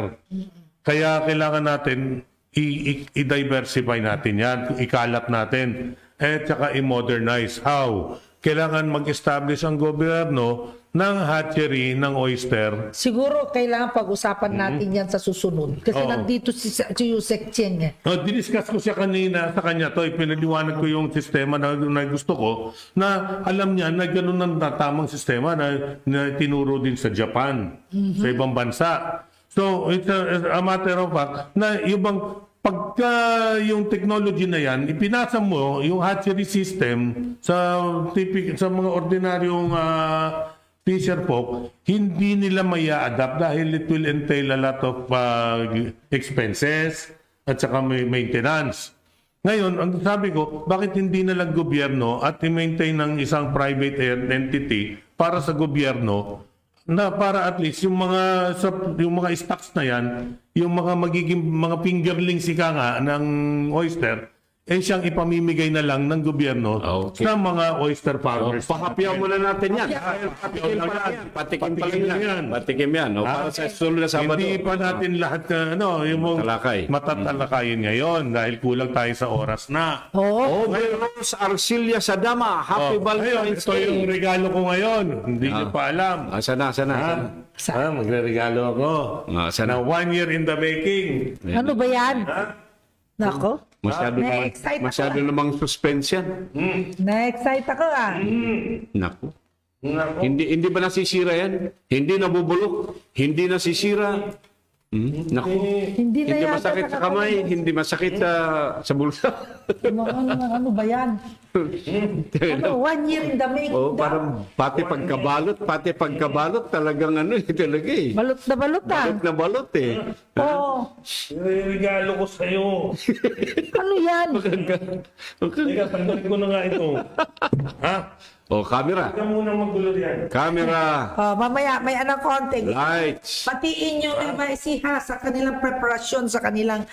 Kaya kailangan natin i-diversify natin yan, ikalat natin, at saka i-modernize. How? Kailangan mag-establish ang gobyerno ng hatchery ng oyster. Siguro kailangan pag-usapan natin yan sa susunod. Kasi Oo. nandito si Yusek Cheng eh. Diniscuss ko siya kanina sa kanya to, pinaliwanag ko yung sistema na gusto ko, na alam niya na gano'n ang tamang sistema na tinuro din sa Japan, sa ibang bansa. So, it's a matter of fact na yung bang pagka yung technology na yan, ipinasa mo yung hatchery system sa mga ordinaryong fisher folk, hindi nila maya-adapt dahil it will entail a lot of expenses at saka may maintenance. Ngayon, ang sabi ko, bakit hindi na lang gobyerno at i-maintain ng isang private entity para sa gobyerno na para at least yung mga stocks na yan, yung mga magiging mga fingerlings ika nga ng oyster, siyang ipamimigay na lang ng gobyerno Okay. sa mga oyster farmers. Pahapyaw muna natin yan. Patikim yan. Para sa susunod na Sabado. Hindi pa natin lahat yung Talakay. matatalakayin ngayon dahil kulang tayo sa oras na. Oo. Oh, Rose Arcilia Sadama. Happy Ngayon, Valentine's ito yung Day. regalo ko ngayon. Hindi niyo pa alam. Sana. Magre-regalo ako. Sana. Na 1 year in the making. Ano ba yan? Nako. Masyado namang suspense yan. Na-excite ako ah. Naku. Hindi ba nasisira yan? Hindi nabubulok? Hindi nasisira? Naku. Hindi na Hindi yata masakit sa kamay, nakakalimutan. hindi masakit sa bulsa. Ano ba yan? Ano, 1 year in the making Oh, daw. parang pati pagkabalot talagang talaga eh. Balot na balot ah. Balot na balot eh. Oo. Regalo ko sa'yo. Ano yan? Teka, tanggalin ko na nga ito. Ha? Oh, camera. Ikaw muna magulo yan. Camera. Mamaya, may anong konting. Lights. Patiin nyo may siha sa kanilang preparasyon sa kanilang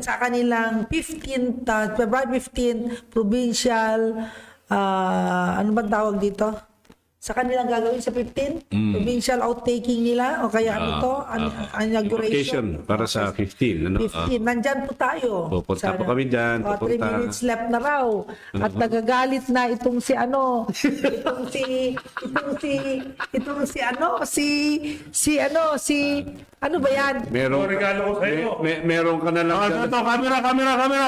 sa kanilang 15th, February 15, provincial, ano bang tawag dito? Sa kanilang gagawin sa 15, provincial outtaking nila, o kaya ano to, inauguration. Invocation para sa 15. 15. Nandyan po tayo. Pupunta po kami dyan, 3 pupunta. minutes left na raw. At nagagalit na itong si ano, ano ba yan? Meron, Regalo ko sa'yo. meron ka na lang. Ito, camera. Camera. Camera,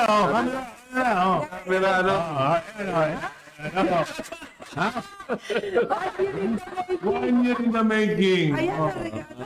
ano? Ha? 1 year in the making. Ayan ang regalo.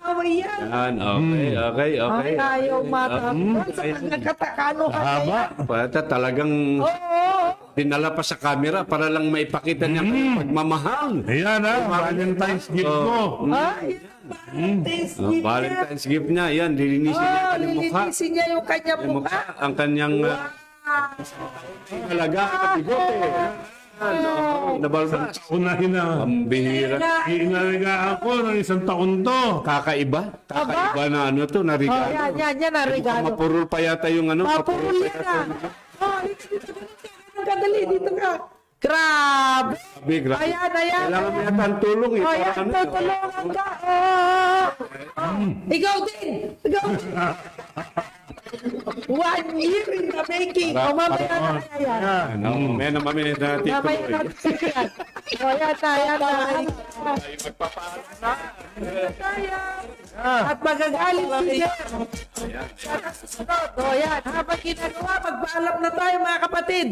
Away yan. Yan, okay. Ay, ayaw matapos. Sa pagkakatakano ka Haba. Pata talagang Oo. dinala pa sa camera para lang maipakita niya ang pagmamahal. Ayan Valentine's gift ko. Ay, Valentine's gift niya. Valentine's gift niya, yan, lilinisin niya ang kanyang mukha. Lilinisin niya yung kanyang Yung mukha. mukha, ang kanyang talaga at bigote. Nabalbas. Unahin na. Ang bihira. Inarigaan ko ng 1 taon to. Kakaiba na to, na Oh, regalo. yan na regalo. Mapurol pa yata yung Mapurol yan ah. Oh, dito ka. Dali, dito ka. Grabe. Grabe. Ayan. Kailangan mo yata ang tulong eh. Oh, para yan, ano, tutulungan ka. Ikaw din. 1 year in the making. O, mamaya na kaya yan. Ano, may na mami na tituloy. Mamaya na yan. O, yan na. At magagaling si Jeff. Sa susunod. O, yan. Habang ginagawa, magpaalam na tayo mga kapatid.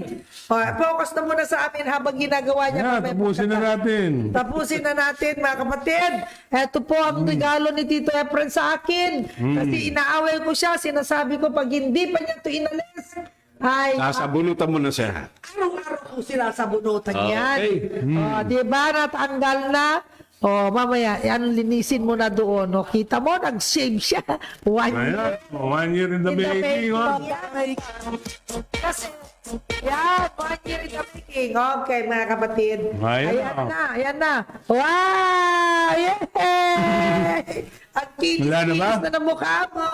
O, focus na muna sa amin habang ginagawa niya. Yan, tapusin na natin. Tapusin na natin mga kapatid. Ito po ang regalo ni Tito Efren sa akin. Kasi inaaway ko siya. Sinasabi ko pag hindi pa niya ito inalis, ay Sasabunutan mo na siya. araw-araw ko sila sa bunutan yan. Okay. O, di ba natanggal na? O, mamaya, yan, linisin mo na doon. O, kita mo, nag-shave siya. 1 year. Ayan, 1 year in the In the making. oh. making. Kasi, yan, 1 year in the making. Okay, mga kapatid. Ayan na. Wow! Yay! Ang Wala na ba? kinis na ng mukha mo.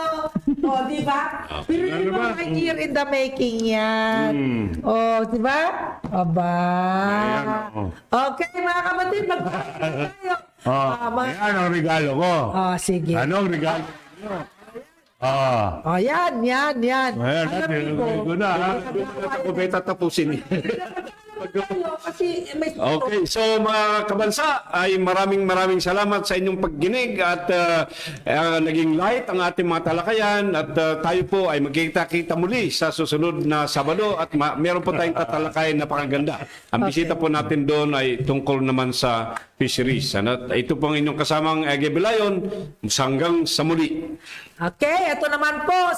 O, di ba? Pero Wala di na ba, ba? 1 year in the making yan. O, di ba? Aba. Ayan, oo. Okay, mga kapatid, magpapalala tayo. Yan ang regalo ko. Sige. Ano ang regalo niyo? Yan. Ayan, Alam natin. mo, Ko na, ha? Ako ba'y tatapusin? kasi may Okay, so mga kabansa, ay maraming salamat sa inyong pagginig at naging light ang ating mga talakayan at tayo po ay magkita-kita muli sa susunod na Sabado at meron po tayong tatalakayan na napakaganda. Ang bisita po natin doon ay tungkol naman sa fisheries. At ito po ang inyong kasamang Ege Bilayon hanggang sa muli. Okay, ito naman po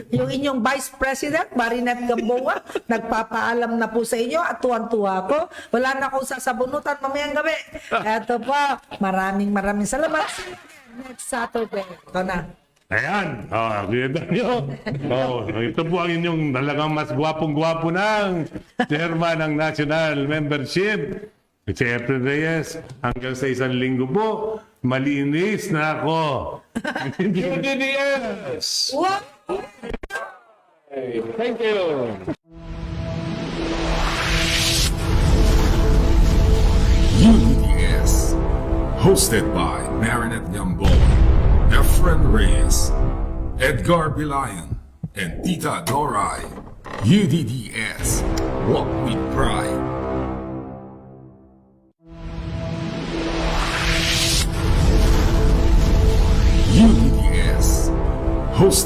yung inyong Vice President, Marinette Gamboa, nagpapaalam na po sa inyo at tuwan-tuwa ko. Wala na akong sasabunutan mamayang gabi. Ito po, maraming salamat. Next Saturday. Ito na. Ayan, kita nyo. Ito po ang inyong talagang mas gwapong-gwapo ng chairman ng National Membership, si Efren Reyes. Hanggang sa 1 linggo po, malinis na ako. UDDS! Wow! Thank you! UDDS. Hosted by Marinette Gamboa, Efren Reyes, Edgar Bilayan, and Tita Doray. UDDS. Walk with Pride. UDDS. Hosted